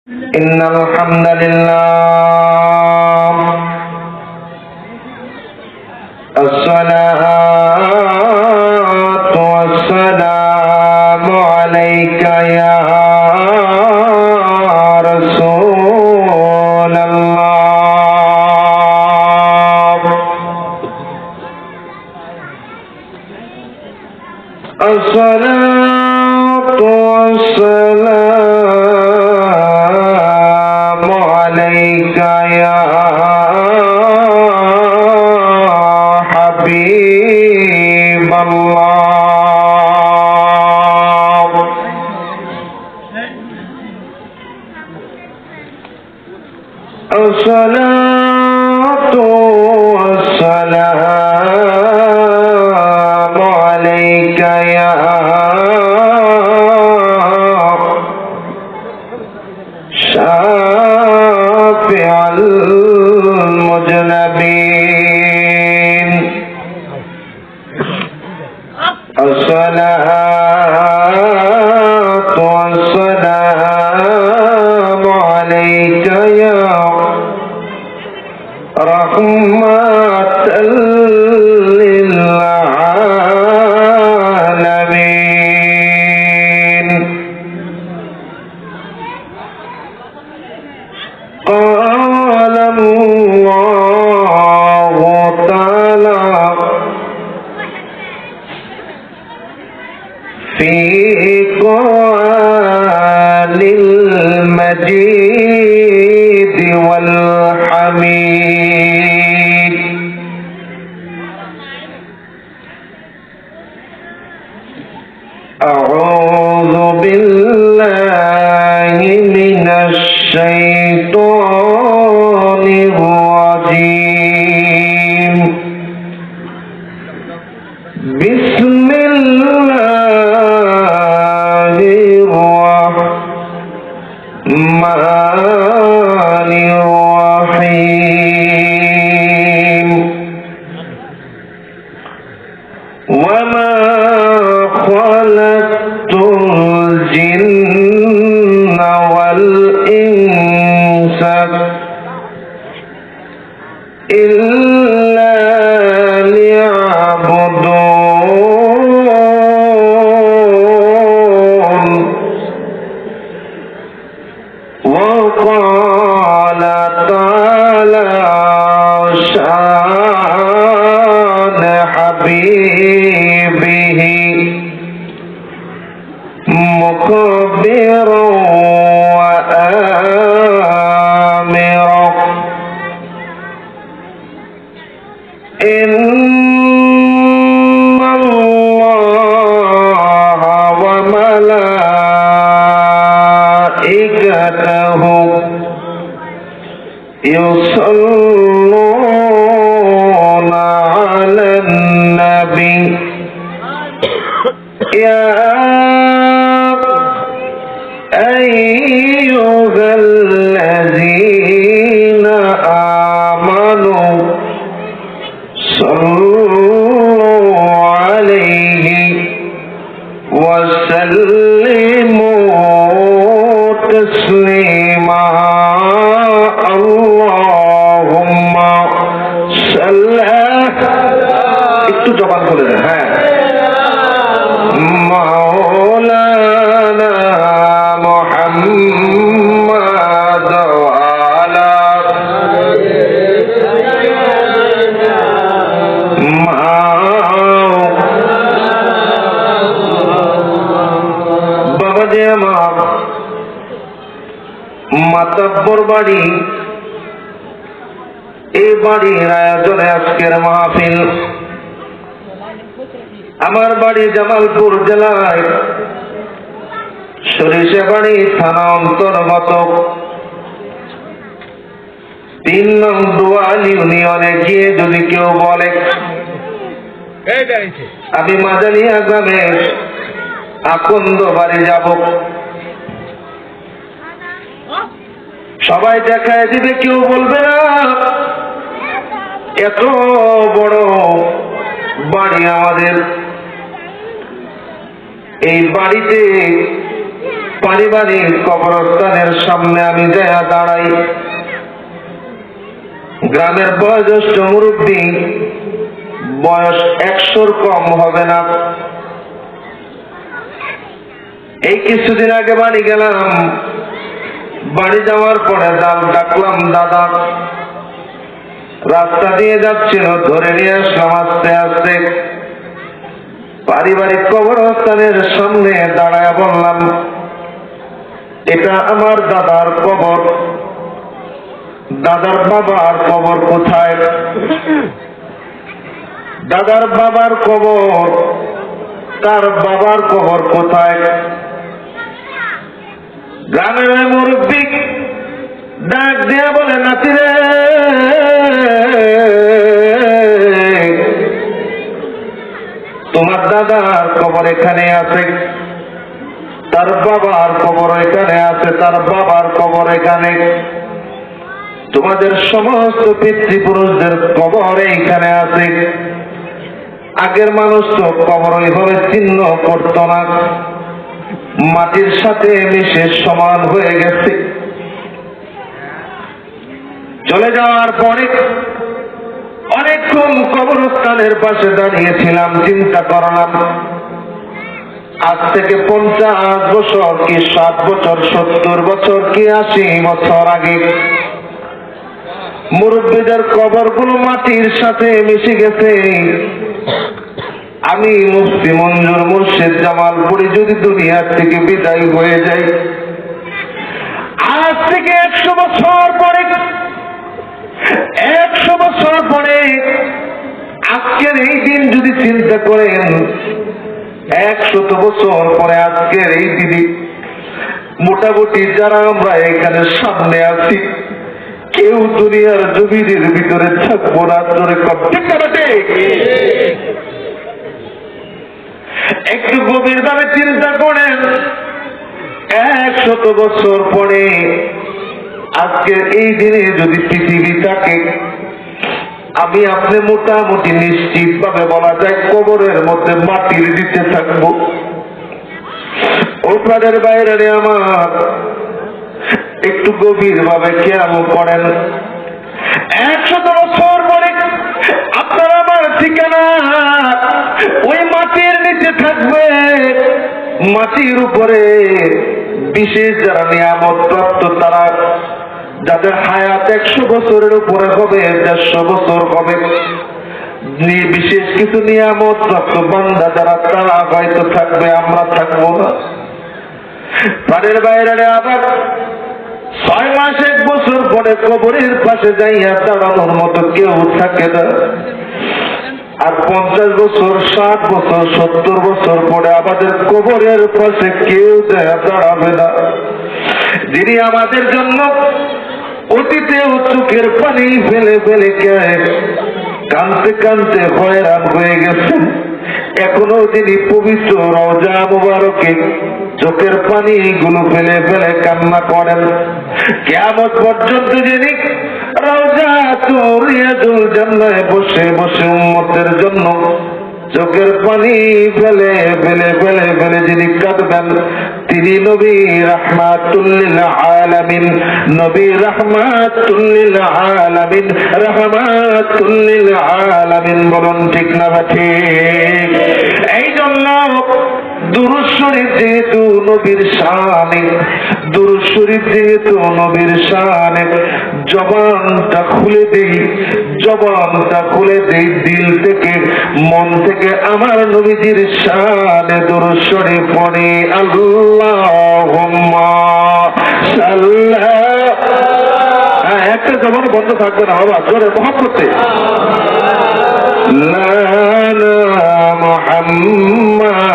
إن الحمد لله الصلاة والسلام عليك يا رسول الله الصلاة والسلام عليك يا حبيب الله الصلاة والسلام عليك يا شافع المذنبين الصلاة والسلام عليك يا رحمة للعالمين قال الله تعالى في قرآن المجيد والحميد أعوذ بالله من الشيطان الرجيم بسم الله الرحمن الرحيم وما خلقت الجن والإنس إلا ليعبدون وقال تعالى شان حبيبه مخبرا وآمرا إن الله وملائكته يصلون على النبي يا أيها الذين آمنوا صلوا عليه وسلموا تسليما اللهم صل একটু জবান করে দেন হ্যাঁ مولانا محمد وعلى বাবা যে আমার মাতাব্বর বাড়ি এই বাড়ির আয়োজনে আজকের মাহফিল আমার বাড়ি জামালপুর জেলায় সরিষাবাড়ি থানা অন্তর্গত ৩ নং দোয়াল ইউনিয়নে গিয়ে যদি কেউ বলে আমি মাদানিয়া গ্রামের আকন্দ বাড়ি যাব, সবাই দেখায় দিবে, কেউ বলবে না এত বড় বাড়ি আমাদের, এই বাড়িতে পারিবারিক কবরস্থানের সামনে আমি যাইয়া দাঁড়াই। গ্রামের বয়োজ্যেষ্ঠ মুরব্বী, বয়স 100-র কম হবে না। এই কিছুদিন আগে বাড়ি গেলাম। বাড়ি যাওয়ার পরে ডাকলাম, দাদা। রাস্তা দিয়ে যাচ্ছিল, ধরে নিয়ে আসলাম আস্তে আস্তে। পারিবারিক কবরস্থানের সামনে দাঁড়ায় বললাম, এটা আমার দাদার কবর। দাদার বাবার কবর কোথায়? দাদার বাবার কবর, তার বাবার কবর কোথায়? গ্রামের ওই মুরব্বী ডাক দিয়া বলে, নাতি রে, তোমার দাদার কবর এখানে আছে, তার বাবার কবর এখানে আছে, তার বাবার কবর এখানে। তোমাদের সমস্ত পিতৃপুরুষদের কবর এইখানে আছে। আগের মানুষ তো কবর ওইভাবে চিহ্ন করত না, মাটির সাথে মিশে সমান হয়ে গেছে। চলে যাওয়ার পরে অনেকক্ষণ কবরস্থানের পাশে দাঁড়িয়েছিলাম, চিন্তা করলাম, আজ থেকে 50 বছর কি 60 বছর, 70 বছর কি 80 বছর আগে মুরব্বীদের কবরগুলো মাটির সাথে মিশে গেছে। আমি মুফতি মঞ্জুর মুর্শিদ জামালপুরি যদি দুনিয়ার থেকে বিদায় হয়ে যাই, আজ থেকে 100 বছর পরে, 100 বছর পরে আজকের এই দিন যদি চিন্তা করেন, 100 বছর পরে আজকের এই দিনে মোটামুটি যারা আমরা এখানে সামনে আছি, কেউ দুনিয়ার জমিনের ভিতরে থাকবো না। একটু গভীর ভাবে চিন্তা করেন, 100 বছর পরে আজকের এই দিনে যদি পৃথিবী থাকে, আমি আপনি মোটামুটি নিশ্চিত ভাবে বলা যায় কবরের মধ্যে মাটির নিচে থাকবো। ও প্রাণের বাইরে আমার একটু গভীর ভাবে খেয়াল করেন, 100 বছর পরে আপনার আমার ঠিকানা ওই মাটির নিচে থাকবে। মাটির উপরে বিশেষ যারা নিয়ামত প্রাপ্ত, তারা যাদের হায়াত 100 বছরের উপরে হবে, 150 বছর হবে, বিশেষ কিছু নিয়ামত প্রাপ্ত বান্দা যারা, তারা হয়তো থাকবে, আমরা থাকবো না। পারের বাইরে আবার 6 মাস 1 বছর পরে কবরের পাশে যাইয়া দাঁড়ানোর মতো কেউ থাকে না। আর 50 বছর, 60 বছর, 70 বছর পরে আমাদের কবরের পাশে কেউ দাঁড়াবে না। যিনি আমাদের জন্য অতীতেও চোখের পানি ফেলে ফেলে কাঁদতে কাঁদতে হয়রান হয়ে গেছেন, এখনো যিনি পবিত্র রওজা মুবারকে চোখের পানি গুলো ফেলে ফেলে কান্না করেন, কিয়ামত পর্যন্ত যিনি রওজাতুল রিয়াজুল জান্নাহে বসে বসে উম্মতের জন্য চোখের পানি ফেলে ফেলে ফেলে ফেলে যিনি কাঁদবেন, তিনি নবী রাহমাতুল লিল আলামিন, নবী রাহমাতুল লিল আলামিন, রাহমাতুল লিল আলামিন। বলুন ঠিক না ঠিক? এই জন্য দুরূদ শরীফ যেহেতু নবীর শানে, দুরূদ শরীফ যেহেতু নবীর শানে, জবানটা খুলে দেই, জবানটা খুলে দেই দিল থেকে, মন থেকে আমার নবীজির শানে দুরূদ শরীফ পড়ি। আল্লাহুম্মা সাল্লি, একটা জবান বন্ধ থাকবে না বাবা, জোরে মহব্বতে লানা মুহাম্মাদ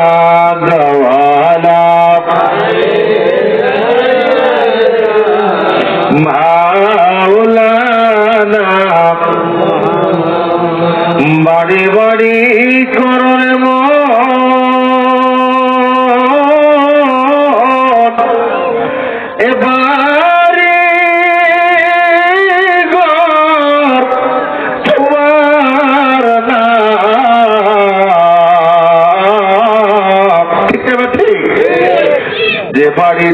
ওয়ালা মাওলানা। বাড়ি বাড়ি করুন এবারে ঘর তোমার নাম, ঠিক যে বাড়ি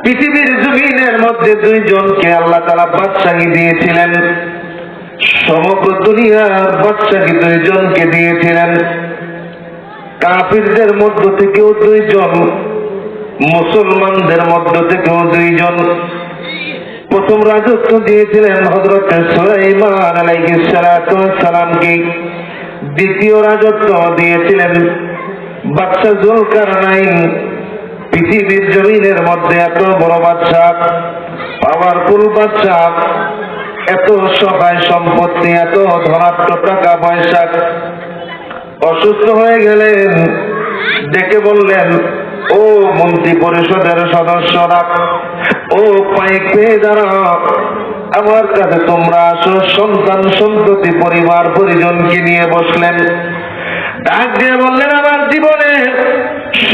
পৃথিবীর জমিনের মধ্যে দুইজনকে আল্লাহ তাআলা বাদশাহী দিয়েছিলেন, সমগ্র দুনিয়ার বাদশাহী দুইজনকে দিয়েছিলেন। কাফিরদের মধ্য থেকেও দুইজন, মুসলমানদের মধ্য থেকেও দুইজন। প্রথম রাজত্ব দিয়েছিলেন হযরত সুলাইমান আলাইহিস সালাতু ওয়াস সালামকে, দ্বিতীয় রাজত্ব দিয়েছিলেন বাদশা যুলকারনাইন। পৃথিবীর জমিনের মধ্যে এত বড় বাদশা, পাওয়ারফুল বাদশা, এত সহায় সম্পত্তি, এত ধনাঢ্য টাকা পয়সা, অসুস্থ হয়ে গেলেন। ডেকে বললেন, ও মন্ত্রী পরিষদের সদস্যরা, ও পাইক পেয়েদারা, আমার কাছে তোমরা আসো। সন্তান সন্ততি পরিবার পরিজনকে নিয়ে বসলেন। ডাক দিয়ে বললেন, আমার জীবনে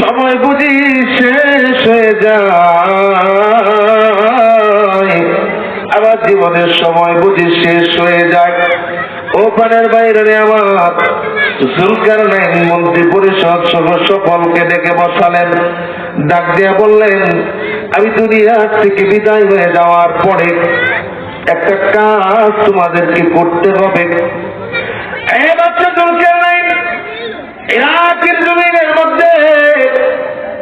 সময় বুঝি শেষ হয়ে যায়, আমার জীবনের সময় বুঝি শেষ হয়ে যায়। ও পানের বাইরে আমার যুলকারনাইন মন্ত্রী পরিষদ সকলকে ডেকে বসালেন। ডাক দিয়ে বললেন, আমি দুনিয়া থেকে বিদায় হয়ে যাওয়ার পরে একটা কাজ তোমাদেরকে করতে হবে। এই বাচ্চা যুলকারনাইন ইরাকের জমিনের মধ্যে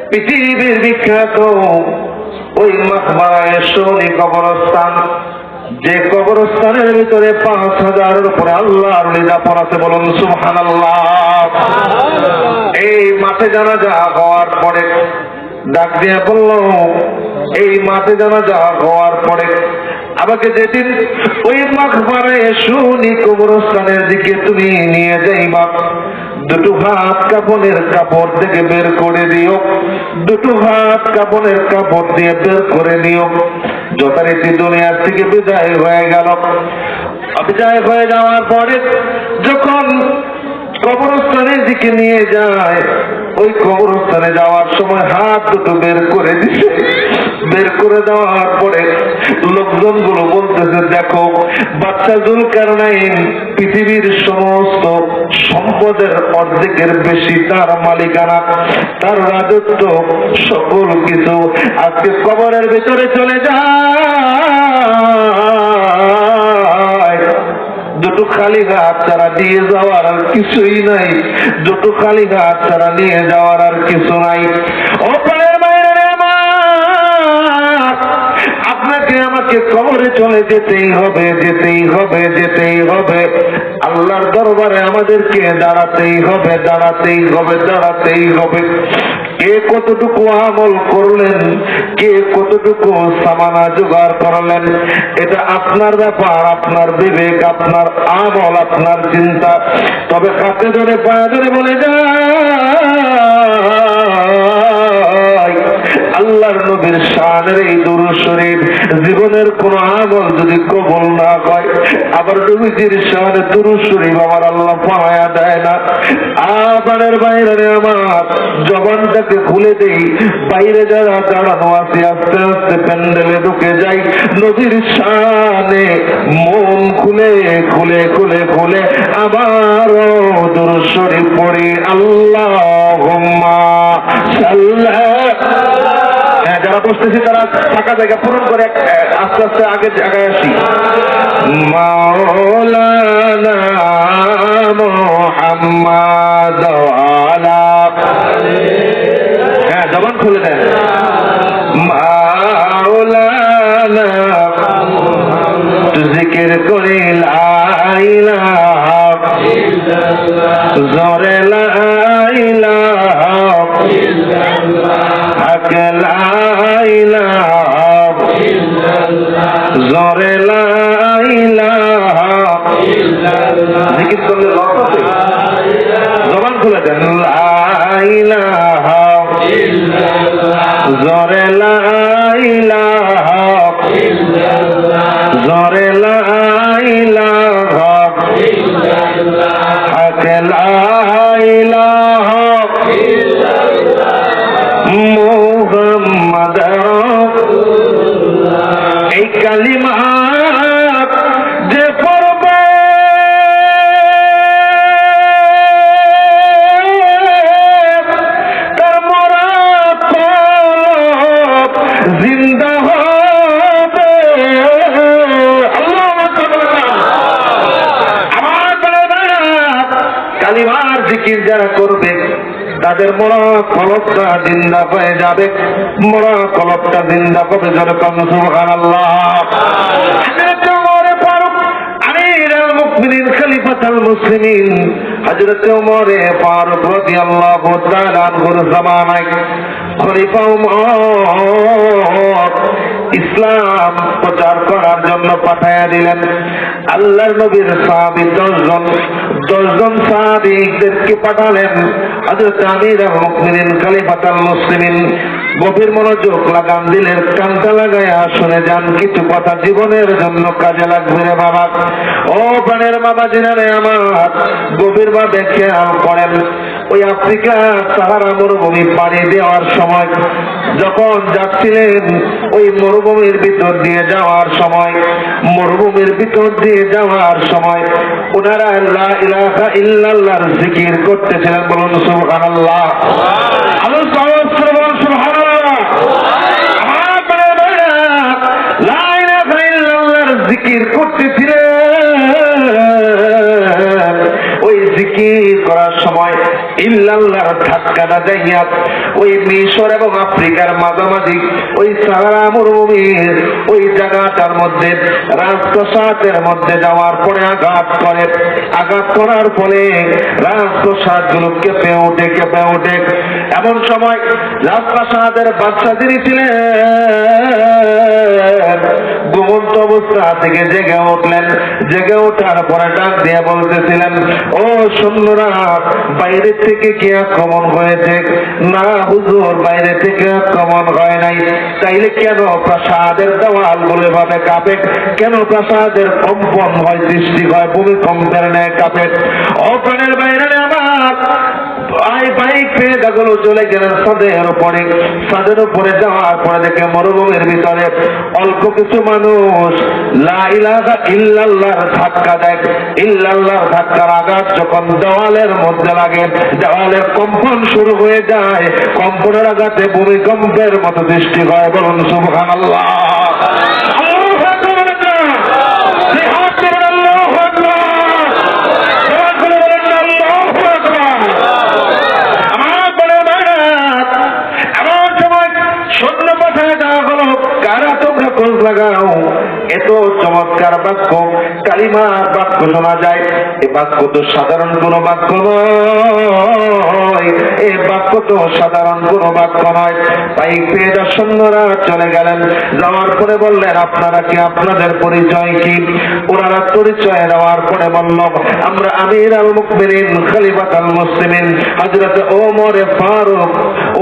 পৃথিবীর বিখ্যাত ওই মাকবারায়ে সোনি কবরস্থান, যে কবরস্থানের ভিতরে ৫,০০০-এর উপরে আল্লাহর নিরাপদ আছে, বলুন সুবহানাল্লাহ। এই মাঠে জানাজা হওয়ার পরে ডাক দিয়ে বলল, এই মাঠে জানাজা হওয়ার পরে আমাকে যেদিন ওই মাকবারায়ে সোনি কবরস্থানের দিকে তুমি নিয়ে যাইবা, দুটো হাত কাপড়ের কাপড় থেকে বের করে দিও, দুটো হাত কাপড়ের কাপড় দিয়ে বের করে দিও। যথারীতি দুনিয়ার থেকে বিদায় হয়ে গেল। বিদায় হয়ে যাওয়ার পরে যখন কবরস্থানের দিকে নিয়ে যায়, ওই কবরস্থানে যাওয়ার সময় হাত দুটো বের করে দিছে। বের করে দেওয়ার পরে লোকজন গুলো বলতেছে, দেখো বাদশা যুলকারনাইন পৃথিবীর সমস্ত সম্পদের অর্ধেকের বেশি তার মালিকানা, তার রাজত্ব, সকল কিছু আজকে কবরের ভিতরে চলে যায়। দুটো খালি হাত ছাড়া নিয়ে যাওয়ার আর কিছুই নাই, দুটো খালি হাত ছাড়া নিয়ে যাওয়ার আর কিছু নাই। ও পায়ের বাইরে আমার, আপনাকে আমাকে কবরে চলে যেতেই হবে, যেতেই হবে, যেতেই হবে। আল্লাহর দরবারে আমাদেরকে দাঁড়াতেই হবে, দাঁড়াতেই হবে, দাঁড়াতেই হবে। কে কতটুকু আমল করলেন, কে কতটুকু সামানা জোগাড় করলেন, এটা আপনার ব্যাপার, আপনার বিবেক, আপনার আমল, আপনার চিন্তা। তবে কাছে ধরে পায়ে ধরে বলে যায়, আল্লাহর নবীর শানের এই দুরূদ শরীফ জীবনের কোন আমল যদি কবুল না হয়, আবার নবীজির শানে দুরূদ শরীফ আমার আল্লাহ পাওয়া দেয় না। আপনার বাইরে আমার জবানটাকে খুলে দেই, বাইরে যারা দাঁড়ানো আছে আস্তে আস্তে প্যান্ডেলে ঢুকে যাই, নবীর শানে মন খুলে খুলে খুলে খুলে আবারও দুরূদ শরীফ পড়ি। আল্লাহুম্মা সাল্লি। যারা বসতেছি তারা ফাঁকা জায়গা পূরণ করে আস্তে আস্তে আগে জায়গায় আসি। মাওলানা মুহাম্মদ আলা, হ্যাঁ জবান খুলে দেন। মাওলানা জিকির করে লা ইলাহা ইল্লাল্লাহ, জোরে লা ইলাহা ইল্লাল্লাহ, হক লা ইলাহা ইল্লাল্লাহ, জোরে লা ইলাহা ইল্লাল্লাহ। জিকির করলে লস আছে, জবান খুলে দেন। লা ইলাহা ইল্লাল্লাহ, জোরে লা ইলাহা ইল্লাল্লাহ, জোরে লা ইলাহা ইল্লাল্লাহ, হক লা ইলাহা ইল্লাল্লাহ, মুহাম্মদ রাসূলুল্লাহ। এই কালিমা যে পড়বে তার মরা কলব জিন্দা তাদের মোড়া কলবটা জিন্দা হয়ে যাবে, মোড়া কলবটা জিন্দা হবে যেরকম সুবহানাল্লাহ। হযরত ওমর ফারুক আমিরুল মুমিনিন খলিফাতুল মুসলিমিন হযরত ওমর ফারুক রাদিয়াল্লাহু তাআলা আনহুর জামানায় খলিফা ওমর ইসলাম প্রচার করার জন্য পাঠাইয়া দিলেন। আল্লাহর নবীর সাহাবী 10 জন সাহাবীদেরকে পাঠালেন। হযরত আমিরুল মুমিনিন খলিফাতুল মুসলিমিন গভীর মনোযোগ লাগান, দিলের কানটা লাগায়া শুনে যান, কিছু কথা জীবনের জন্য কাজে লাগবে রে বাবা। ও প্রাণের বাবা জিনারে আমার গভীরভাবে খেয়াল করেন। ওই আফ্রিকা সাহারা মরুভূমি পাড়ি দেওয়ার সময় যখন যাচ্ছিলেন, ওই মরুভূমির ভিতর দিয়ে যাওয়ার সময় ওনারা লা ইলাহা ইল্লাল্লাহর জিকির করতেছিলেন। বলুন সুবহানাল্লাহ। আল্লাহু সুবহানাল্লাহ। লা ইলাহা ইল্লাল্লাহর জিকির করতেছিলেন। ওই জিকির করার সময় ইল্লাল্লাহর ধাক্কাটা যাইয়া ওই মিশর এবং আফ্রিকার মাঝামাঝি ওই সাহারা মরুভূমির ওই জায়গাটার মধ্যে রাজপ্রাসাদের মধ্যে যাওয়ার পরে আঘাত করার ফলে রাজপ্রাসাদ গুলো কেঁপে ওঠে। এমন সময় রাজপ্রাসাদের বাদশা যিনি ছিলেন ঘুমন্ত অবস্থা থেকে জেগে উঠলেন। জেগে ওঠার পরে ডাক দিয়ে বলতেছিলেন, ও সৈন্যরা, বাইরে থেকে কি আক্রমণ হয়েছে? না হুজুর, বাইরে থেকে আক্রমণ হয় নাই। তাইলে কেন প্রাসাদের দেওয়াল বলে ভাবে কাঁপে? কেন প্রাসাদের কম্পন হয়, সৃষ্টি হয়, ভূমিকম্পের ন্যায় কাঁপে? ও প্রাণের বাইরে আমার বাইক পেয়ে দাগুলো চলে গেলেন ছাদের উপরে যাওয়ার পরে দেখে মরুভূমির ভিতরে অল্প কিছু মানুষ লা ইলাহা ইল্লাল্লাহর ধাক্কা দেয়। ইল্লাল্লাহর ধাক্কার আঘাত যখন দেওয়ালের মধ্যে লাগে, দেওয়ালের কম্পন শুরু হয়ে যায়। কম্পনের আঘাতে ভূমিকম্পের মতো সৃষ্টি হয়। বলুন সুবহানাল্লাহ। লাগাও, এত চমৎকার বাক্য, কালিমার বাক্য শোনা যায়। এই বাক্য তো সাধারণ কোন বাক্য নয়, এই বাক্য তো সাধারণ কোন বাক্য নয়। তাই পেয়েরা সৈন্যরা চলে গেলেন। যাওয়ার পরে বললেন, আপনারা কি, আপনাদের পরিচয় কি? ওনারা পরিচয় দেওয়ার পরে বলল, আমরা আমিরুল মুমিনিন খলিফাতুল মুসলিমিন হযরত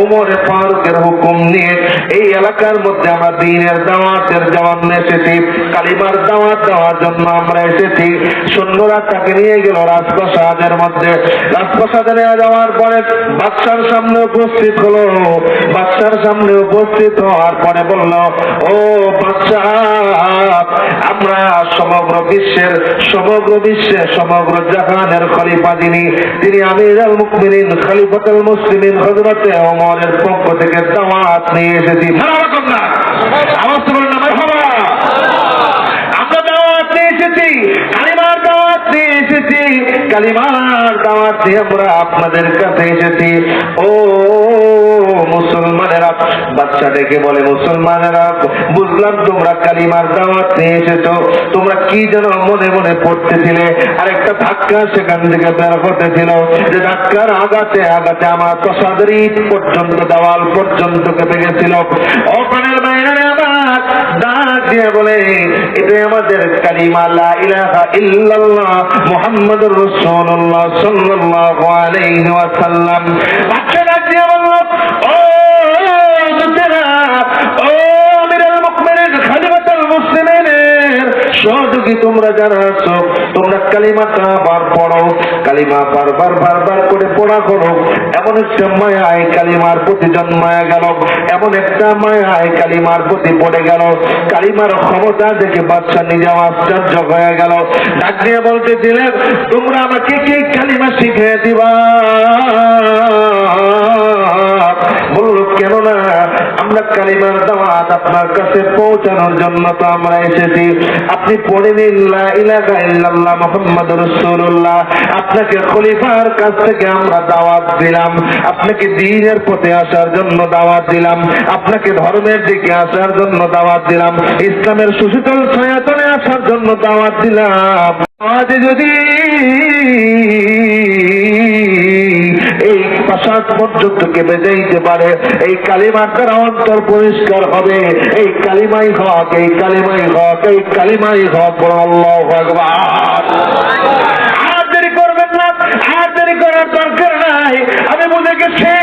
ওমর ফারুকের হুকুম নিয়ে এই এলাকার মধ্যে আমরা দ্বীনের দাওয়াতের জন্য এসেছি, কালিমার দাওয়াত দেওয়ার জন্য আমরা এসেছি। সৈন্যরা তাকে নিয়ে গেল রাজপ্রাসাদের মধ্যে। রাজপ্রাসাদে নিয়ে যাওয়ার পরে বাদশার সামনে উপস্থিত হলো। বাদশার সামনে উপস্থিত হওয়ার পরে বলল, ও বাদশা, আমরা সমগ্র জাহানের খলিফা তিনি আমিরুল মুমিনিন খলিফাতুল মুসলিমিন হযরত ওমরের পক্ষ থেকে দাওয়াত নিয়ে এসেছি। আওয়াজ করুন না মারহাবা। আমরা দাওয়াত নিয়ে এসেছি, কালিমার দাওয়াত নিয়ে এসেছি, কালিমার দাওয়াত নিয়ে আমরা আপনাদের কাছে এসেছি। ও মুসলমানেরা, বাচ্চা ডেকে বলে, মুসলমানেরা, বুঝলাম তোমরা কালিমার দাওয়াত নিয়ে এসেছো। তোমরা কি যেন মনে মনে পড়তেছিলে, আর একটা ধাক্কা সেখান থেকে বের হতেছিল, যে ধাক্কার আঘাতে আমার প্রাসাদের ইট পর্যন্ত, দেওয়াল পর্যন্ত কেঁপে গেছিল। ওখানের বাইরে আমার ডাক দিয়ে বলে, এটাই আমাদের কালিমা লা ইলাহা ইল্লাল্লাহ মুহাম্মাদুর রাসূলুল্লাহ সাল্লাল্লাহু আলাইহি ওয়াসাল্লাম। বাচ্চা ডাক দিয়ে বলল, ও আমিরুল মুমিনিন খলিফাতুল মুসলিমিনের সহযোগী তোমরা যারা আছো, তোমরা কালিমাটা পড়ো, কালিমা বারবার করে পড়া করো। এমন একটা মায়ায় কালিমার প্রতি জন্মায়া গেল, এমন একটা মায়ায় কালিমার প্রতি পড়ে গেল। কালিমার ক্ষমতা দেখে বাদশা নিজেও আশ্চর্য হয়ে গেল। ডাক দিয়ে বলতেছিলেন, তোমরা আমাকে কি কালিমা শিখিয়ে দিবা? বলল, কেন না, আমরা কালিমার দাওয়াত আপনার কাছে পৌঁছানোর জন্য তো আমরা এসেছি। আপনি পড়ে নিন লা ইলাহা ইল্লাল্লাহ মুহাম্মাদুর রাসূলুল্লাহ। আপনাকে খলিফার কাছ থেকে আমরা দাওয়াত দিলাম, আপনাকে দ্বীনের পথে আসার জন্য দাওয়াত দিলাম, আপনাকে ধর্মের দিকে আসার জন্য দাওয়াত দিলাম, ইসলামের সুশীতল ছায়াতলে আসার জন্য দাওয়াত দিলাম। আজ যদি এই পাশাদ পর্যন্ত কেঁপে যাইতে পারে, এই কালিমার দ্বারা অন্তর পরিষ্কার হবে। এই কালিমাই হক, এই কালিমাই হক, এই কালিমাই হক। আল্লাহু আকবার। আর দেরি করবেন না, আর দেরি করার দরকার নাই। আমি বুঝে গেছি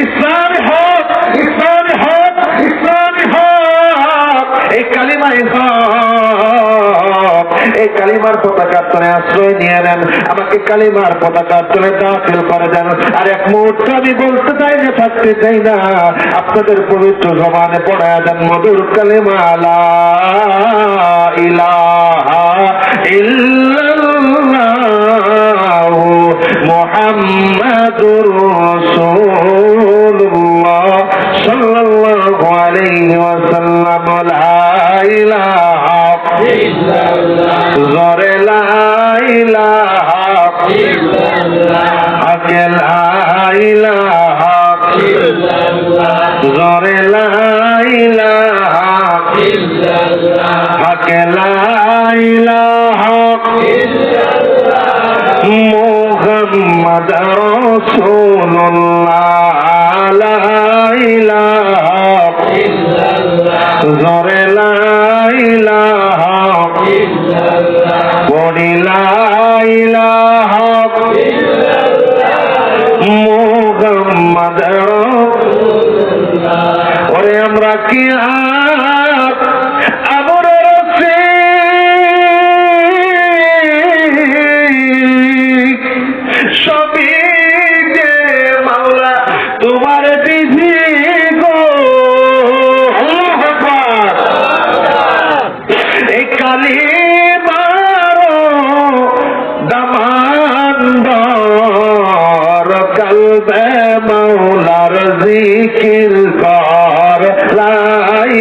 ইসলামই হক, ইসলামই হক, ইসলামই হক, এই কালিমাই হক। এই কালিমার পতাকার তলে আশ্রয় নিয়ে নেন, আমাকে কালিমার পতাকার তলে দাখিল করে দেন। আর এক মুহূর্ত আমি বলতে চাই না, থাকতে চাই না, আপনাদের পবিত্র জবানে পড়ায় দেন মধুর কালিমা লা ইলাহা ইল্লাল্লাহু মুহাম্মাদুর রাসূলুল্লাহ সাল্লাল্লাহু আলাইহি ওয়াসাল্লাম। লা ইলাহা ইল্লাল্লাহ, জোরে লা ইলাহা ইল্লাল্লাহ, আকে লা ইলাহা ইল্লাল্লাহ, জোরে লা ইলাহা ইল্লাল্লাহ, আকে লা ইলাহা ইল্লাল্লাহ, মুহাম্মদ রাসূলুল্লাহ। লা ইলাহা ইল্লাল্লাহ, জোরে লা ইলাহা ইল্লাল্লাহ, বড়ি লা ইলাহা ইল্লাল্লাহ, মুহাম্মদ রাসূলুল্লাহ। ওরে আমরা কি আমর রসে সবই যে মাওলা তোমার বিধি গো। আল্লাহু আকবার। এই কালিমার দামানদার কলবে মাওলার জিকির কর। লা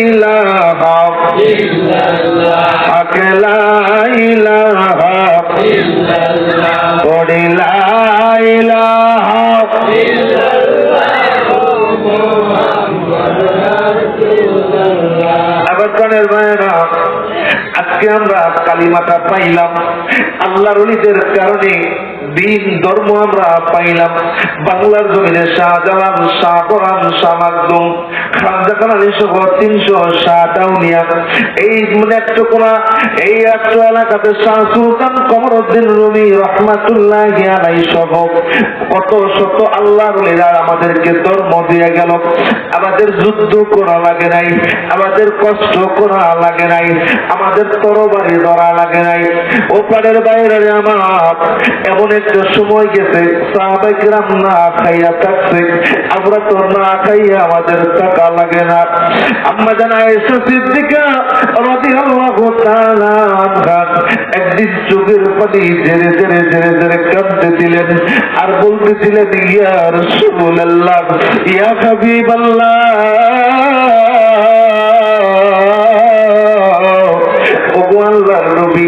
ইলাহা ইল্লাল্লাহ, হক লা ইলাহা ইল্লাল্লাহ, বড়ি লা ইলাহা ইল্লাল্লাহ, মুহাম্মাদুর রাসূলুল্লাহ। আবার কোনের ভাইরা, আজকে আমরা কালিমাটা পাইলাম, আল্লাহর ওলিদের কারণে দিন ধর্ম আমরা পাইলাম। বাংলার জমিনে শাহজালাল, শাহপরান, শাহ মাকদুম, খানজাকান আলী সহ 300 টাউনিয়া, এই নেত্রকোনা, এই একটু এলাকাতে শাহ সুলতান কমরউদ্দিন রুমি রহমাতুল্লাহি আলাইহি সহ কত শত আল্লাহর ওলিরা আমাদেরকে ধর্ম দিয়ে গেল। আমাদের যুদ্ধ করা লাগে নাই, আমাদের কষ্ট করা লাগে নাই, আমাদের তরবারি ধরা লাগে নাই। ও পাড়ের বাইরে আমার এমন একটা সময় গেছে, সাহাবায়ে কেরাম না খাইয়া থাকছে, আমরা তো না খাইয়া আমাদের টাকা লাগে না। আম্মা জান আয়েশা সিদ্দিকা রাদিয়াল্লাহু তাআলা আনহা একদিন চোখের পানি ঝেড়ে ঝেড়ে ঝেড়ে ঝেড়ে কাঁদতেছিলেন আর বলতেছিলেন, ইয়া রাসূলুল্লাহ, ইয়া হাবিবাল্লাহ, আল্লাহর নবী,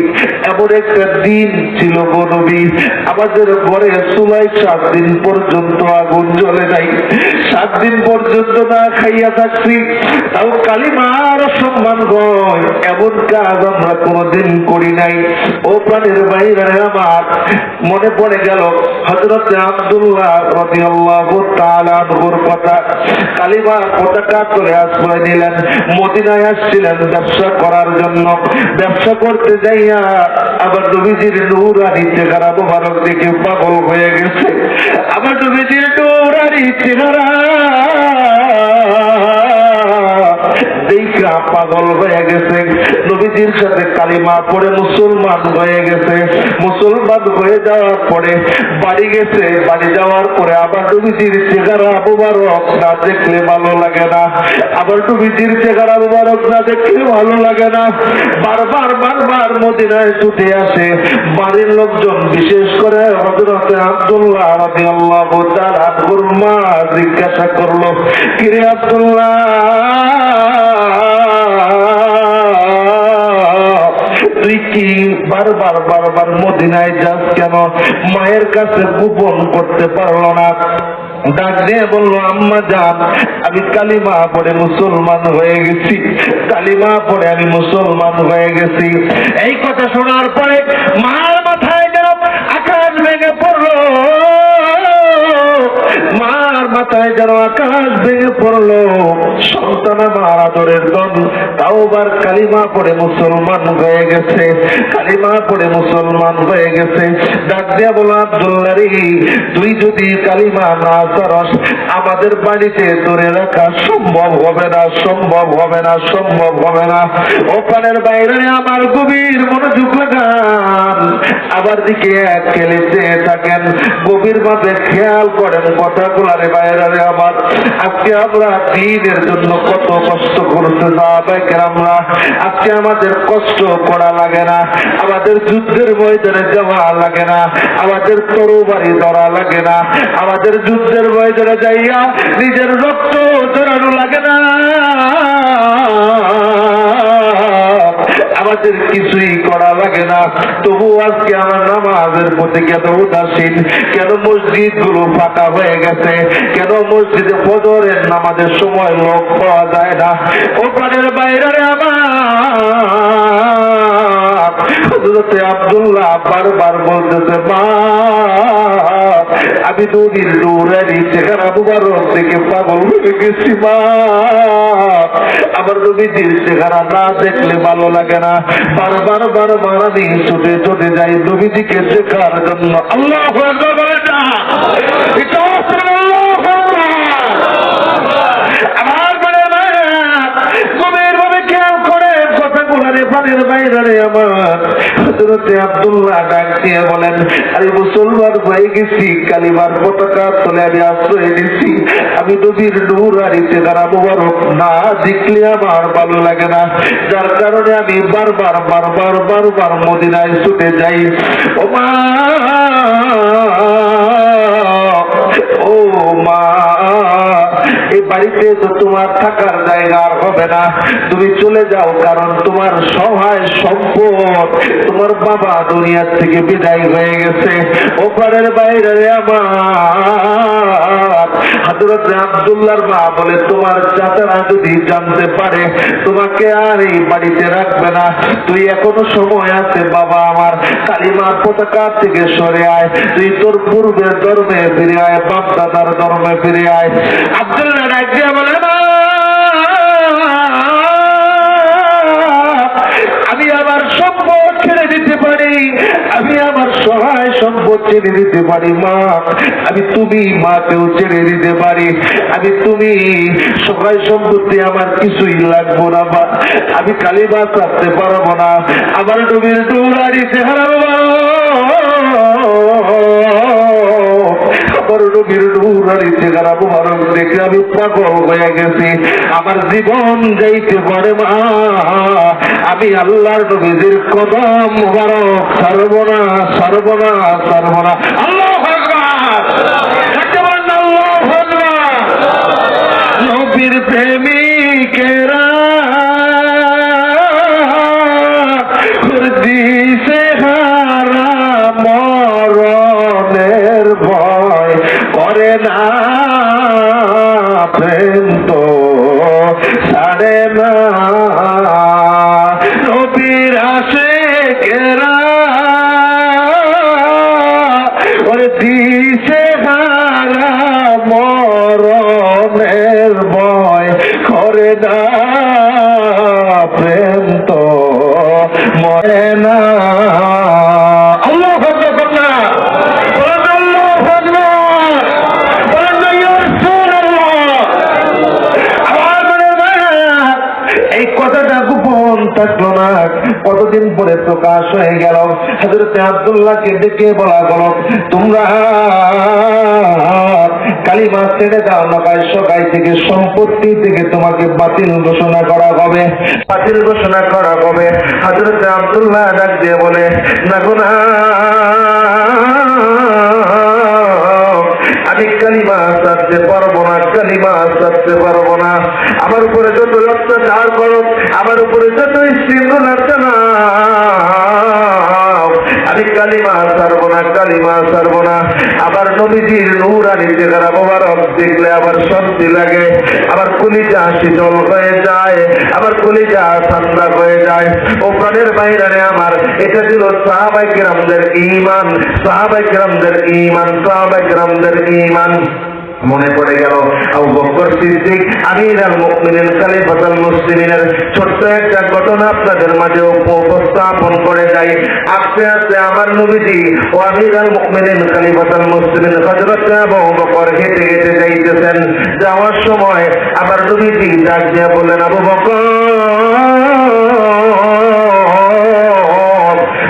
এমন একটা দিন ছিল গো নবী, আমাদের ঘরে চুলায় 7 দিন পর্যন্ত আগুন জ্বলে নাই, 7 দিন পর্যন্ত না খাইয়া থাকছি, তাও কালিমার সম্মান হয় এমন কাজ আমরা কোনোদিন করি নাই। ও প্রাণের বাইরে আমার মনে পড়ে গেল হযরতে আব্দুল্লাহ রাদিয়াল্লাহু তাআলা আনহুর কথা। কালিমার পতাকা তুলে আশ্রয় নিলেন, মদিনায় আসছিলেন ব্যবসা করার জন্য। ব্যবসা করতে যাইয়া আবার নবীজির নূরানি চেহারা মোবারক দেখে পাগল হয়ে গেছে। আবার নবীজির নূরানি চেহারা দেখা পাগল হয়ে গেছে, নবীজির সাথে কালিমা পড়ে মুসলমান হয়ে গেছে। মুসলমান হয়ে যাওয়ার পরে বাড়ি গেছে, বাড়ি যাওয়ার পরে আবার নবীজির চেহারা মুবারক না দেখলে ভালো লাগে না, আবার নবীজির চেহারা মুবারক না দেখলে ভালো লাগে না। বারবার মদিনায় ছুটে আসে। বাড়ির লোকজন বিশেষ করে হযরতে আব্দুল্লাহ রাদিয়াল্লাহু তাআলা আনহুর মা জিজ্ঞাসা করলো, কিরে আব্দুল্লাহ, তুই কি বারবার মদিনায় যাস কেন? মায়ের কাছে গোপন করতে পারলো না। ডাক দিয়ে বললো, আম্মা জান, আমি কালিমা পড়ে মুসলমান হয়ে গেছি, কালিমা পড়ে আমি মুসলমান হয়ে গেছি। এই কথা শোনার পরে মার মাথায় যেন আকাশ ভেঙে পড়লো, মার মাথায় যেন আকাশ ভেঙে পড়লো। সন্তান আমার আদরের দন, তাওবার কালিমা পড়ে মুসলমান হয়ে গেছে, কালিমা পড়ে মুসলমান হয়ে গেছে। ডাক দিয়া বলো, আব্দুল্লাহ রে, তুই যদি কালিমা না করস, আমাদের বাড়িতে ধরে রাখা সম্ভব হবে না, সম্ভব হবে না, সম্ভব হবে না। ওখানের বাইরে আমার গভীর মনোযোগ লাগান, আবার দিকে এক খেলেতে থাকেন, গভীর ভাবে খেয়াল করেন কথাগুলারে বাইরে আমার। আজকে আমরা দিনের জন্য কত কষ্ট করতে আমরা, আজকে আমাদের কষ্ট করা লাগে না, আমাদের যুদ্ধের ময়দানে যাওয়া লাগে না, আমাদের তরবারি ধরা লাগে না, আমাদের যুদ্ধের ময়দানে যাইয়া নিজের রক্ত জড়ানো লাগে না, আমাদের কিছুই করা লাগে না। তবু আজকে আমার নামাজের প্রতি কেন উদাসীন, কেন মসজিদ গুলো ফাঁকা হয়ে গেছে, কেন মসজিদে ফজরের নামাজের সময় লোক পাওয়া যায় না? ওখানের বাইরে আমার হযরতে আব্দুল্লাহ বারবার বলতেছে, মা, আমি নদীর নূরানি চেহারা মুবারক দেখে পাগল হয়ে গেছি মা, আমার নবীজির চেহারা না দেখলে ভালো লাগে না। বারবার আমি ছুটে ছুটে যাই নবীজিকে দেখার জন্য। আল্লাহু আকবার বলেন না, আমার বলে না, গভীর ভাবে খেয়াল করে কথাগুলারে পানির বাইরে আমার হযরতে আব্দুল্লাহ ডাক দিয়ে বলেন, আরে মুসলমান হয়ে গেছি, কালিমার পতাকা তুলে আমি আশ্রয় দিচ্ছি, আমি নবীর নূরানি চেহারা মুবারক না দেখলে আমার ভালো লাগে না, যার কারণে আমি বারবার মদিনায় ছুটে যাই। ও মা, ও মা, এই বাড়িতে তো তোমার থাকার জায়গা আর হবে না, তুমি চলে যাও, কারণ তোমার সহায় সম্পদ তোমার বাবা দুনিয়ার থেকে বিদায় হয়ে গেছে। ওপারের বাইরে আমার হযরত আব্দুল্লাহর মা বলে, তোমার চাচারা যদি জানতে পারে তোমাকে আর এই বাড়িতে রাখবে না, তুই এখনো সময় আছে বাবা আমার, কালিমার পতাকা থেকে সরে আয়, তুই তোর পূর্বের ধর্মে ফিরে আয়, বাপ দাদার ধর্মে ফিরে আয়। আব্দুল্লাহ রাজিয়া বলে, আমি আমার সম্পদ ছেড়ে দিতে পারি, আমি আমার সহায় সম্পদ ছেড়ে দিতে পারি মা, আমি তুমি মাকেও ছেড়ে দিতে পারি, আমি তুমি সহায় সম্পত্তি আমার কিছুই লাগবো না মা, আমি কালিমা ছাড়তে পারবো না, আমার নবীর নূরানি চেহারা আমার নবীর নূরানি চেহারা মুবারক দেখে আমি পাগল হয়ে গেছি, আমার জীবন যাইতে পারে মা, আমি আল্লাহর নবীর কদম মুবারক ছাড়ব না, ছাড়ব না, ছাড়ব না। আল্লাহু আকবার, আল্লাহু আকবার। নবীর প্রেমিকেরা দিশে হারা মরণের ভয় করে না, প্রেম তো ছাড়ে না, নবীর আশিকেরা ওরে দিশে হারা মরণের ভয় করে না। বিষয়টা গোপন থাকলো না, কতদিন পরে প্রকাশ হয়ে গেল। হযরত আব্দুল্লাহকে ডেকে বলা গেল, তোমরা কালিমা ছেড়ে দাও, নকায় সকাই থেকে সম্পত্তি থেকে তোমাকে বাতিল ঘোষণা করা হবে, বাতিল ঘোষণা করা হবে। হযরত আব্দুল্লাহ ডাক দিয়ে বলে, না গো না, আমি কালিমা ছাড়তে পারবো না, কালিমা ছাড়তে পারবো না। আমার উপরে যত অত্যাচার করো, আমার উপরে যত শৃঙ্খলা চালাও, আমি কালিমা ছাড়বো না, কালিমা ছাড়বো না। আবার নবীজির নূরানি চেহারা মোবারক দেখলে আবার শান্তি লাগে, আবার কলিজা শীতল হয়ে যায়, আবার কলিজা ঠান্ডা হয়ে যায়। ও প্রাণের বাইরে আমার, এটা ছিল সাহাবায়ে কেরামদের ঈমান, সাহাবায়ে কেরামদের ঈমান, সাহাবায়ে কেরামদের ঈমান। মনে পড়ে গেল আবু বকর সিদ্দিক আমিরুল মুমিনিন খলিফাতুল মুসলিমিনের ছোট্ট একটা ঘটনা আপনাদের মাঝে উপস্থাপন করে যাই। আস্তে আস্তে আমার নবীজি ও আমিরুল মুমিনিন খলিফাতুল মুসলিমিন হযরত আবু বকর হেঁটে হেঁটে যাইতেছেন। যাওয়ার সময় আমার নবীজি ডাক দিয়ে বললেন, আবু বকর,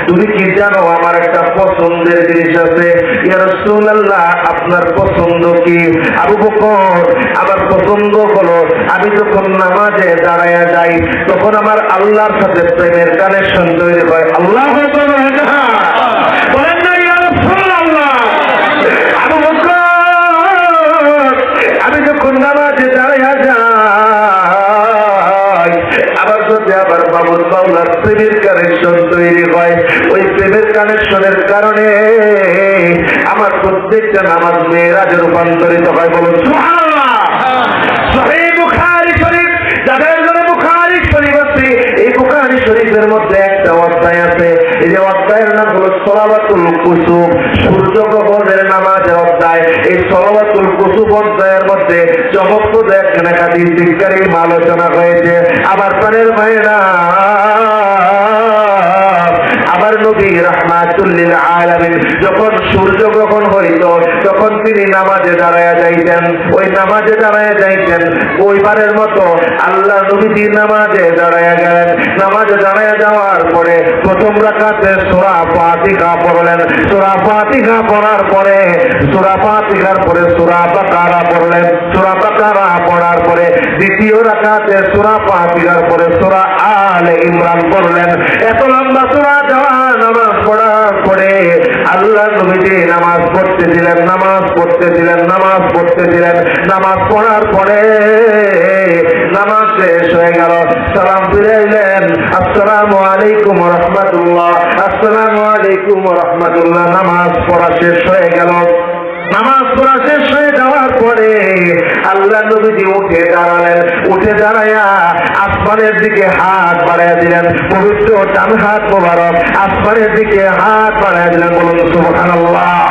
তুমি কি জানো আমার একটা পছন্দের জিনিস আছে? ইয়া রাসূলুল্লাহ, আপনার পছন্দ কি? আবু বকর, আমার পছন্দ হলো আমি যখন নামাজে দাঁড়ায়া যাই তখন আমার আল্লাহর সাথে প্রেমের কানেকশন তৈরি হয়। আল্লাহু আকবার বলেন না ইয়া রাসূলুল্লাহ। আবু বকর, আমি যখন নামাজে দাঁড়ায়া যাই আমার সাথে আবার বাবুল মাওলার প্রেমের কানেকশন তৈরি হয়। ওই প্রেমের কানেকশনের কারণে আমার প্রত্যেকটা নামাজ মেরাজে রূপান্তরিত হয়। বলুন সুবহানাল্লাহ। সহিহ বুখারী শরীফ, যাদের জন্য বুখারী শরীফ আছে, এই বুখারী শরীফের মধ্যে একটা অধ্যায় আছে, এই যে অধ্যায়ের নাম হলো সলাওয়াতুল কুসুফ, সূর্য গ্রহণের নামাজের অধ্যায়। এই সলাওয়াতুল কুসুফ অধ্যায়ের মধ্যে চমৎকার একখানা হাদিস বিজ্ঞানী আলোচনা হয়েছে। আবার প্রাণের ভাইরা, আমার নবী রাহমাতুল লিল আলামিন যখন সূর্য গ্রহণ হইত তখন তিনি নামাজে দাঁড়ায়া যাইতেন। ওই নামাজে দাঁড়ায়া যাইতেন, ওইবারের মতো আল্লাহ নবীজি নামাজে দাঁড়ায়া গেলেন। নামাজে দাঁড়ায়া যাওয়ার পরে প্রথম রাকাতে সূরা ফাতিহা পড়লেন। সূরা ফাতিহা পড়ার পরে, সূরা ফাতিহার পরে সূরা বাকারা পড়লেন। সূরা বাকারা পড়ার পরে দ্বিতীয় রাকাতে সূরা ফাতিহার পরে সূরা আলে ইমরান পড়লেন। এত লম্বা সূরা নামাজ পড়ার পরে আল্লাহ নবীজি নামাজ পড়তেছিলেন, নামাজ পড়তেছিলেন, নামাজ পড়তেছিলেন। নামাজ পড়ার পরে নামাজ শেষ হয়ে গেল, সালাম ফিরাইলেন, আসসালামু আলাইকুম ওয়া রাহমাতুল্লাহ, আসসালামু আলাইকুম ওয়া রাহমাতুল্লাহ। নামাজ পড়া শেষ হয়ে গেল। নামাজ পড়া শেষ হয়ে যাওয়ার পরে আল্লাহ নবীজি উঠে দাঁড়ালেন। উঠে দাঁড়ায়া আসমানের দিকে হাত বাড়াইয়া দিলেন, পবিত্র ডান হাত মোবারক আসমানের দিকে হাত বাড়াইয়া দিলেন। বলুন সুবহানাল্লাহ।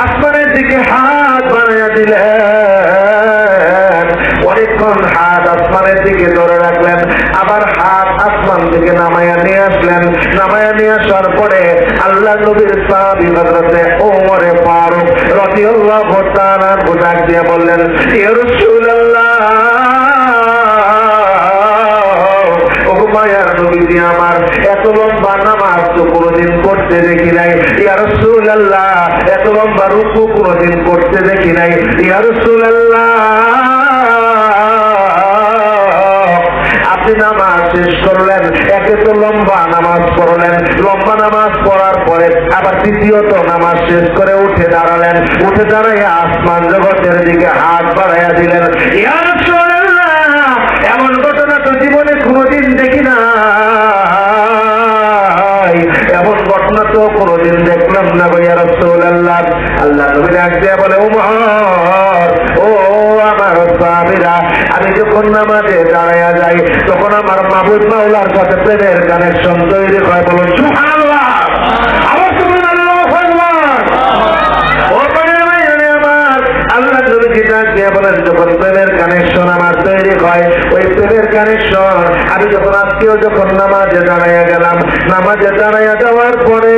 আসমানের দিকে হাত বাড়াইয়া দিলেন, অনেকক্ষণ হাত আসমানের দিকে ধরে রাখলেন, আবার হাত আসমান থেকে নামায়া নিয়ে আসলেন। নামায়া নিয়ে আসার পরে আল্লাহ নবীর সাহাবী হযরত ওমর ফারুক রাদিয়াল্লাহু তাআলা ডাক দিয়ে বললেন, ইয়া রাসূলুল্লাহ, ও মায়ার নবীজি আমার, এত লম্বা নামাজ তো কোনোদিন করতে দেখি নাই। ইয়া রাসূলুল্লাহ, এত লম্বা রুকু কোনোদিন করতে দেখি নাই। ইয়া রাসূলুল্লাহ, আপনি নামাজ শেষ করলেন, একে তো লম্বা নামাজ পড়লেন, লম্বা নামাজ পড়ার পরে আবার দ্বিতীয়ত নামাজ শেষ করে উঠে দাঁড়ালেন। উঠে দাঁড়াইয়া আসমান জগতের দিকে হাত বাড়াইয়া দিলেন। ইয়া রাসূলুল্লাহ, এমন ঘটনা তো জীবনে কোনোদিন দেখি না, এমন ঘটনা তো কোনোদিন দেখলাম না গো ইয়া রাসূলুল্লাহ। আল্লাহ নবী ডাক দিয়ে বলে, ওমর, ও আমার সাহাবীরা, আমি যখন নামাজে দাঁড়ায়া যাই তখন আমার মাবুদ মাওলার সাথে প্রেমের কানেকশন তৈরি হয়। বলুন সুবহানাল্লাহ। আবার সুবহানাল্লাহু আকবার। ও প্রেমের ভাইয়ারে আমার, আল্লাহ নবী ডাক দিয়ে বলেন, যখন প্রেমের কানেকশন আমার তৈরি হয়, ওই প্রেমের কানেকশন আমি যখন আজকেও যখন নামাজে দাঁড়ায়া গেলাম, নামাজে দাঁড়ায়া যাওয়ার পরে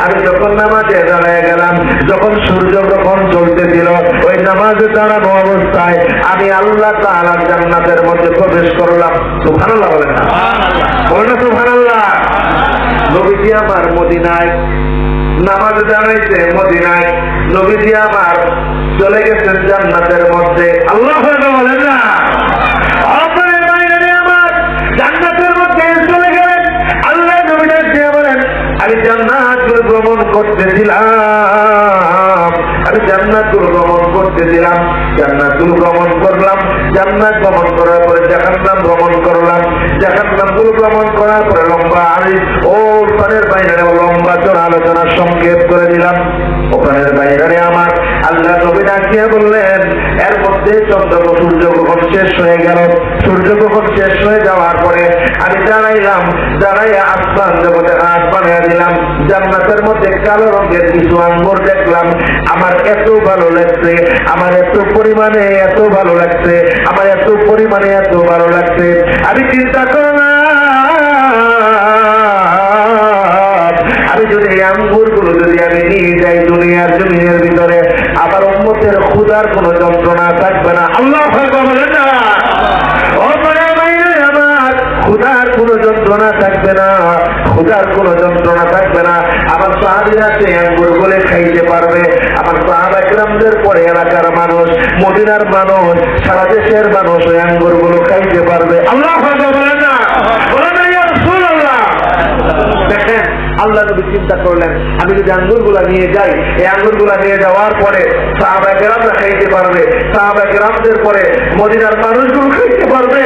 আমি যখন নামাজে দাঁড়ায় হয়ে গেলাম। যখন সূর্য গ্রহণ চলতেছিল ওই নামাজে দাঁড়ানো অবস্থায় আমি আল্লাহ তাআলার জান্নাতের মধ্যে প্রবেশ করলাম। সুবহানাল্লাহ বলেন না? বলেন না সুবহানাল্লাহ? নবীজি আমার মদিনায় নামাজ দাঁড়াইছে, মদিনায় নবীজি আমার চলে গেছেন জান্নাতের মধ্যে। আল্লাহু আকবার বলেন না? আপনার বাইরে আমার জান্নাতের মধ্যে চলে গেলেন। আল্লাহ নবীটা দিয়ে বলেন আমি জান্নাতুল ভ্রমণ করতেছিলাম, আমি জান্নাতুল ভ্রমণ করতেছিলাম, জান্নাতুল ভ্রমণ করলাম, জান্নাত ভ্রমণ করার পরে জাহান্নাম ভ্রমণ করলাম, জাহান্নামগুলো ভ্রমণ করার পরে লম্বা আমি ওখানের বাইরে লম্বা চড়া আলোচনা সংক্ষেপ করে দিলাম। ওখানের বাইরে আমার আল্লাহ নবী ডাকিয়া বললেন এর মধ্যে সূর্যগ্রহণ শেষ হয়ে গেল। সূর্যগ্রহণ শেষ হয়ে যাওয়ার পরে আমি দাঁড়াইলাম, দাঁড়াইয়া আসমান জগতে হাত বানিয়ে দিলাম। জান্নাতের মধ্যে কালো রঙের কিছু আঙ্গুর দেখলাম। আমার এত ভালো লাগছে, আমার এত পরিমাণে এত ভালো লাগছে, আমার এত পরিমাণে এত ভালো লাগছে, আমি চিন্তা করলাম আমি যদি এই আঙ্গুর গুলো যদি আমি নিয়ে যাই দুনিয়ার জমিনের ভিতরে আমার উম্মতের ক্ষুধার কোনো যন্ত্রণা থাকবে না। আল্লাহু আকবার বলেন না? আমার ক্ষুধার কোনো যন্ত্রণা থাকবে না, ক্ষুধার কোনো যন্ত্রণা থাকবে না। আমার সাহাবীরা সেই আঙ্গুর গুলো খাইতে পারবে। আমার সাহাবা কিরামদের পরে এলাকার মানুষ, মদিনার মানুষ, সারা দেশের মানুষ ওই আঙ্গুর গুলো খাইতে পারবে। আল্লাহু আকবার বলেন না? বলেন না ইয়া রাসূলুল্লাহ? দেখেন আল্লাহ নবী চিন্তা করলেন আমি যদি আঙ্গুর গুলা নিয়ে যাই, এই আঙ্গুর গুলা নিয়ে যাওয়ার পরে সাহাবা কেরামরা খাইতে পারবে, সাহাবা কেরামদের পরে মদিনার মানুষগুলো খাইতে পারবে।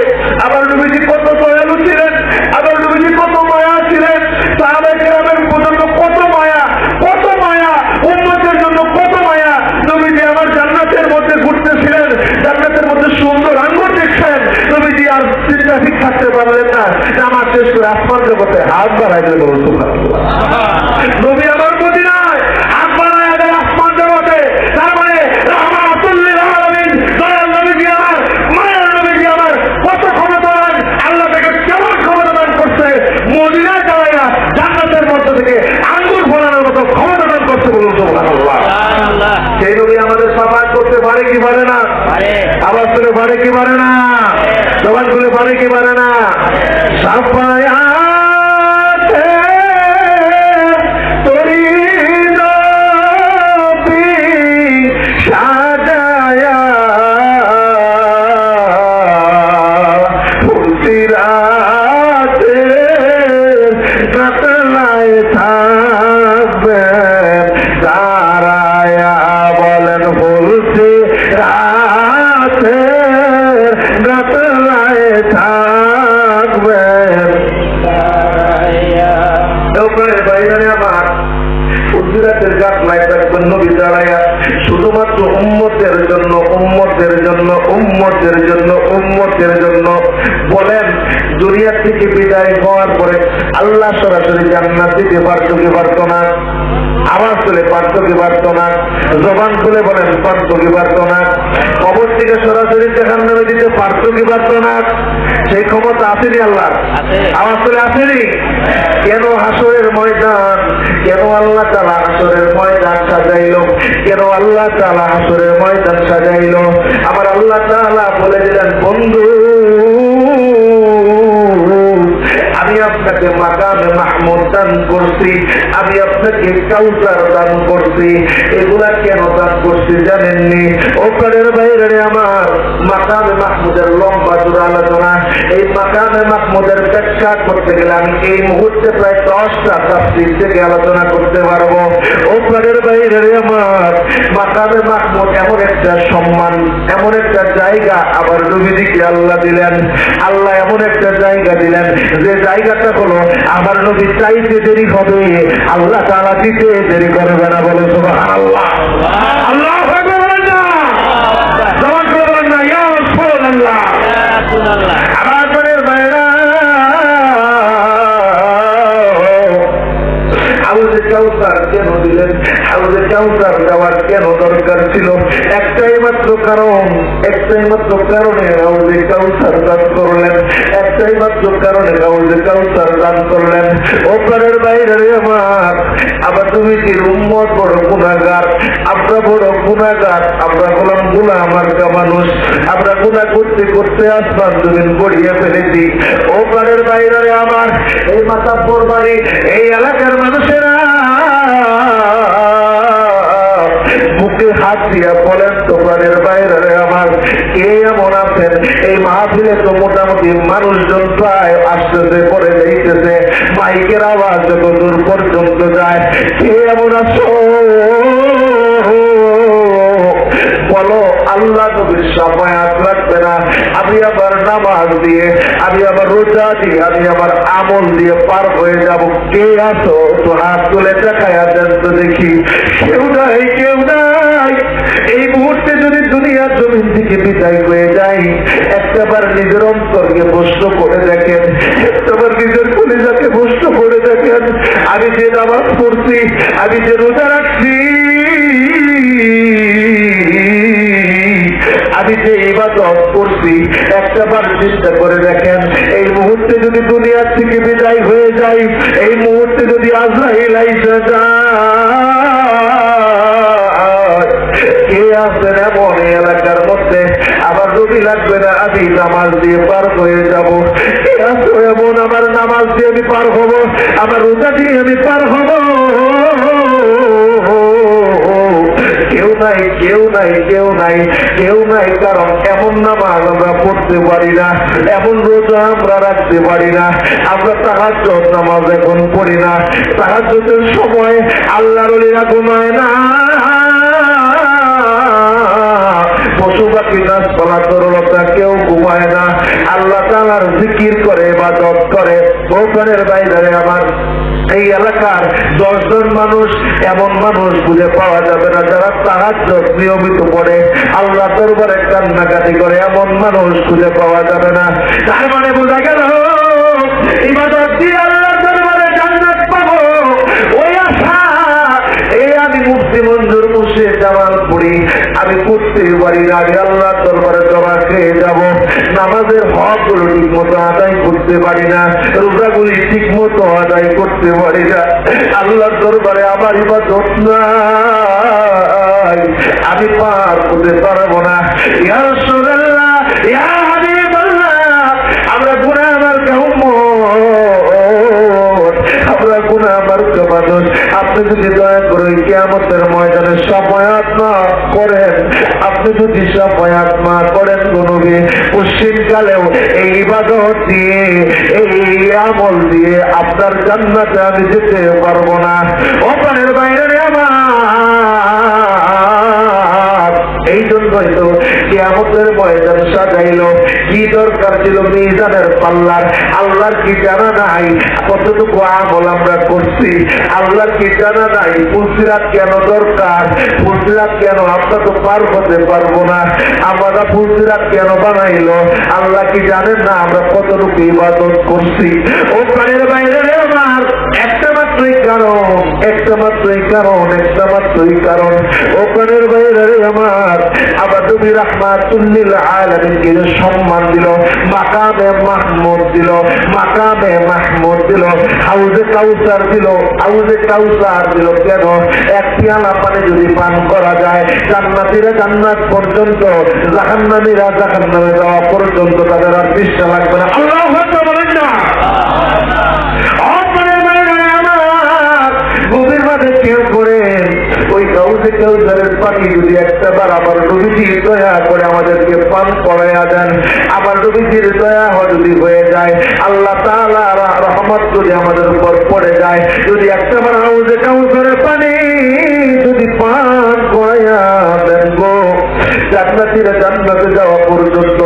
আবার নবীজি কত দয়ালু ছিলেন, আবার নবীজি কত মায়া ছিলেন, সাহাবা কেরামের জন্য কত মায়া, কত মায়া, উম্মতের জন্য কত মায়া। নবীজি আমার জান্নাতের মধ্যে ঘুরতেছিলেন, জান্নাতের মধ্যে সুন্দর আঙ্গুর দেখছেন, নবীজি আর চিন্তা ঠিক থাকতে পারলেন না। আমার শেষ করে আসমান জগতে হাত বাড়াই দিলে বলুন সুবহানাল্লাহ। নবী আমার মদিনায় হাত বাড়ায় দেয় আসমান জগতে, তার মানে রাহমাতুল লিল আলামিন দয়াল নবীজি আমার, মায়ের নবীজি আমার কত ক্ষমতাবান, আল্লাহ তাকে কেমন ক্ষমতাবান করছে, মদিনায় দাঁড়াইয়া জান্নাতের মধ্যে থেকে আঙ্গুর ফলানোর মতো ক্ষমতাবান করছে বলুন সুবহানাল্লাহ। সেই নবী আমাদের সাফাত করতে পারে কি পারে না? আওয়াজ করে পারে কি পারে না? জবান খুলে পারে কি পারে না? সাফায়াতে তোরি নবী সাজায়া ফুলসিরাতে কাতলায় থাকবেন দাঁড়ায়া বলেন ফুলসিরাতে কাতলায় থাকবেন শুধুমাত্র উম্মতের জন্য, উম্মতের জন্য, উম্মতের জন্য, উম্মতের জন্য। বলেন দুনিয়া থেকে বিদায় হওয়ার পরে আল্লাহ সরাসরি জান্নাত দিতে পারতো কি পারতো না? আওয়াজ তুলে পারতো কি পারতো না? জবান খুলে বলেন পারতো কি পারতো না? কবর থেকে সরাসরি জাহান্নামে দিতে পারতো কি পারতো না? সেই ক্ষমতা আসেনি আল্লাহ? আওয়াজ তুলে আসেনি? কেন হাসরের ময়দান, কেন আল্লাহ তাআলা হাসরের ময়দান সাজাইলো, কেন আল্লাহ তাআলা হাসরের ময়দান সাজাইলো? আমার আল্লাহ তাআলা বলে দিলেন বন্ধু আমি আপনাকে মাকামে মাহমুদ দান করছি, আমি আপনাকে কাউসার দান করছি। এগুলা কেন দান করছি জানেননি? ওপরের বাইরে আমার মাকামে মাহমুদের লম্বা জোড়া আলোচনা। এই মাকামে মাহমুদের ব্যাখ্যা করতে গেলে আমি এই মুহূর্তে প্রায় 10টা তাফসীর থেকে আলোচনা করতে পারবো। ওপরের বাইরে আমার মাকামে মাহমুদ এমন একটা সম্মান, এমন একটা জায়গা আবার নবীজিকে আল্লাহ দিলেন। আল্লাহ এমন একটা জায়গা দিলেন যে জায়গাটা হলো আমার নবী চাইতে দেরি হবে, আল্লাহ তাআলা দিতে দেরি করবে না। বলে সুবহানাল্লাহ। আল্লাহু আকবার বলেন না? জবান খুলে বলেন না ইয়া রাসূলুল্লাহ। আমার ঘরের বাইরা হাউজে কাউসার কেন দিলেন? হাউজে কাউসার দেওয়ার কেন দরকার ছিল? একটাই মাত্র কারণ, একটাই মাত্র কারণে হাউজে কাউসার দান করলেন, একটাই মাত্র কারণে হাউজে কাউসার দান করলেন। ওপারের বাইরে আমার, আবার তুমি কি উম্মত বড় গুনাহগার, আমরা বড় গুনাহগার, আমরা হলাম গুনাহ মার্কা মানুষ, আমরা গুনাহ করতে করতে আসমান জমিন গড়িয়ে ফেলেছি। ওপারের বাইরে আমার, এই মাতাব্বর বাড়ি, এই এলাকার মানুষেরা বুকে হাত দিয়া বলেন তোমাদের বাইরে আমার কে এমন আছেন? এই মাহফিলে তো মোটামুটি মানুষজন প্রায় আসতেছে, পরে যাইতেছে, মাইকের আওয়াজ যত দূর পর্যন্ত যায়। কে এমন আছো বলো, আল্লাহ নবীর সাফায়াত রাখবে না? আমি আবার নামাজ দিয়ে, আমি আবার রোজা দিয়ে, আমি আবার আমল দিয়ে পার হয়ে যাব। কে আছো তো হাত তুলে দেখায়া দেন তো দেখি। কেউ নাই, কেউ নাই। এই মুহূর্তে যদি দুনিয়ার জমিন থেকে বিদায় হয়ে যাই, একটাবার নিজের অন্তরকে প্রশ্ন করে দেখেন, একটাবার নিজের কলিজাকে প্রশ্ন করে দেখেন, আমি যে নামাজ পড়ছি, আমি যে রোজা রাখছি, আমি যে ইবাদত করছি, একটাবার চিন্তা করে দেখেন, এই মুহূর্তে যদি দুনিয়ার থেকে বিদায় হয়ে যায়, এই মুহূর্তে যদি আজরাইল আইসা যায়, কে আছেন এমন এলাকার মধ্যে আমার রবি লাগবে না, আমি নামাজ দিয়ে পার হয়ে যাব? কে আছো এমন আমার নামাজ দিয়ে আমি পার হব, আমার রোজা দিয়ে আমি পার হব? কেউ নাই, কেউ নাই, কেউ নাই, কেউ নাই। কারণ এমন নামাজ আমরা পড়তে পারি না, এমন রোজা আমরা রাখতে পারি না, আমরা তাহাজ্জুদ নামাজ এখন পড়ি না। তাহাজ্জুদের সময় আল্লাহর ওলিরা ঘুমায় না, পশু পাখি গাছপালা তরলতা কেউ ঘুমায় না, আল্লাহ তাআলার জিকির করে, ইবাদত করে। ওখানের বাইরে আমার এই এলাকার 10 জন মানুষ, এমন মানুষ খুঁজে পাওয়া যাবে না যারা তাহাজ্জুদ নিয়মিত পড়ে, আল্লাহ দরবারে কান্নাকাটি করে, এমন মানুষ খুঁজে পাওয়া যাবে না। তার মানে বোঝা গেল ইবাদত দিয়ে আল্লাহর দরবারে জান্নাত পাবো, ওই আশা এই আমি মুফতি মঞ্জুর মুর্শিদ জামালপুরি আমি করতে পারি না। আমি আল্লাহর দরবারে জমা খেয়ে যাব, নামাজের হকগুলো ঠিক মতো আদায় করতে পারি না, রোজাগুলি ঠিক মতো আদায় করতে পারি না, আল্লাহর দরবারে আমার ইবাদত নাই, আমি পার করতে পারবো না। ইয়া রাসূলুল্লাহ, ইয়া হাবিবাল্লাহ, আমরা গুনাহ মার্কা উম্মত, আমরা গুনাহ মার্কা মানুষ। আপনি যদি দয়া করে কিয়ামতের ময়দানে শাফায়াত না করেন, আপনি যদি শাফায়াত না করেন গো নবী, পশ্চিমকালেও এই ইবাদত দিয়ে, এই আমল দিয়ে আপনার জান্নাতে আমি যেতে পারবো না। ওপারের বাইরে আমার, এই জন্যই তো কিয়ামতের ময়দান সাজাইলো। কি দরকার ছিল মিজানের পাল্লার? আল্লাহর কি জানা নাই কতটুকু আমল আমরা করছি? আল্লাহর কি জানা নাই ফুলসিরাত কেন দরকার? ফুলসিরাত কেন আমরা তো পার হতে পারবো না? আমরা ফুলসিরাত কেন বানাইলো? আল্লাহ কি জানেন না আমরা কতটুকু ইবাদত করছি? ও প্রাণের বাইরে আমার একটা মাত্রই কারণ, একটা মাত্রই কারণ, একটা মাত্রই কারণ। ও প্রাণের বাইরে আমার আবার নবী রাহমাতুল লিল আলামিনকে সম্মান দিল, মাকামে মাহমুদ দিল, মাকামে মাহমুদ দিল, হাউজে কাউসার দিল, হাউজে কাউসার দিল। কেন? এক পেয়ালা পানি যদি পান করা যায়, জান্নাতীরা জান্নাত পর্যন্ত, জাহান্নামীরা জাহান্নামে যাওয়া পর্যন্ত তাদের আর তৃষ্ণা লাগবে না। আল্লাহু আকবার বলেন না? গভীর মাঠে কেউ করে ওই হাউজে কাউসারের পানি যদি একটা বার আবার নবীজির দয়া করে আমাদেরকে পান করাইয়া দেন, আবার নবীজির দয়া যদি হয়ে যায়, আল্লাহ তাআলার রহমত যদি আমাদের উপর পড়ে যায়, যদি একটা বার হাউজে কাউসারের পানি যদি পান করাইয়া দেন গো, জান্নাতে জান্নাতীরা জান্নাতে যাওয়া পর্যন্ত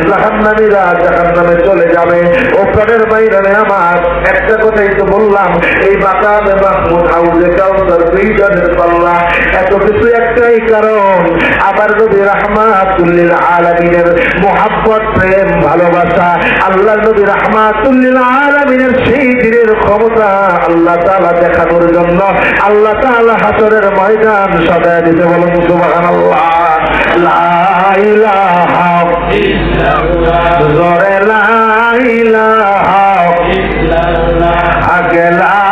জাহান্নামীরা জাহান্নামে চলে যাবে। ও প্রাণের বাইরে আমার একটা কথাই তো বললাম, এই মাকামে মাহমুদ হাউজে কাউসার বিজনের পাল্লা, এত কিছু একটাই কারণ, আবার নবী রাহমাতুল লিল আলামিনের মুহাব্বত, প্রেম, ভালোবাসা। আল্লাহ নবী রাহমাতুল লিল আলামিনের সেই দিনের ক্ষমতা আল্লাহ তাআলা দেখানোর জন্য আল্লাহ তাআলা হাসরের ময়দান সাজায় দিতে। বলুন সুবহানাল্লাহ। লা ইলাহা ইল্লাল্লাহ, জোরে লা ইলাহা ইল্লাল্লাহ, আগে লা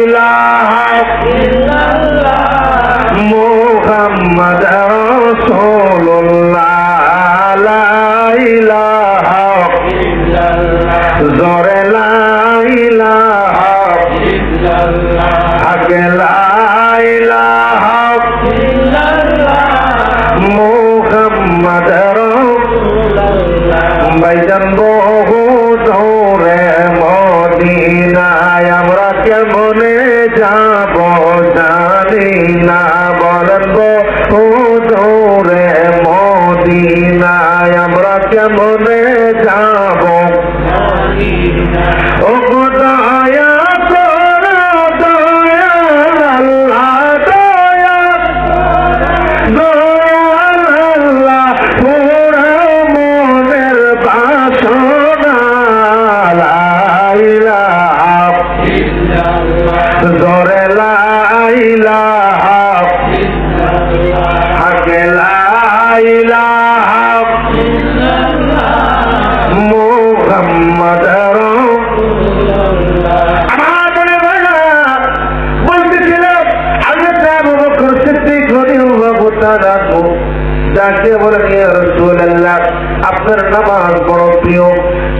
ইলাহা ইল্লাল্লাহ, মুহাম্মদ রাসূলুল্লাহ, লা ইলাহা ইল্লাল্লাহ, জোরে লা ইলাহা ইল্লাল্লাহ, আগে লা ইলাহা ইল্লাল্লাহ, মুহাম্মদ রাসূলুল্লাহ। ভাইজান বহু দূরে মদিনায় আমরা কেমনে যাব জানি না, বলেন বহু দূরে মদিনায় আমরা কেমনে যাব। ও দয়া করো দয়াল আল্লাহ, দয়াল দয়াল আল্লাহ, পুরা মনের বাসনা, লা ইলাহা ইল্লাল্লাহ, জোরে লা ইলাহা ইল্লাল্লাহ, আগে লা ইলাহা ইল্লাল্লাহ, মুহাম্মদ রাসূলুল্লাহ। আমার মনে ভাইরা বলতেছিলাম হযরত আবু বকর সিদ্দিক রাদিয়াল্লাহু তাআলা যাকে বলেন ইয়া রাসূলুল্লাহ আপনার নামাজ বড় প্রিয়।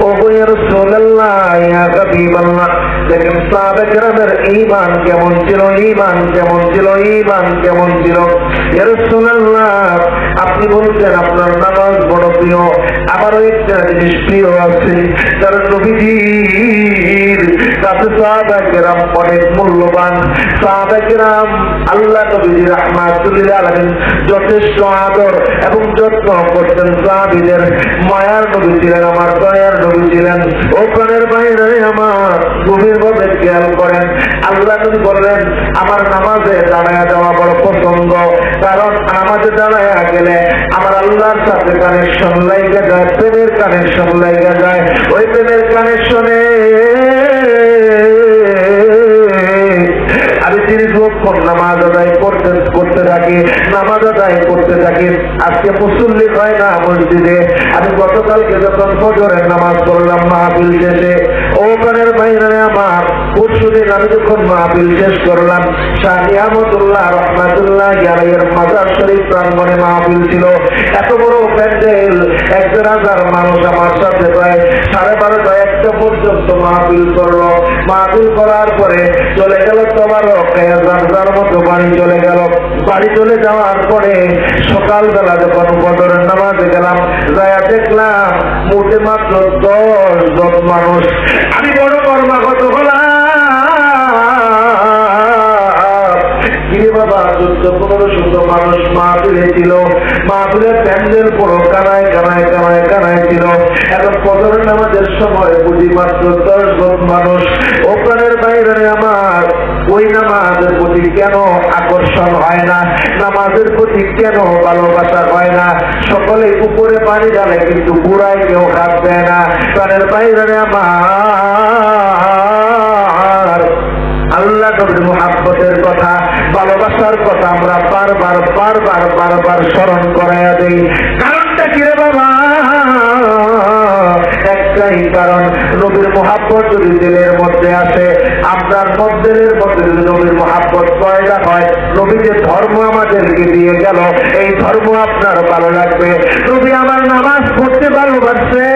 ও ইয়া রাসূলুল্লাহ, ইয়া হাবিবাল্লাহ, দেখেন সাহাবা কেরামের ঈমান কেমন ছিল, ঈমান কেমন ছিল, ঈমান কেমন ছিল। ইয়া রাসূলুল্লাহ আপনি বলছেন আপনার নামাজ বড় প্রিয়, আমারও একটা জিনিস প্রিয় আছে, কারণ নবীজির কাছে সাহাবা কেরাম অনেক মূল্যবান। সাহাবা কেরাম আল্লাহ নবী রাহমাতুল লিল আলামিন যথেষ্ট আদর এবং যত্ন করতেন। সাহাবীদের মায়ার নবী ছিলেন, আমার দয়ার নবী ছিলেন। ও প্রাণের বাইরে আমার গভীরভাবে খেয়াল করেন, আল্লাহ নবী বললেন আমার নামাজে দাঁড়ায় যাওয়া বড় পছন্দ, কারণ নামাজে দাঁড়ায় গেলে আমার আল্লাহর সাথে কানেকশন লাইগা যায়, প্রেমের কানেকশন লাইগা যায়। ওই প্রেমের কানেকশনে আমি 30 বছর নামাজ আদায় করতে থাকি, নামাজ আদায় করতে থাকি। আজকে মুসল্লি হয় না মসজিদে। আমি গতকালকে যখন ফজরের নামাজ পড়লাম মাহফিল শেষে, ও প্রাণের বাইরে আমার পরশুদিন আমি যখন মাহফিল শেষ করলাম, শাহ নিয়ামতুল্লাহ রহমাতুল্লাহ আলাইহির মাজার শরীফ প্রাঙ্গণে মাহফিল ছিল। এত বড় প্যান্ডেল, 1000 মানুষ আমার সাথে প্রায় 12:30 1টা পর্যন্ত মাহফিল করলো। মাহফিল করার পরে চলে গেল তোমার যার মতো বাড়ি চলে গেল। বাড়ি চলে যাওয়ার পরে সকালবেলা যখন ফজরের নামাজে গেলাম, যায়া দেখলাম মোটে মাত্র 10 জন মানুষ। আমি বড় কর্মাগত হলাম, বাবা 14-15 মানুষ মাহফিলে ছিল। মাহফিলের প্যান্ডেল পুরো কানায় কানায় কানায় কানায় ছিল। এখন ফজরের নামাজের সময় বুঝি মাত্র 10 জন মানুষ। ও প্রাণের বাইরে আমার ওই নামাজের প্রতি কেন আকর্ষণ হয় না, নামাজের প্রতি কেন ভালোবাসা হয় না? সকলে উপরে পানি ঢালে কিন্তু পুরায় কেউ হাত দেয় না। প্রাণের বাইরে আমার আল্লাহ নবীর মুহাব্বতের কথা, ভালোবাসার কথা আমরা বারবার স্মরণ করাইয়া দেই। কারণটা কি রে বাবা? একটাই কারণ, নবীর মুহাব্বত যদি দিলের মধ্যে আসে, আপনার দিলের মধ্যে যদি নবীর মুহাব্বত পয়দা হয়, নবী যে ধর্ম আমাদেরকে দিয়ে গেল, এই ধর্ম আপনার ভালো লাগবে। নবী আমার নামাজ পড়তে ভালোবাসে,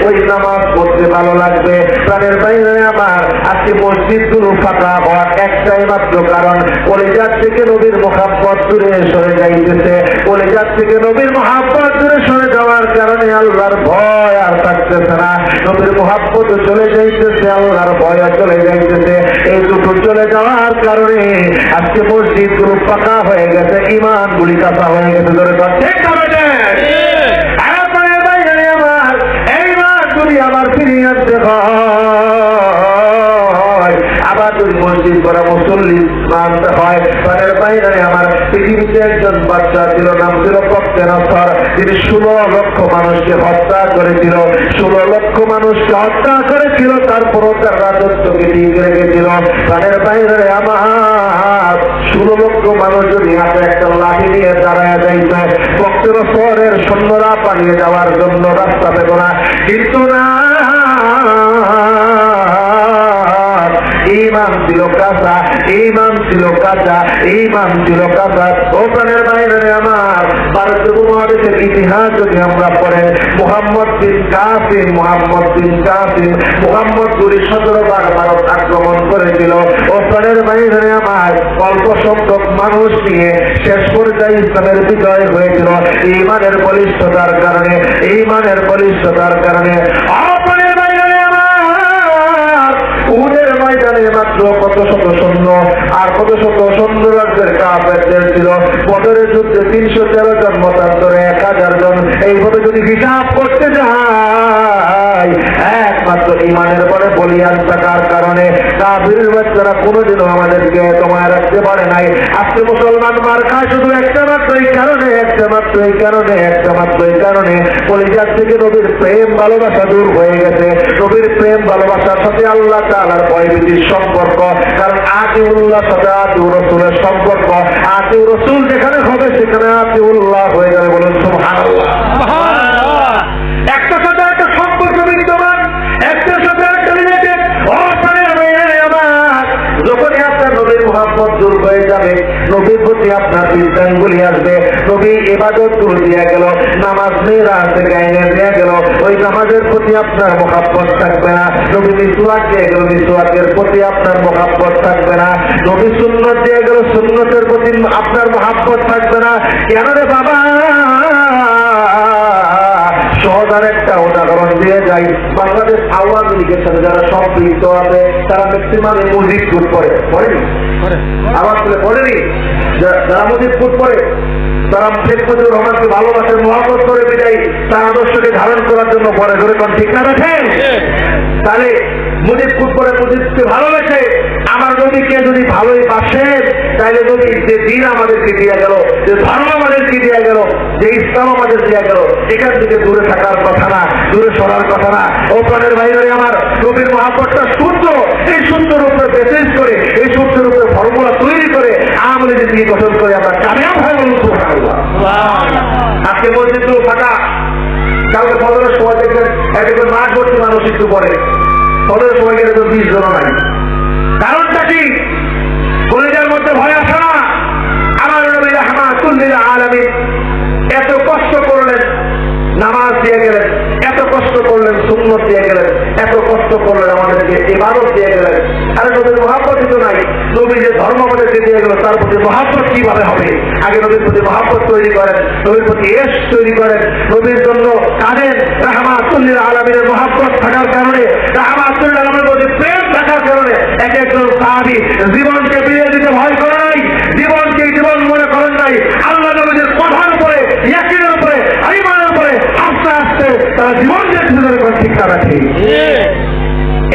ওই নামাজ পড়তে ভালো লাগবে। প্রাণের বাইরে আমার আজকে আজকে মসজিদগুলো ফাঁকা হওয়ার একটাই মাত্র কারণ, কলিজার থেকে নবীর মুহাব্বত দূরে সরে যাইতেছে। কলিজার থেকে নবীর মুহাব্বত দূরে সরে যাওয়ার কারণে আল্লাহর ভয় আর থাকতেছে না, নবীর মুহাব্বত চলে যাইতেছে, আল্লাহর ভয় চলে যাইতেছে। এই দুটো চলে যাওয়ার কারণে আজকে মসজিদগুলো ফাঁকা হয়ে গেছে, ইমানগুলি কাঁচা হয়ে গেছে। ধরে ঠিক হবে আমার এই মাসগুলি আবার ফিরিয়ে আনতে হয়, আবার দুই মসজিদ করা মুসল্লি মানতে হয়। তাদের বাইরে আমার পৃথিবীতে একজন বাচ্চা ছিল, নাম ছিল কপ্তে নসর। তিনি 16 লক্ষ মানুষকে হত্যা করেছিল, 16 লক্ষ মানুষকে হত্যা করেছিল, তারপরও তার রাজত্বকে ঠিক রেখেছিল। তাদের বাইরে আমার 16 লক্ষ মানুষ যদি হাতে একটা লাঠি নিয়ে দাঁড়ায় যাইছে, কপ্তে নসরের সৈন্যরা পালিয়ে যাওয়ার জন্য রাস্তা পেত না, কিন্তু না, ইমান ছিল কাঁচা, ইমান ছিল কাঁচা, ইমান ছিল কাঁচা। ও প্রাণের বাইরে আমার ভারতীয় উপমহাদেশের ইতিহাস যদি আমরা পড়ে, মুহাম্মদ বিন কাসিম, মুহাম্মদ বিন কাসিম, মুহাম্মদ গুলি 17 বার ভারত আক্রমণ করেছিল। ও প্রাণের বাইরে আমার অল্প সংখ্যক মানুষ নিয়ে শেষ পর্যায়ে ইসলামের বিজয় হয়েছিল ইমানের বলিষ্ঠতার কারণে, ইমানের বলিষ্ঠতার কারণে। উহুদের ময়দানে মাত্র কত শত সৈন্য আর কত শত সৈন্য রাজ্যের কাফেরদের ছিল। বদরের যুদ্ধে 313 জন, মতান্তরে 1000 জন। এইভাবে যদি হিসাব করতে যাই, একমাত্র ইমানের পরে বলিয়ান থাকার কারণে কাফিরের বাচ্চারা কোনোদিনও আমাদেরকে তোমায় রাখতে পারে নাই। আজকে মুসলমান মার খায় শুধু একটা মাত্র এই কারণে, একটা মাত্র এই কারণে, একটা মাত্র এই কারণে কলিজার থেকে নবীর প্রেম ভালোবাসা দূর হয়ে গেছে। নবীর প্রেম ভালোবাসার সাথে আল্লাহ তাআলার ভয়ভীতির সম্পর্ক, কারণ আতিউল্লাহ সাথে আতিউর রাসূলের সম্পর্ক। আতিউর রাসূল যেখানে হবে সেখানে আতিউল্লাহ হয়ে যাবে। বলুন সুবহানাল্লাহ। একটা সাথে একটা সম্পর্ক বিদ্যমান, একটার সাথে একটা রিলেটেড। ও প্রাণের বাইরে আমার, যখনই আপনার নবীর মুহাব্বত দূর হয়ে যাবে, নবীর প্রতি আপনার চিন্তাগুলি আসবে, নবী ইবাদত দূর দিয়ে গেল, নামাজ মেয়েরাতে গায়ে দিয়ে গেল, ওই নামাজের প্রতি আপনার মুহাব্বত থাকবে না। নবী মিসওয়াক দিয়ে গেল, মিসওয়াকের প্রতি আপনার মুহাব্বত থাকবে না। নবী সুন্নত দিয়ে গেল, সুন্নতের প্রতি আপনার মুহাব্বত থাকবে না। কেন রে বাবা? সহজার একটা উদাহরণ দিয়ে যাই। বাংলাদেশ আওয়ামী লীগের সাথে যারা সম্পৃক্ত আছে তারা ম্যাক্সিমাম মুজিব ফুট করে পড়েনি, আবার পড়েনি। যারা মুজিব ফুট করে তারা শেখ মুজিবুর রহমানকে ভালোবাসে, মহব্বত করে বিদায়ী, তার আদর্শকে ধারণ করার জন্য পড়ে। ধরে কোন ঠিক না দেখেন? তাহলে মুজিব ফুট করে মুজিবকে ভালোবাসে, আমার নবীকে যদি ভালোই বাসেন, তাহলে যদি যে দিন আমাদেরকে দিয়ে গেল, যে ধর্ম আমাদেরকে দিয়ে গেল, যে ইসলাম আমাদের দিয়ে গেল, এখান থেকে দূরে থাকার কথা না, দূরে সরার কথা না। ও প্রাণের বাইরে আমার নবীর মহাব্বতটা সূত্র, এই সূত্রের উপরে বেসিস করে, এই সূত্রের উপরে ফর্মুলা তৈরি করে আমলে যদি গঠন করে আমরা কামিয়াব হয়ে বলুন সুবহানাল্লাহ। আজকে মসজিদগুলো ফাঁকা, কালকে ফজরের সময় দেখবেন একজন মাঠ ভর্তি মানুষ একটু পরে, ফজরের সময় গেলে তো 20 জন নাই। কারণটা কি? কলিজার মধ্যে ভয় আসে না? আমার নবী রাহমাতুল লিল আলামিন এত কষ্ট করলেন, নামাজ দিয়ে গেলেন, এত কষ্ট করলেন, সুন্নত দিয়ে গেলেন, এত কষ্ট করলেন, আমাদেরকে ইবাদত দিয়ে গেলেন। আরে নবীর মহাব্বতই তো নাই। নবী যে ধর্ম আমাদেরকে দিয়ে গেল তার প্রতি মহাব্বত কিভাবে হবে? আগে নবীর প্রতি মহাব্বত তৈরি করেন, নবীর প্রতি ইশক তৈরি করেন, নবীর জন্য কাঁদেন। রাহমাতুল লিল আলামিনের মহাব্বত থাকার কারণে, রাহমাতুল লিল আলামিনের প্রতি প্রেম থাকার কারণে এক একজন সাহাবী জীবনকে বিলিয়ে দিতে ভয় করে নাই, জীবনকে জীবন মনে করেন নাই। আল্লাহ নবীর কথার উপরে, ইয়াকিনের উপরে, ঈমানের উপরে আস্তে আস্তে তারা জীবন দিয়েছে। শিক্ষা রাখে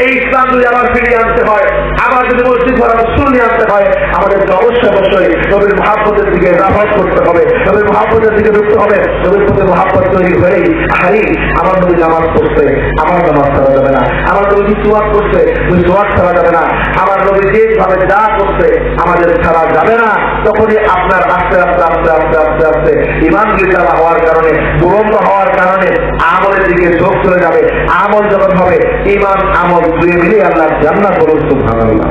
এই ইসলাম যদি আবার ফিরিয়ে আনতে হয়, আবার যদি মসজিদ ভরা শুনে আনতে হয়, আমাদেরকে অবশ্যই অবশ্যই নবীর মহাব্বতের দিকে রাফত করতে হবে, নবীর মহাব্বতের দিকে ঢুকতে হবে। নবীর প্রতি মহাব্বত তৈরি হলেই হারি আমার নবী নামাজ পড়ছে, আমার নামাজ ছাড়া যাবে না। আমার নবী মিসওয়াক করছে, মিসওয়াক ছাড়া যাবে না। আমার নবী যেভাবে যা করছে আমাদের ছাড়া যাবে না। তখনই আপনার আস্তে আস্তে আস্তে আস্তে আস্তে আস্তে ইমান গিটারা হওয়ার কারণে, বুলন্দ হওয়ার কারণে আমলের দিকে ঝোঁক চলে যাবে। আমল যখন হবে, ইমান আমল দুয়ে মিলে আল্লাহ জান্নাত বলুন সুবহানাল্লাহ।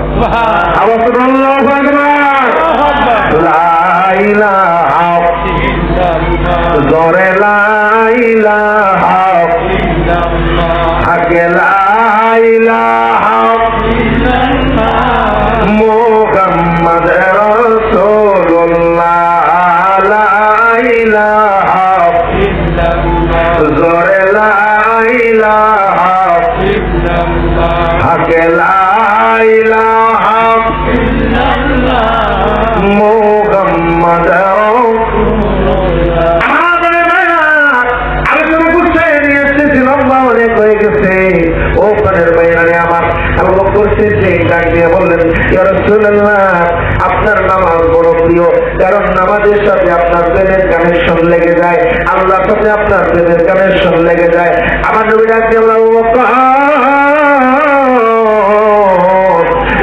আওয়াজ করুন আল্লাহু আকবার। লা ইলাহা ইল্লাল্লাহ, জোরে লা ইলাহা ইল্লাল্লাহ, আগে লা ইলাহা ইল্লাল্লাহ। সিদ্দিক ডাক দিয়ে বললেন, ইয়া রাসূলুল্লাহ, আপনার নামাজ বড় প্রিয়, কারণ নামাজের সাথে আপনার প্রেমের কানেকশন লেগে যায়, আল্লাহর সাথে আপনার প্রেমের কানেকশন লেগে যায়। আমার নবী ডাক দিয়ে বললেন,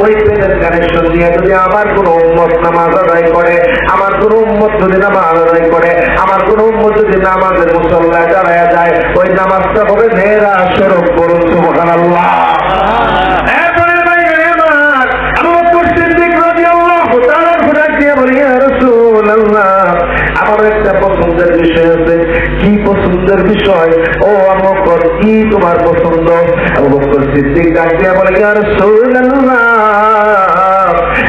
ওই প্রেমের কানেকশন দিয়ে যদি আমার কোন উম্মত নামাজ আদায় করে, আমার কোন উম্মত যদি নামাজ আদায় করে, আমার কোন উম্মত যদি নামাজের মুসল্লায় দাঁড়ায় যায়, ওই নামাজটা হবে মেয়েরা স্বরূপ। বলুন সুবহানাল্লাহ। আমার একটা পছন্দের বিষয় আছে। কি পছন্দের বিষয়? ও আবু বকর, কি তোমার পছন্দ? আবু বকর সিদ্দিক ডাক দিয়ে বলে, ইয়া রাসূলুল্লাহ,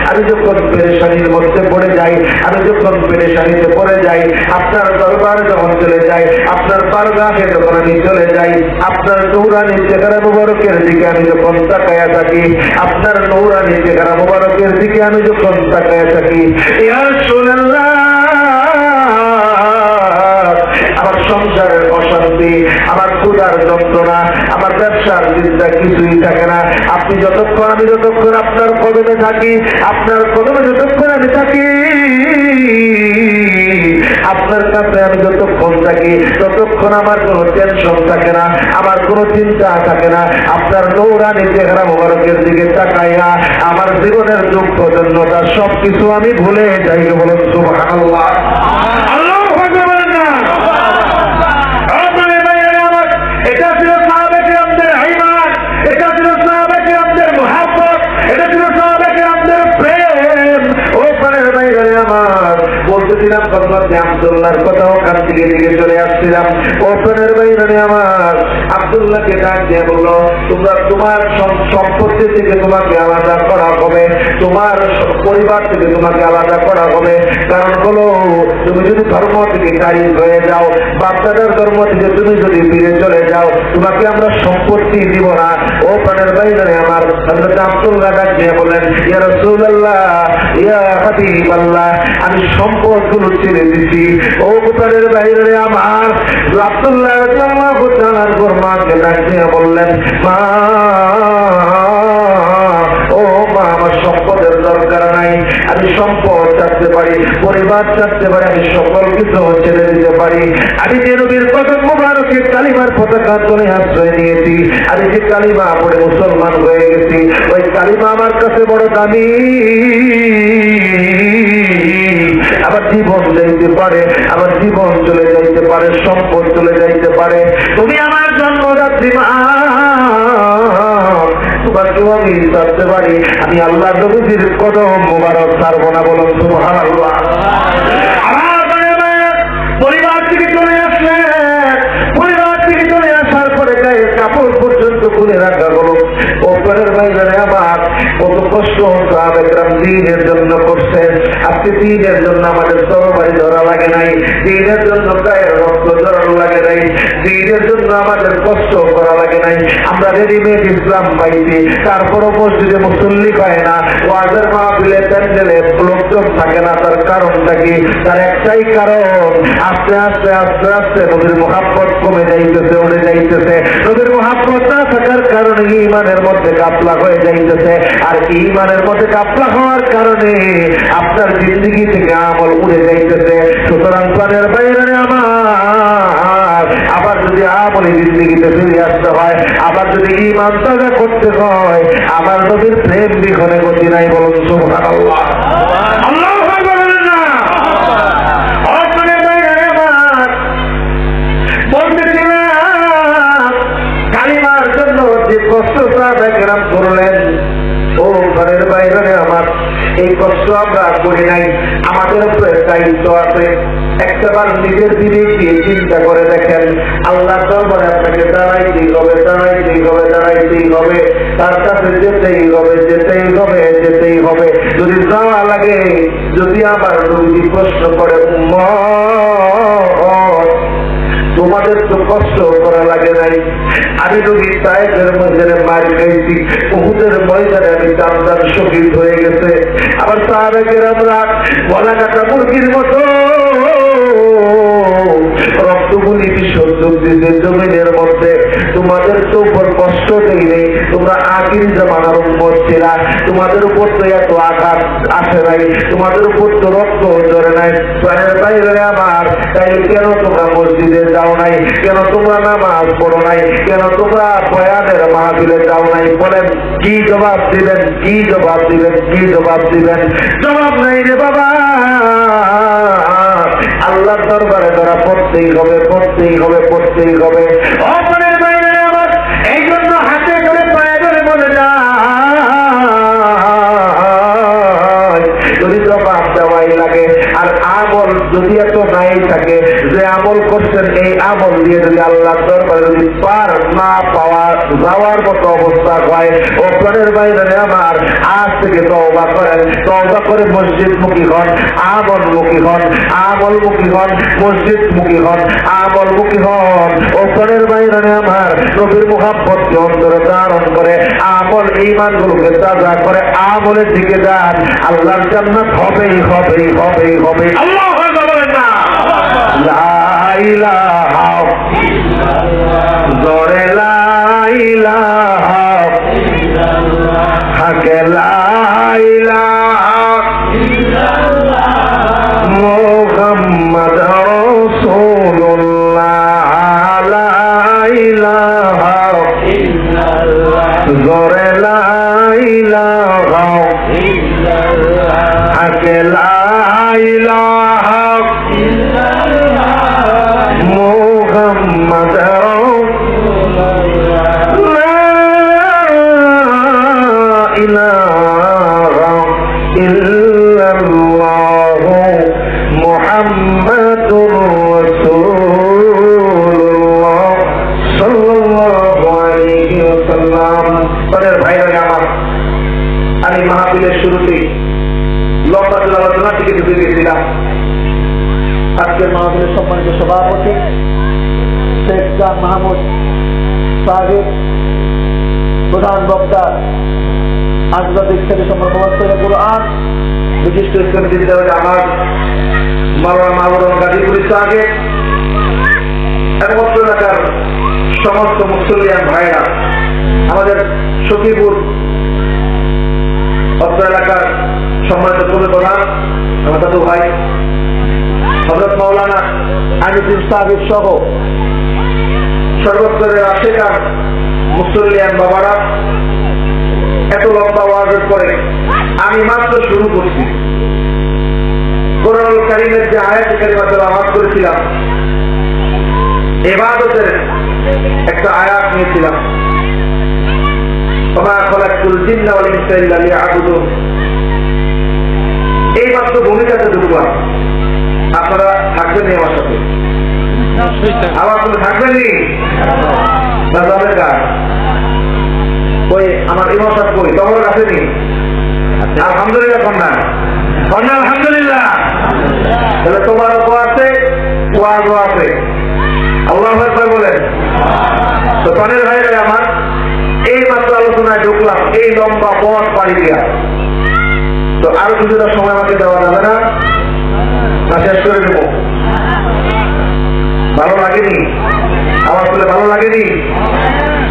আমি যখন পেরেশানির মধ্যে পড়ে যাই, আমি যখন পেরেশানিতে পড়ে যাই, আপনার দরবারে যখন চলে যাই, আপনার বারগাহে যখন আমি চলে যাই, আপনার নূরানি চেহারা মুবারকের দিকে আমি যখন তাকায়া থাকি, আপনার নূরানি চেহারা মুবারকের দিকে আমি যখন তাকায়া থাকি, ইয়া রাসূলুল্লাহ, আমার সংসারের অশান্তি, আমার ক্ষুধার যন্ত্রণা, আমার ব্যবসার চিন্তা কিছুই থাকে না। আপনি যতক্ষণ, আমি যতক্ষণ আপনার কদমে থাকি, আপনার কদমে যতক্ষণ আমি থাকি, আপনার কাছে আমি যতক্ষণ থাকি, ততক্ষণ আমার কোনো টেনশন থাকে না, আমার কোনো চিন্তা থাকে না। আপনার নূরানি চেহারা মোবারকের দিকে তাকাইয়া আমার জীবনের দুঃখ যন্ত্রণা সবকিছু আমি ভুলে যাই। বলুন সুবহানাল্লাহ। আল্লাহু আকবার। এটা ছিল সাহাবা কিরামদের ঈমান, এটা ছিল সাহাবা কিরামদের মুহাব্বত, এটা ছিল সাহাবা কিরামদের প্রেম। ও প্রাণের ভাইরা আমার, বলতেছিলাম হযরত আব্দুল্লাহর কথা, ওখান থেকে দিকে চলে আসছিলাম। ও প্রাণের ভাইরা আমার, আব্দুল্লাহকে ডাক দিয়ে বললো, তোমরা তোমার সম্পত্তি থেকে তোমাকে আলাদা করা হবে, তোমার পরিবার থেকে তোমাকে আলাদা করা হবে। কারণ হলো, তুমি যদি ধর্ম থেকে খারিজ হয়ে যাও, বাপদাদার ধর্ম থেকে তুমি যদি ফিরে চলে যাও, তোমাকে আমরা সম্পত্তি দিব না। ও প্রাণের বাইরে আমার, হযরত আব্দুল্লাহ ডাক দিয়ে বলেন, ইয়া রাসূলুল্লাহ, ইয়া হাবিবাল্লাহ, আমি সম্পদগুলো ছেড়ে দিছি। ও প্রাণের বাইরে আমার, আব্দুল্লাহ রাদিয়াল্লাহু তাআলার মাকে ডাক দিয়ে বললেন, মা, ও মা, আমার সম্পদের দরকার নাই, আমি সম্পদ চাচ্ছে পারি, পরিবার চাচ্ছে পারি, আমি সকল কিছু ছেড়ে দিতে পারি। আমি যে নবীর কদম মুবারকে কালিমার পতাকা তলে আশ্রয় নিয়েছি, আমি যে কালিমা পড়ে মুসলমান হয়ে গেছি, ওই কালিমা আমার কাছে বড় দামি। আমার জীবন যাইতে পারে, আমার জীবন চলে যাইতে পারে, সম্পদ চলে যাইতে পারে, তুমি আমার জন্মদাত্রী মা, তোমাকেও আমি ছাড়তে পারি, আমি আল্লাহ নবীর কদম মুবারক ছাড়বো না। বলুন সুবহানাল্লাহ। পরিবার থেকে চলে আসলে, পরিবার থেকে চলে আসার পরে গায়ে কাপড় পর্যন্ত খুলে রাখা হলো। ও প্রাণের ভাইজানে আমার, কত কষ্ট সাহাবায়ে দ্বীনের জন্য করছেন। আজকে দ্বীনের জন্য আমাদের তরবারি ধরা লাগে নাই, দ্বীনের জন্য গায়ের রক্ত ঝরানো লাগে নাই, দ্বীনের জন্য আমাদের কষ্ট করা লাগে নাই। আমরা রেডিমেড ইসলাম পাইছি, তারপরও মসজিদে মুসল্লি পায় না, ওয়াজের মাহফিলে প্যান্ডেলে লোকজন থাকে না। তার কারণটা কি? তার একটাই কারণ, আস্তে আস্তে আস্তে আস্তে নবীর মুহাব্বত কমে যাইতেছে, উড়ে যাইতেছে। নবীর মুহাব্বত না থাকার কারণে ঈমানের মধ্যে গাফলা হয়ে যাইতেছে, আর ঈমানের মধ্যে গাফলা হওয়ার কারণে আপনার জিন্দেগি থেকে আমল উড়ে যাইতেছে। সুতরাং প্রাণের বাইরে আমার, আবার যদি আমলে জিন্দেগিতে ফিরে আসতে হয়, আবার যদি ঈমান তাজা করতে হয়, আমার নবীর প্রেম বিঘনে গতি নাই। বলুন সুবহানাল্লাহ। আল্লাহু আকবার। না কালিমার জন্য যে কষ্ট সাহাবায়ে করলেন, ও ঘরের বাইরে আমার, এই কষ্ট আমরা করি নাই। আমাদের উপরে দায়িত্ব আছে। একটাবার নিজের দিকে গিয়ে চিন্তা করে দেখেন, আল্লাহ দরবারে আপনাকে দাঁড়াইতেই হবে, দাঁড়াইতেই হবে, দাঁড়াইতেই হবে, তার কাছে যেতেই হবে, যেতেই হবে, যেতেই হবে। যদি যাওয়া লাগে, যদি আবার নবী প্রশ্ন করে, উম্মত তোমাদের তো কষ্ট করা লাগে নাই, আমি নবী তায়েফের ময়দানে মার খাইছি, উহুদের ময়দানে আমি জানদার শহীদ হয়ে গেছে। আবার সাহাবায়ে কেরামরা গলা কাটা মুরগির মতো রক্তগুলি বিসর্জন দিতে জমিনের মধ্যে, তোমাদের তো উপর কষ্ট কষ্ট দেইনি, তোমরা আখির জামানার উম্মত ছিলা, তোমাদের উপর তো এত আঘাত আসে নাই, তোমাদের উপর তো রক্ত ঝরে নাই। প্রাণের বাইরে আমার, তাই কেন তোমরা মসজিদে যাও নাই, কেন তোমরা নামাজ পড়ো নাই, কেন তোমরা বয়ানের মাহফিলে যাও নাই? বলেন কি জবাব দিবেন, কি জবাব দিবেন, কি জবাব দিবেন? জবাব নাই রে বাবা। আল্লাহর দরবারে তারা পড়তেই হবে, পড়তেই হবে, পড়তেই হবে। অপরের বাইরে আমার এই জন্য হাতে করে পায়ে ধরে বলে যায়, যদি জবাব দেওয়াই লাগে। আর আমল যদি এত নাই থাকে, যে আমল করছেন এই আমল দিয়ে যদি আল্লাহর দরবারে যদি পার না পাওয়া যাওয়ার মতো অবস্থা হয়, অপরের বাইরে আমার আজ থেকে তওবা করেন, তওবা করে মসজিদমুখী হন, আমলমুখী হন, আমলমুখী হন, মসজিদমুখী হন, আমলমুখী হন। অপরের বাইরে আমার নবীর মুহাব্বতকে অন্তরে ধারণ করে আমল ঈমানগুলোকে তাজা করে আমলের দিকে যান, আল্লাহর জান্নাত হবেই হবেই হবেই হবে। আল্লাহু আকবার বলেন না। লা ইলাহা ইল্লাল্লাহ, জোরে লা ইলাহা ইল্লাল্লাহ, হাকে লা ইলাহা ইল্লাল্লাহ, মুহাম্মদ রাসূলুল্লাহ, লা ইলাহা ইল্লাল্লাহ, জোরে লা ইলাহা ইল্লাল্লাহ, হাকে লা ইলাহা ইল্লাল্লাহ, মুহাম্মদ রাসূলুল্লাহ, লা ইলাহা ইল্লাল্লাহ, মুহাম্মাদুর রাসূলুল্লাহ সাল্লাল্লাহু আলাইহি ওয়াসাল্লাম। পরের ভাইরা আমার, আমি মাহফিলের শুরুতে লম্বা আলোচনা থেকে ঢুকে গেছিলাম। আজকের মাহফিলের সম্মানিত সভাপতি শেখ জান মাহমুদ সাহেব, প্রধান বক্তা আন্তর্জাতিক ছেলে সম্পর্ক কোরআন বিশিষ্ট ইসলামী বিদ্যালয় আমার মাওলানা মাহমুদ গাজীপুর সাহেব এবং অত্র এলাকার সমস্ত মুসলিয়ান ভাইরা, আমাদের সখীপুর অত্র এলাকার সম্মানিত প্রধান আমার দাদু ভাই হযরত মাওলানা আমিনুদ্দিন সাহেব সহ সর্বস্তরের আশেকার মুসলিয়ান বাবারা, এত লম্বা ওয়াজের পরে আমি মাত্র শুরু করছি। কোরআনুল কারীমের যে আয়াত কারিমা তেলাওয়াত করেছিলাম, ইবাদতের একটা আয়াত নিয়েছিলাম, ওয়া মা খালাকতুল জিন্না ওয়াল ইনসা ইল্লা লিয়াবুদুন। এই মাত্র ভূমিকাতে ঢুকলাম। আপনারা থাকবেন আমার সাথে? আবার আপনি থাকবেন নি না? যাবে কার? ওই আমার ইমাম সাহেব কই তখন আসেনি? আলহামদুলিল্লাহ কন্যা, কন্যা আলহামদুলিল্লাহ। তাহলে তোমারও আছে, ওয়াজও আছে। আল্লাহু আকবার বলেন। তো প্রাণের ভাইরা আমার, এই মাত্র আলোচনায় ঢুকলাম, এই লম্বা পথ পাড়ি দিয়া। তো আরো কিছুটা সময় আমাকে দেওয়া যাবে না? শেষ করে দেব। ভালো লাগেনি? আমার বলে ভালো লাগেনি?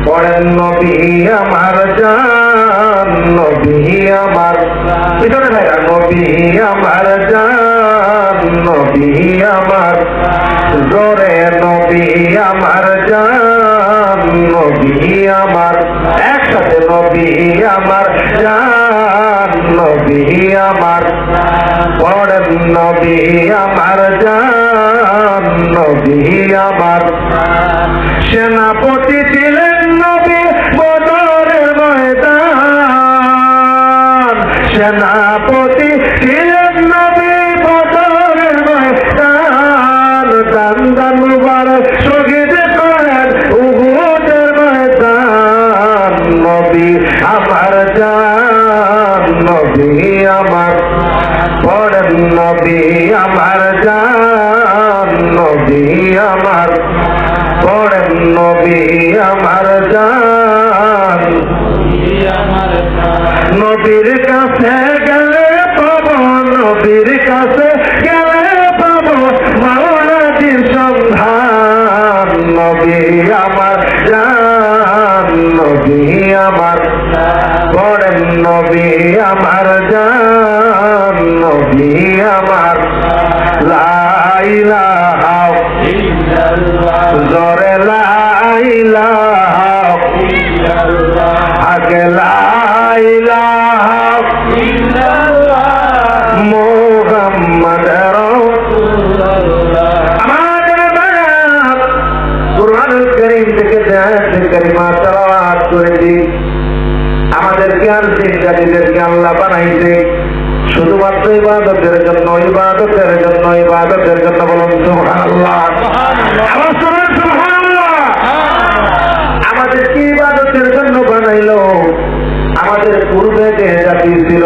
পড়েন নবী আমার জান, নবী আমার পিছনে ভাইরা, নবী আমার জান, নবী আমার জোরে, নবী আমার জান, নবী আমার একসাথে, নবী আমার জান, নবী আমার পড়েন নবী আমার জান, নবী আমার সেনাপতি ছিলেন নবী বদরের ময়দান, সেনাপতি ছিলেন নবী বদরের ময়দান, দান দান মুবারক শহীদ করেন উহুদের ময়দান, নবী আমার জান, নবী আমার পড়েন নবী আমার জান, নবী আমার পড়েন নবী আমার জান, নবীর কাছে গেলে পাবো, নবীর কাছে গেলে পাবো মাওলাদির সন্ধান, নবী আমার জান, নবী আপনি আমার লা ইলাহা ইল্লাল্লাহ জোরে লা ইলাহা ইল্লাল্লাহ আগে লা ইলাহা ইল্লাল্লাহ মুহাম্মদ রাসূলুল্লাহ। আমাদের বাপ কুরআনুল কারীম থেকে আয়াত কারিমা তেলাওয়াত করেছি। আমাদেরকে আর জিন্দাদেরকে আল্লাহ বানাইছে শুধুমাত্র ইবাদতের জন্য, ইবাদতের জন্য, ইবাদতের জন্য। বলুন সুবহানাল্লাহ, আওয়াজ করুন সুবহানাল্লাহ। আমাদেরকে ইবাদতের জন্য বানাইলো। আমাদের পূর্বে যে জাতি ছিল,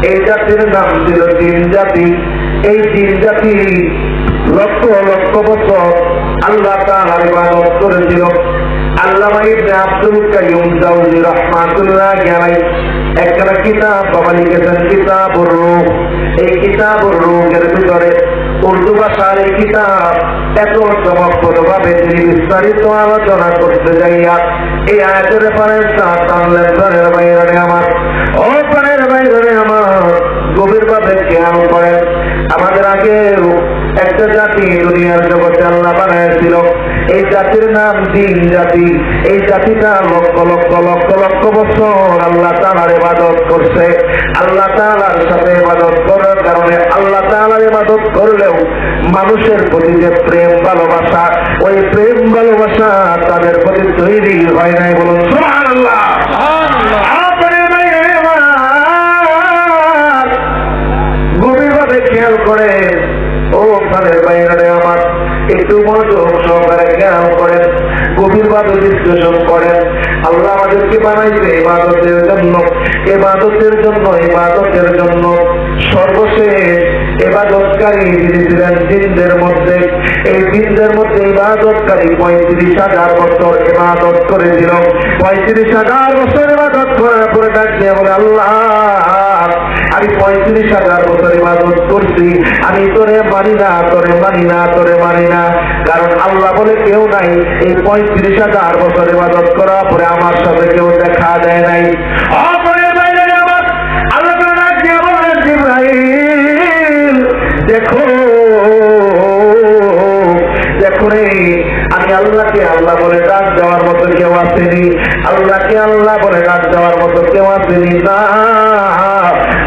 এই জাতির নাম ছিল জিন জাতি। এই জিন জাতি লক্ষ লক্ষ বছর আল্লাহ তাআলার ইবাদত করেছিল। আল্লামা ইবনে আব্দুল কাইয়ুম জাওজি রাহমাতুল্লাহ আলাইহি একটা কিতাব বাবা লিখেছেন, কিতাবুর রূহ। এই কিতাবুর রূহের ভিতরে উর্দু ভাষার এই কিতাব এত চমকপ্রদ ভাবে তিনি বিস্তারিত আলোচনা করতে যাইয়া এই আয়াতের রেফারেন্সটা টানলেন। প্রাণের বাইরে আমার, ও প্রাণের বাইরে আমার, গভীর ভাবে খেয়াল করেন। আমাদের আগে একটা জাতি দুনিয়ার জগতে আল্লাহ বানাইছিল। এই জাতির নাম জিন জাতি। এই জাতিটা লক্ষ লক্ষ লক্ষ লক্ষ বছর আল্লাহ তাআলার ইবাদত করছে। আল্লাহ তাআলার সাথে ইবাদত করার কারণে আল্লাহ তাআলার ইবাদত করলেও মানুষের প্রতি যে প্রেম ভালোবাসা, ওই প্রেম ভালোবাসা তাদের প্রতি তৈরি হয় নাই। বলুন সুবহানাল্লাহ। গভীরভাবে খেয়াল করে, ও প্রাণের বাইরে আমার, একটু মনোযোগ সহকারে খেয়াল করেন, গভীরভাবে বিশ্লেষণ করেন। আল্লাহ আমাদেরকে বানাইছে ইবাদতের জন্য, ইবাদতের জন্য, ইবাদতের জন্য। সর্বশেষ ইবাদতকারী যিনি ছিলেন জিনদের মধ্যে, এই জিনদের মধ্যে ইবাদতকারী 35,000 বছর ইবাদত করেছিল। 35,000 বছর ইবাদত করার পরে ডাক দিয়ে বলে, আল্লাহ আমি 35,000 বছর ইবাদত করছি, আমি তোরে মানি না, তোরে মানি না, তোরে মানি না। কারণ আল্লাহ বলে কেউ নাই। এই 35,000 বছর ইবাদত করার পরে আমার সাথে কেউ দেখা দেয় নাই। আল্লাহ ডাক দিয়ে বললেন, জিবরাইল দেখো, দেখো রে, আমি আল্লাহকে আল্লাহ বলে ডাক দেওয়ার মতো কেউ আসেনি। আল্লাহকে আল্লাহ বলে ডাক দেওয়ার মতো কেউ আসেনি। না,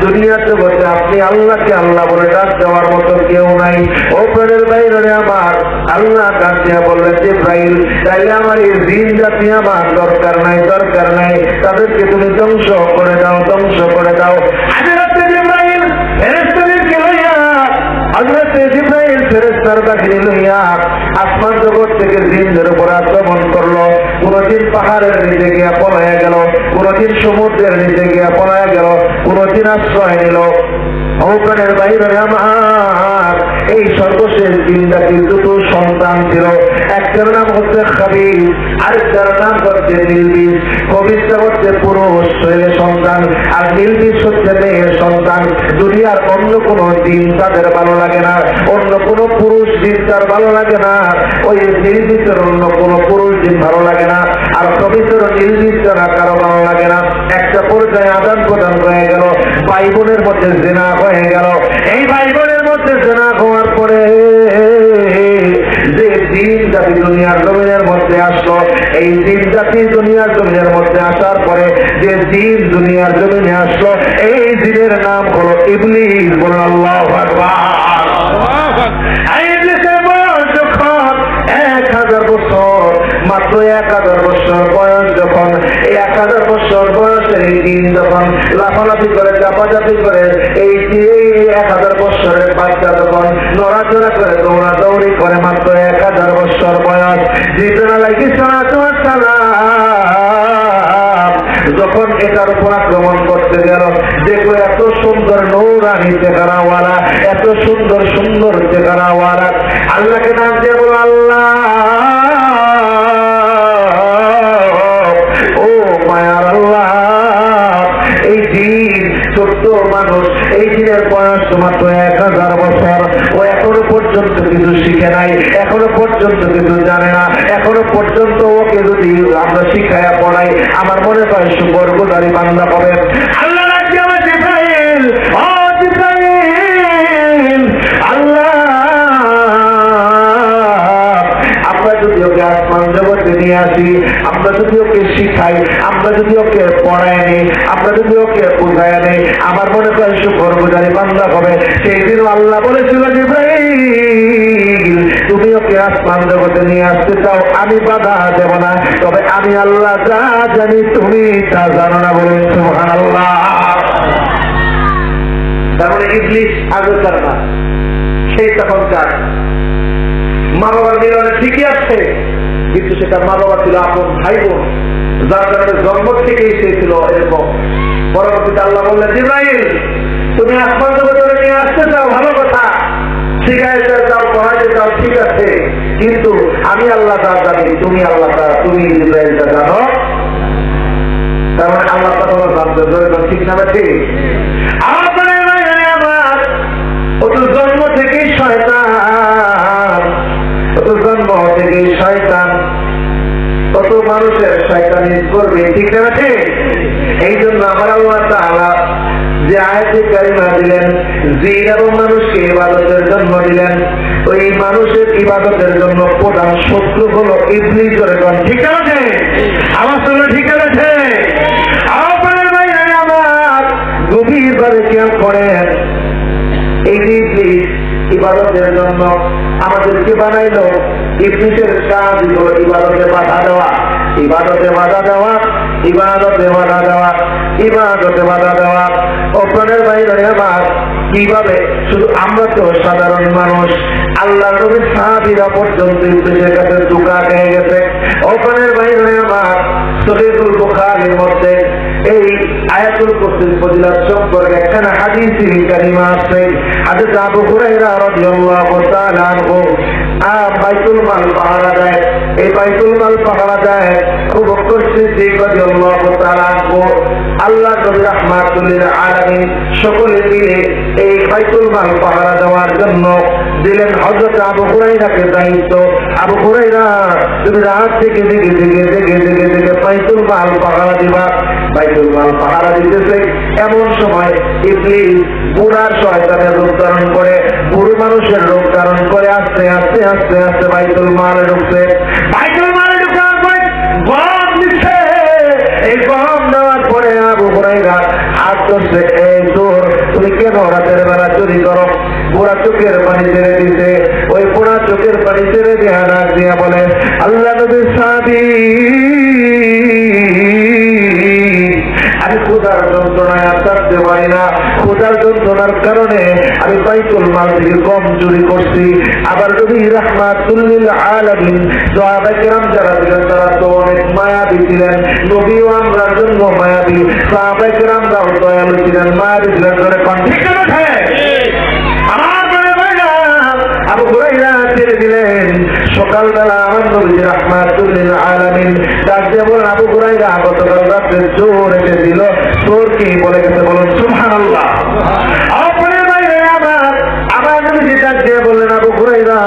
দুনিয়াতে বলতে আপনি আল্লাহকে আল্লাহ বলে ডাক দেওয়ার মতো কেউ নাই। ও প্রাণের বাইরে আমার, আল্লাহ ডাক দিয়া বললেন, জিবরাইল তাইলে আমার এই জিন জাতি আমার দরকার নাই, দরকার নাই, তাদেরকে তুমি ধ্বংস করে দাও, ধ্বংস করে দাও। হযরত জিবরাইল ফেরেশতাদেরকে লইয়া, হযরত জিবরাইল ফেরেশতার বাহিনী লইয়া আসমান জগৎ থেকে জিনদের উপর আক্রমণ করলো। কোনদিন পাহাড়ের নিচে গিয়া পলায়া গেল, কোনদিন সমুদ্রের নিচে গিয়া পলায়া গেল, কোনদিন আশ্রয় নিল। প্রাণের বাইরে আমার, এই সর্বশেষ জিন জাতির দুটো সন্তান ছিল। একটার নাম হচ্ছে খাবিস, আরেকটার নাম হচ্ছে নিলবিস। খবিসটা হচ্ছে পুরুষ ছেলে সন্তান, আর নিলবিস হচ্ছে মেয়ের সন্তান। দুনিয়ার অন্য কোন দিন তাদের ভালো লাগে না, অন্য কোন পুরুষ দিন তার ভালো লাগে না। ওই নিলবিসের অন্য কোন পুরুষ দিন ভালো লাগে না, আর খবিসের নিলবিস ছাড়া কারো ভালো লাগে না। একটা পর্যায়ে আদান প্রদান হয়ে গেল, ভাই বোনের মধ্যে জেনা হয়ে গেল। এই ভাই বোনের মধ্যে জেনা হওয়ার পরে যে জিন জাতি দুনিয়ার জমিনের মধ্যে আসলো, এই জিন জাতি দুনিয়ার জমিনের মধ্যে আসার পরে যে জিন দুনিয়ার জমিনে আসলো, এই জিনের নাম হলো ইবলিস। বলুন আল্লাহু আকবার। এই ইবলিসের বয়স যখন 1000 বছর, মাত্র 1000 বছর বয়স যখন, 1000 বছর বয়সের এই দিন যখন লাফালাফি করে, চাপাচাপি করে, এই 1000 বছরের বাচ্চা যখন নড়াচড়া করে, দৌড়াদৌড়ি করে, মাত্র 1000 বছর বয়স, জিবরাইল আলাইহিস সালাম যখন এটার উপর আক্রমণ করতে গেল, দেখো এত সুন্দর নূরানি চেহারাওয়ালা, এত সুন্দর সুন্দর চেহারাওয়ালা। আল্লাহকে নাম দিয়ে বলো, আল্লাহ ও মায়ার আল্লাহ, এই জিন ছোট্ট মানুষ, এই জিনের বয়স মাত্র 1000 বছর। ও এখনো পর্যন্ত কিছু শিখে নাই, এখনো পর্যন্ত কিছু জানে না। এখনো পর্যন্ত ওকে যদি আমরা শিখাইয়া পড়াই, আমার মনে হয় সুবর্গদারি বান্দা হবে। আল্লাহ রাখি আমার জিবরাইল, ও জিবরাইল নিয়ে আসি, আমরা যদি ওকে শিখাই, আমরা যদি ওকে পড়ায় নেই, আমরা যদি ওকে বুঝায় নেই, আমার মনে হয় শুকরগুজারি বান্দা হবে। সেই দিন আল্লাহ বলেছিল জিবরাইল তুমি ওকে আসমান জগতে নিয়ে আসতে চাও, আমি বাধা দেব না, তবে আমি আল্লাহ যা জানি তুমি তা জানো না। বলুন সুবহানাল্লাহ। তারপরে ইবলিস আগেকার না, সেই তখনকার মা বাবার মিলনে ঠিকই আছে, কিন্তু সেটা মা বাবা ছিল আপন ভাই বোন, যার কারণে জন্ম থেকেই সে ছিল এরকম। পরবর্তীতে আল্লাহ বললেন জিবরাইল তুমি আসমান জগতে নিয়ে আসতে চাও, ভালো কথা, শিখাইতে চাও, পড়াইতে চাও, ঠিক আছে, কিন্তু আমি আল্লাহ তা জানি, তুমি আল্লাহ তা, তুমি জিবরাইলটা জানো। তার মানে আল্লাহ তা তোমার জানতে, ঠিক না ঠিক? আমার ও তো জন্ম থেকেই শয়তান, ও তো জন্ম থেকেই শয়তান, কত মানুষের শয়তানি করবে, ঠিক না ঠিক? এই জন্য আমার আল্লাহ তাআলা যে আয়াতে কারিমা দিলেন, জিন এবং মানুষকে ইবাদতের জন্য দিলেন, ওই মানুষের ইবাদতের জন্য প্রধান শত্রু হলো ইবলিস। ঠিক আছে? আমার সঙ্গে ঠিক আছে? আপনার ভাইরা আমার গভীর ভাবে খেয়াল করেন, এই যে ইবলিস ইবাদতের জন্য আমাদেরকে বানাইলো, ইবলিসের কাজ হলো ইবাদতে বাধা দেওয়া, ইবাদতে বাধা দেওয়া, ইবাদতে বাধা দেওয়া, ইবাদতে বাধা দেওয়া। ওপরের বাইরে আমার কিভাবে, শুধু আমরা তো সাধারণ মানুষ, আল্লাহ নবীর সাহাবীরা পর্যন্ত ইবলিসের কাছে ধোঁকা খেয়ে গেছে। ওপরের বাইরে আমার সহিহুল বুখারীর মধ্যে এই আয়াতুল কুরসির ফজিলত সম্পর্কে একখানা হাদিস কারিমা আছে। হাদিস আবু হুরায়রা রাদিয়াল্লাহু তাআলা আনহু বাইতুল মাল পাহারা দেয়, এই বাইতুল মাল পাহারা দেয় আবু বকর সিদ্দিক রাদিয়াল্লাহু তাআলা আনহু, আল্লাহ নবী রাহমাতুল লিল আলামিন সকলে মিলে এই বাইতুল মাল পাহারা দেওয়ার জন্য দিলেন হযরত আবু হুরায়রাকে দায়িত্ব। আবু হুরায়রা তুমি রাত থেকে জেগে জেগে জেগে জেগে জেগে বাইতুল মাল পাহারা দিবা। বাইতুল মাল পাহারা দিতেছে, এমন সময় ইবলিস বুড়ার শয়তানের রূপ ধারণ করে, বুড়ো মানুষের রূপ ধারণ করে আস্তে আস্তে আস্তে আস্তে বাইতুল মালে ঢুকছে। বাইতুল মালে ঢুকার পরে গম দিচ্ছে, এই গম দেওয়ার পরে আবু হুরায়রা হাত ধরছে, এই চোর তুমি কেন রাতের বেলা চুরি করো? বুড়া চোখের পানি ছেড়ে দিতে, ওই বুড়া চোখের পানি ছেড়ে দেয়া ডাক দিয়া বলে, আল্লাহ নবীর সাহাবী আমি ক্ষুধার যন্ত্রণায় আর থাকতে পারি না, ক্ষুধার যন্ত্রণার কারণে আমি বাইতুল মাল থেকে গম চুরি করছি। আবার নবী রাহমাতুল লিল আলামিন সাহাবায়ে কেরাম যারা ছিলেন তারা তো অনেক মায়াবী ছিলেন, নবীও আমরার জন্য মায়াবী, সাহাবায়ে কেরামরাও দয়ালু ছিলেন, মায়াবী ছিলেন। ঠিক আছে? আবু হুরায়রা ছেড়ে দিলেন। সকালবেলা আমার নবী রাহমাতুল লিল আলামিন ডাক দিয়ে বলেন, আবু হুরায়রা গতকাল রাতে চোর এসেছিল, চোর কি বলে গেছে? বলুন সুবহানাল্লাহ। আমার নবী ডাক দিয়ে বললেন, আবু হুরায়রা,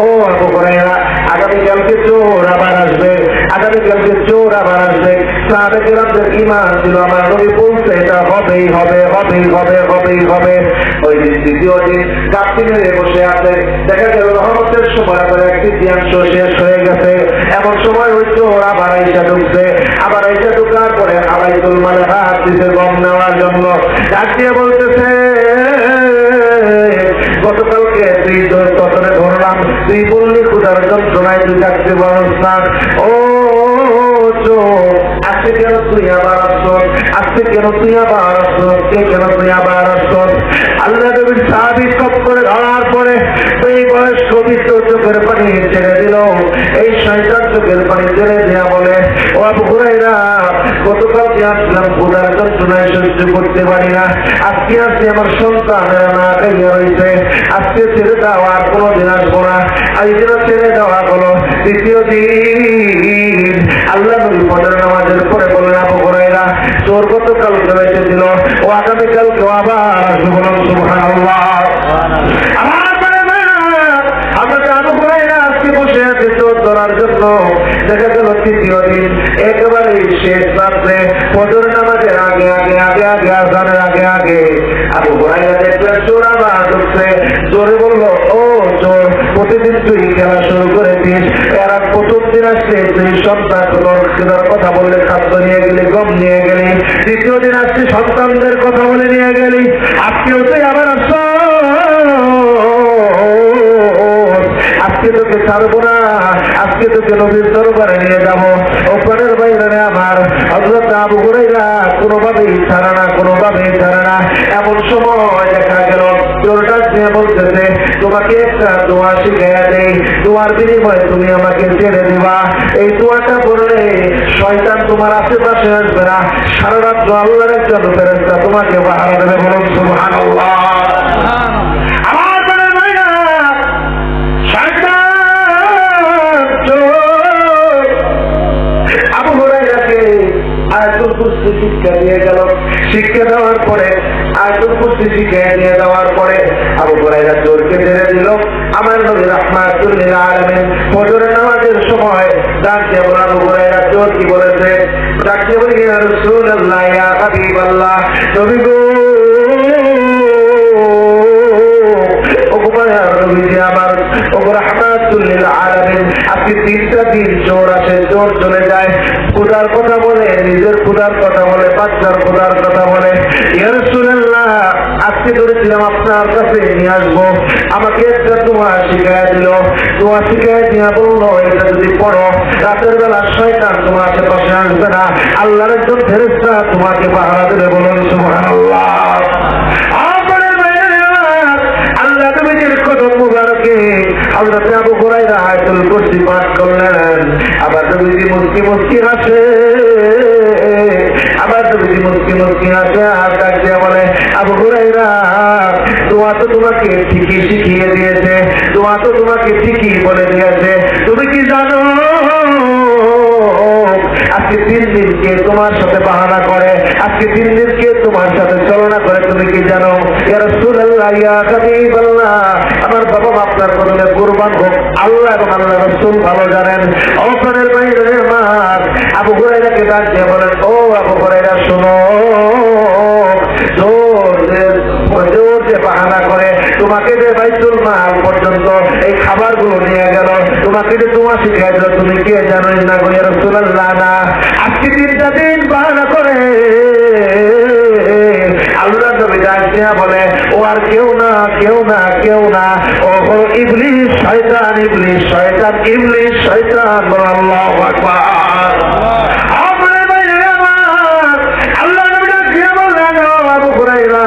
ও আবু হুরায়রা, আগামীকালকে চোর আবার আসবে, আগামীকালকে চোর আবার আসবে। সাহাবায়ে কেরামদের ঈমান ছিল, আমার নবী বলছে এটা হবেই হবে, হবেই হবে, হবেই হবে। ওই দিন দ্বিতীয় দিন গাছটি মেরে বসে আছে, দেখা গেল রহমতের সময় আবার এক তৃতীয়াংশ শেষ হয়ে গেছে, এমন সময় ওই চোর আবার আইসা ঢুকছে। আবার আইসা ঢুকার পরে বাইতুল মালে হাত দিতে গম নেওয়ার জন্য, ডাক দিয়ে বলতেছে, গতকালকে তুই ততনে ধরলাম, তুই বললি ক্ষুধার যন্ত্রণায় তুই ডাকতে পারস না, ও চোর আজকে কেন তুই আবার আসছ, আজকে কেন তুই আবার আসছ, কেন তুই আবার আসছ? আল্লাহ নবীর সাহাবী সব করে ধরার পরে এই বয়স্ক বৃদ্ধ চোখের পানি ছেড়ে দিল। এই শয়তান চোখের পানি ছেড়ে দেয়া বলে, ও আবু হুরায়রা, গতকালকে আসলাম ক্ষুধার যন্ত্রণায় সহ্য করতে পারি না, আজকে আসছি আমার সন্তানেরা না খাইয়া রয়েছে, আজকে ছেড়ে দাও, আর কোনোদিন আসবো না। এই দিন ছেড়ে দেওয়া হলো। তৃতীয় দিন আল্লাহ নবী ফজর নামাজের পরে বললেন, আবু হুরায়রা, চোর গতকালকে এসেছিল, ও আগামীকালকে আবার আসবে। বলুন সুবহানাল্লাহ। বসে আছে চোর ধরার জন্য। দেখা গেল তৃতীয় দিন একেবারে শেষ রাত্রে ফজর নামাজের আগে আগে আগে আগে আজানের আগে আগে আবু হুরায়রা দেখলেন চোর আবার ঢুকছে। চোরে বলল, ও চোর, প্রতিদিন তুই খেলা শুরু করে দিস, এরা প্রথম দিন আসলে তুই সন্তান কথা বললে খাদ্য নিয়ে গেলি, গম নিয়ে গেলি। তৃতীয় দিন আসলে সন্তানদের কথা বলে নিয়ে গেলি। আজকেও তুই আবার আসছ, আজকে তোকে ছাড়বো না, আজকে তোকে নবীর দরবারে নিয়ে যাবো। ওপরের বাইরে আমার হযরত আবু হুরায়রা কোনোভাবেই ছাড়ে না, কোনোভাবেই ছাড়ে না। এমন সময় দেখা গেল চোরটা দিয়ে বলতেছে, তোমাকে একটা দোয়া শিখিয়ে দেই, দোয়ার বিনিময়ে তুমি আমাকে ছেড়ে দিবা। এই দোয়াটা বললে শয়তান তোমার আশেপাশে আসবে না, সারা রাত আল্লাহর একজন ফেরেশতা তোমাকে পাহারা দেবে। বলুন সুবহানাল্লাহ। আমার বলে ভাইরা, আবু হুরায়রাকে আয়াতুল কুরসি শিক্ষা দিয়ে গেল। শিক্ষা দেওয়ার পরে আয়াতুল কুরসি শিক্ষা দিয়ে দেওয়ার পরে আবু হুরায়রা চোরকে ছেড়ে দিল। আমার নবী রাহমাতুল লিল আলামিন ফজরের নামাজের সময় ডাক দিয়ে বলল, আবু হুরায়রা চোর কি বলেছে? ডাক দিয়ে বলি, ইয়া রাসূলুল্লাহ, ইয়া হাবিবাল্লাহ, নবী গো, আমার রাহমাতুল লিল আলামিন, আজকে 3টা দিন চোর আসে, চোর চলে যায়, খোদার কথা বলে, নিজের খোদার কথা বলে, বাচ্চার খোদার কথা বলে। ইয়া রাসূলুল্লাহ, আজকে ধরেছিলাম আপনার কাছে নিয়ে আসবো, আমাকে একটা দোয়া শিখাইয়া দিল। দোয়া শিখাইয়া দিয়া বললো, এটা যদি পড়ো রাতের বেলা শয়তান তোমার আশেপাশে আসবে না, আল্লাহর একজন ফেরেশতা তোমাকে পাহারা দেবে। বলুন সুবহানাল্লাহ। আল্লাহ নবীর কদম মুবারকে হযরত আবু হুরায়রা আয়াতুল কুরসি পাঠ করলেন। আবার নবীজি মুস্কি মুস্কি হাসে, আবার নবীজি মুস্কি মুস্কি হাসে, আর ডাক দিয়ে বলে, আবু হুরায়রা, দোয়া তো তোমাকে ঠিকই শিখিয়ে দিয়েছে, দোয়া তো তোমাকে ঠিকই বলে দিয়েছে। তুমি কি জানো আজকে 3 দিন কে তোমার সাথে বাহানা করে, আজকে 3 দিন কে তোমার সাথে চলনা করে? তুমি কি জানো? ইয়া রাসূলুল্লাহ, ইয়া হাবিবাল্লাহ, আমার বাবা আপনার কদমে কুরবান হোক, আল্লাহ এবং আল্লাহ রাসূল ভালো জানেন। অপরের বাইরে আমার আবু হুরায়রাকে ডাক দিয়ে বলেন, ও আবু হুরায়রা, শোনো, জোর যে বাহানা করে তোমাকে যে বাইতুল মাল পর্যন্ত এই খাবারগুলো নিয়ে গেল, তোমাকে যে তোমার শিখিয়ে দিল, তুমি কে জানো না? গো ইয়া রাসূলুল্লাহ, না, আজকে 3টা দিন বাহানা করে। আল্লাহ নবী ডাক দিয়া বলে, ও আর কেউ না, কেউ না, কেউ না, ও হলো ইবলিস শয়তান, ইবলিস শয়তান, ইবলিস শয়তান। বলো আল্লাহু আকবার। আল্লাহ নবী ডাক দিয়া বললেন, আবু হুরায়রা,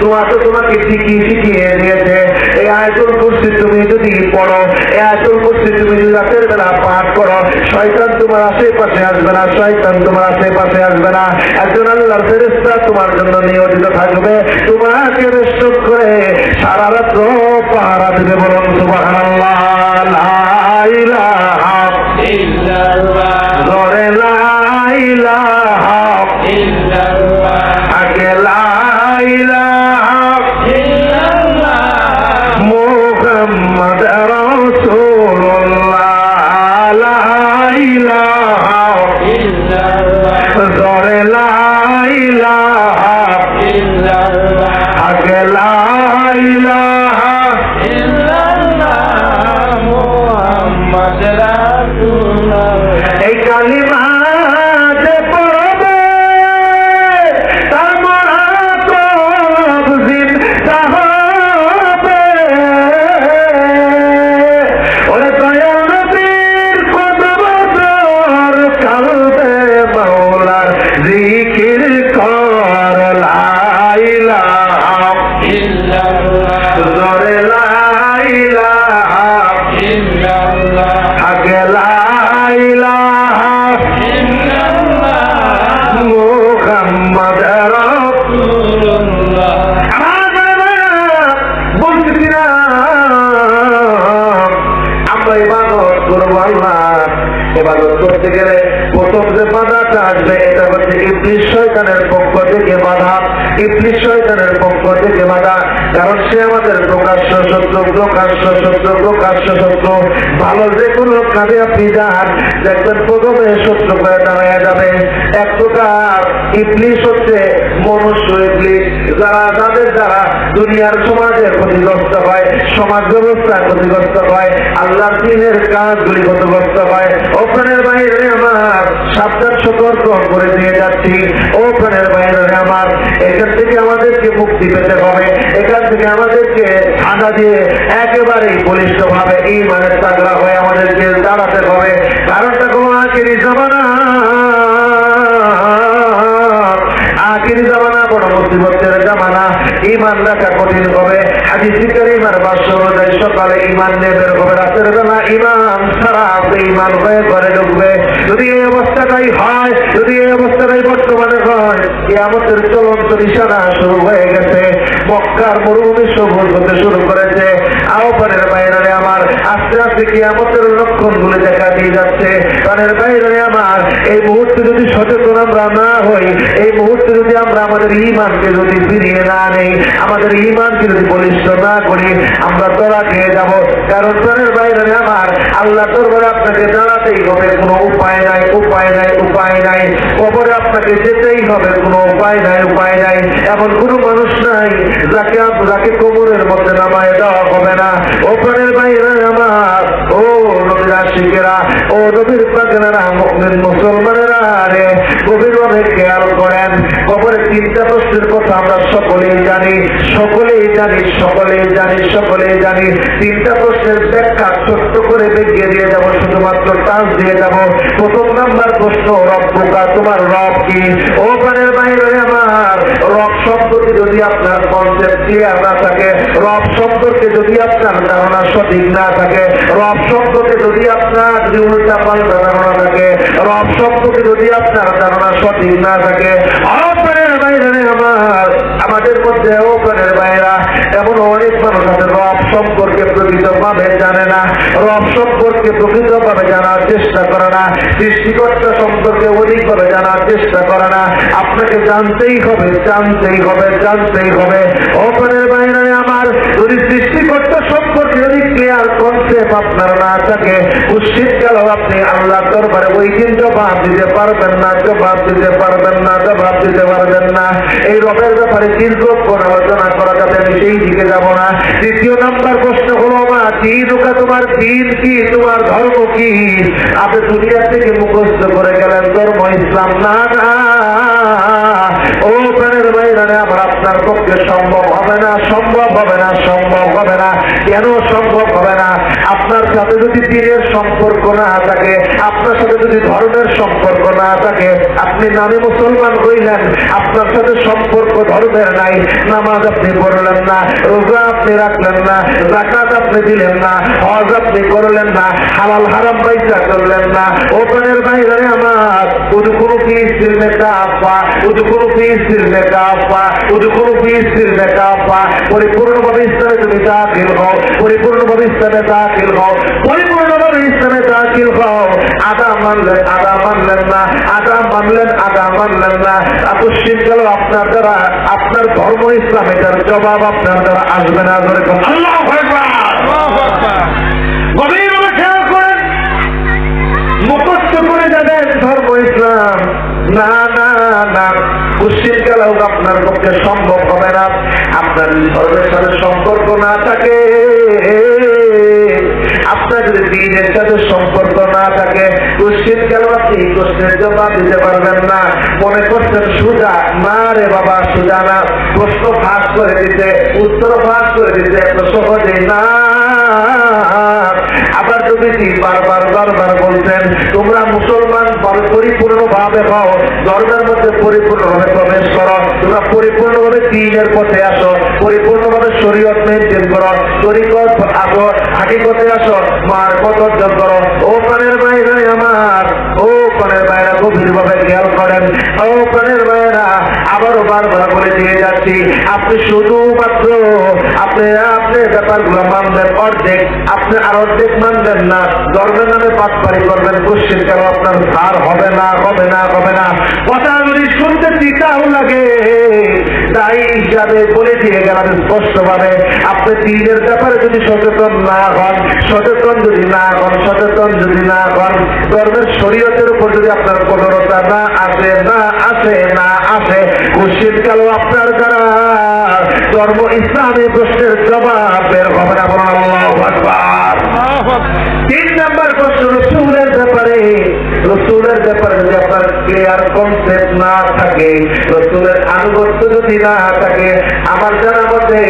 দোয়া তো তোমাকে ঠিকই শিখিয়ে দিয়েছে। এই আয়াতুল কুরসি তুমি যদি পড়ো, এই আয়াতুল কুরসি তুমি যদি রাতের বেলা পাঠ করো, শয়তান তোমার আশেপাশে আসবে না, শয়তান তোমার আশেপাশে আসবে না। একজন আল্লাহর ফেরেশতা তোমার জন্য নিয়োজিত থাকবে, তোমাকে বেষ্টন করে সারা রাত পাহারা দেবে। বলুন সুবহানাল্লাহ। লা ইলাহা ইল্লাল্লাহ, জোরে লা ইলাহা ইল্লাল্লাহ, আগে লা ইলাহা ইল্লাল্লাহ, মুহাম্মদ রাসূলুল্লাহ, লা ইলাহা ইল্লাল্লাহ, জোরে লা ইলাহা ইল্লাল্লাহ, আগে লা ইলাহা ইল্লাল্লাহ, মুহাম্মদ রাসূলুল্লাহ। এই কালিমা যে পড়বে তার মহাতব জিন্দা হবে। ওরে দয়াল নবীর কদম তোর কালবে মাওলার জিকির কর, লা ইলাহা ইল্লাল্লাহ, জোরে লা ইলাহা ইল্লাল্লাহ, আগে লা ইলাহা ইল্লাল্লাহ, মুহাম্মদ রাসূলুল্লাহ। বলতেছি না আমরা ইবাদত করবো, আল্লাহ ইবাদত করতে গেলে প্রথম যে বাধাটা আসবে এটা হচ্ছে ইবলিস শয়তানের পক্ষ থেকে বাধা, ইবলিস শয়তানের পক্ষ থেকে বাধা। কারণ সে আমাদের প্রকাশ্য শত্রু, প্রকাশ্য শত্রু, প্রকাশ্য শত্রু। ভালো যে কোনো কাজে আপনি যান দেখবেন প্রথমে শত্রু করে দাঁড়ায় যাবে। এক প্রকার ইবলিস হচ্ছে মনুষ্য ইবলিস, যারা যাদের দ্বারা দুনিয়ার সমাজের ক্ষতিগ্রস্ত হয়, সমাজ ব্যবস্থা ক্ষতিগ্রস্ত হয়, আল্লাহর দ্বীনের কাজগুলি ক্ষতিগ্রস্ত হয়। ওখানের বাইরে আমার সাবধান সতর্ক করে দিয়ে যাচ্ছি। ওখানের বাইরে আমার এখান থেকে আমাদেরকে মুক্তি পেতে হবে, এখান থেকে আমাদেরকে ঠান্ডা দিয়ে একেবারেই বলিষ্ঠ ভাবে ঈমানের তাগড়া হয়ে আমাদেরকে দাঁড়াতে হবে। কারণটা কোনো আখেরি জামানা, আখেরি জামানা বড় মুসিবতের জামানা। ঈমান রাখা কঠিন হবে। হাদিস কারীমের ভাষ্য অনুযায়ী সকালে ঈমান নিয়ে বের হবে, রাতের বেলা ঈমান ছাড়া ঈমান হয়ে ঘরে ঢুকবে। যদি এই অবস্থাটাই হয়, যদি এই অবস্থাটাই বর্তমানে হয়, কিয়ামতের চলন্ত নিশানা শুরু হয়ে গেছে। মক্কার মরুভূমি সবুজ হতে শুরু করেছে। আহ্বানের বাইরে আমার আস্তে আস্তে কিয়ামতের লক্ষণগুলো দেখা দিয়ে যাচ্ছে। প্রাণের বাইরে আমার এই মুহূর্তে যদি সচেতন আমরা না হই, এই মুহূর্তে যদি আমরা আমাদের ঈমানকে যদি ফিরিয়ে না নেই, আমাদের ঈমানকে যদি বলিষ্ঠ না করি, আমরা ধরা খেয়ে যাব। কারণ প্রাণের বাইরে আমার আল্লাহ দরবারে আপনাকে দাঁড়াতেই হবে, কোনো উপায় নাই, উপায় নাই, উপায় নাই। কবরে আপনাকে যেতেই হবে, কোনো উপায় নাই, উপায় নাই। এমন কোনো মানুষ নাই যাকে কবরের মধ্যে নামায় দেওয়া হবে না। ও প্রাণের বাইরে আমার, ও নবীর আশিকেরা, ও নবীর পাগলেরা, মুমিন মুসলমানেরা রে, গভীরভাবে খেয়াল করেন। কবরের তিনটা প্রশ্নের কথা আমরা সকলেই জানি, সকলেই জানি, সকলেই জানি, সকলেই জানি। তিনটা প্রশ্নের ব্যাখ্যা ছোট্ট করে বেরিয়ে দিয়ে যাব, শুধুমাত্র টাচ দিয়ে যাব। প্রথম নাম্বার প্রশ্ন, রব্বুকা, তোমার রব কি? ও প্রাণের বাইরে আমার, রব সম্পর্কে যদি আপনার কনসেপ্ট ক্লিয়ার না থাকে, রব সম্পর্কে যদি আপনার ধারণা সঠিক না থাকে, রব সম্পর্কে যদি আপনার যদি উল্টা পাল্টা ধারণা থাকে, রব সম্পর্কে যদি আপনার ধারণা সঠিক না থাকে, আমার আমাদের মধ্যে ওখানের বাইরা এমন অনেক মানুষ আছে রব সম্পর্কে প্রকৃতভাবে জানে না, রব সম্পর্কে প্রকৃতভাবে জানার চেষ্টা করে না, সৃষ্টিকর্তা সম্পর্কে অধিকভাবে জানার চেষ্টা করে না। আপনাকে জানতেই হবে, জানতেই হবে, জানতেই হবে। ওখানের বাইরে আমার যদি সৃষ্টিকর্তা সম্পর্কে যদি ক্লিয়ার কনসেপ্ট আপনার না থাকে, উচিত গেল আপনি আল্লাহ দরবারে ওই দিন জবাব দিতে পারবেন না, জবাব দিতে পারবেন না, জবাব দিতে পারবেন না। এই রবের ব্যাপারে দীর্ঘক্ষণ আলোচনা করা যাবে, আমি সেই দিকে যাব না। দ্বিতীয় নাম্বার প্রশ্ন হলো, মা দিনুকা, তোমার দিন কি, তোমার ধর্ম কি? আপনি দুনিয়া থেকে মুখস্থ করে গেলেন ধর্ম ইসলাম। না না, ও প্রাণের বাইরে আমার আপনার পক্ষে সম্ভব হবে না, সম্ভব হবে না, সম্ভব হবে না। কেন সম্ভব হবে না? আপনার সাথে যদি দিনের সম্পর্ক না থাকে, আপনার সাথে যদি ধর্মের সম্পর্ক না থাকে, আপনি নামে মুসলমান হইলেন, আপনার সাথে সম্পর্ক ধর্মের নাই, নামাজ আপনি পড়লেন না, রোজা আপনি রাখলেন না, যাকাত আপনি দিলেন না, হজ আপনি করলেন না, হালাল হারাম পয়সা করলেন না। ওখানের বাইরে আমার উদুকুরু ফিসির মেকাফা, উদুকুরু ফিসির মেকাফা, উদুকুরু ফিসির মেকাফা। পরিপূর্ণভাবে ইসলামে তুমি দাখিল হও, পরিপূর্ণভাবে ইসলামে দাখিল হও, পরিপূর্ণভাবে ইসলামে দাখিল হও। আদা মানলেন, আদা মানলেন না, আদা মানলেন, আদা মানলেন না। আকস্মিক গেল আপনার দ্বারা, আপনার ধর্ম ইসলাম, এটার জবাব আপনার দ্বারা আসবে না। আল্লাহু আকবার, আল্লাহু আকবার। গভীরভাবে খেয়াল করেন, মুখস্থ করে যাবেন ধর্ম ইসলাম। না না না, মুশরিক গেলেও আপনার পক্ষে সম্ভব হবে না। আপনার ধর্মের সাথে সম্পর্ক না থাকে, আপনার যদি দিনের সাথে সম্পর্ক না থাকে, মুশরিক গেলেও আপনি প্রশ্নের জবাব দিতে পারবেন না। মনে করছেন সুজা, না রে বাবা, সুজা না। প্রশ্ন ফাঁস করে দিতে, উত্তর ফাঁস করে দিতে এত সহজেই না। আবার নবীজি বারবার বারবার বলছেন, তোমরা মুসলমান পরিপূর্ণভাবে হও, ধর্মের মধ্যে পরিপূর্ণভাবে প্রবেশ করো, তোমরা পরিপূর্ণভাবে দ্বীনের পথে আসো, পরিপূর্ণভাবে শরীয়ত মেইনটেইন করো, তরিকত আসো, হাকিকতে আসো, মার পথ অর্জন করো। ও প্রাণের বাইরে আমার, ও প্রাণের ভাইরা গভীর ভাবে খেয়াল করেন। ও প্রাণের ভাইরা, আবারও বারবার বলে দিয়ে যাচ্ছি, আপনি শুধুমাত্র আপনি ব্যাপারগুলো মানবেন অর্ধেক, আপনি আর অর্ধেক মানবেন না, ধর্মের নামে পাটপাড়ি করবেন, কুশ্চিত কেন আপনার সার হবে না, হবে না, হবে না। কথা যদি শুনতে তিতাও লাগে, তাই হিসাবে বলে দিয়ে গেলাম স্পষ্ট ভাবে, আপনি দিনের ব্যাপারে যদি সচেতন না হন, সচেতন যদি না হন, সচেতন যদি না হন, ধর্মের শরীয়তের উপর যদি আপনার কঠোরতা না আসে, না আসে, না আসে, কুশ্চিত কালো আপনার দ্বারা ধর্ম ইসলামী প্রশ্নের জবাব বের হবে না। আল্লাহু আকবার। 3 নম্বর প্রশ্ন রসূলের ব্যাপারে। রসূলের ব্যাপারে যদি আপনার ক্লিয়ার কনসেপ্ট না থাকে, রসূলের আনুগত্য যদি না থাকে, আমার জানার মধ্যে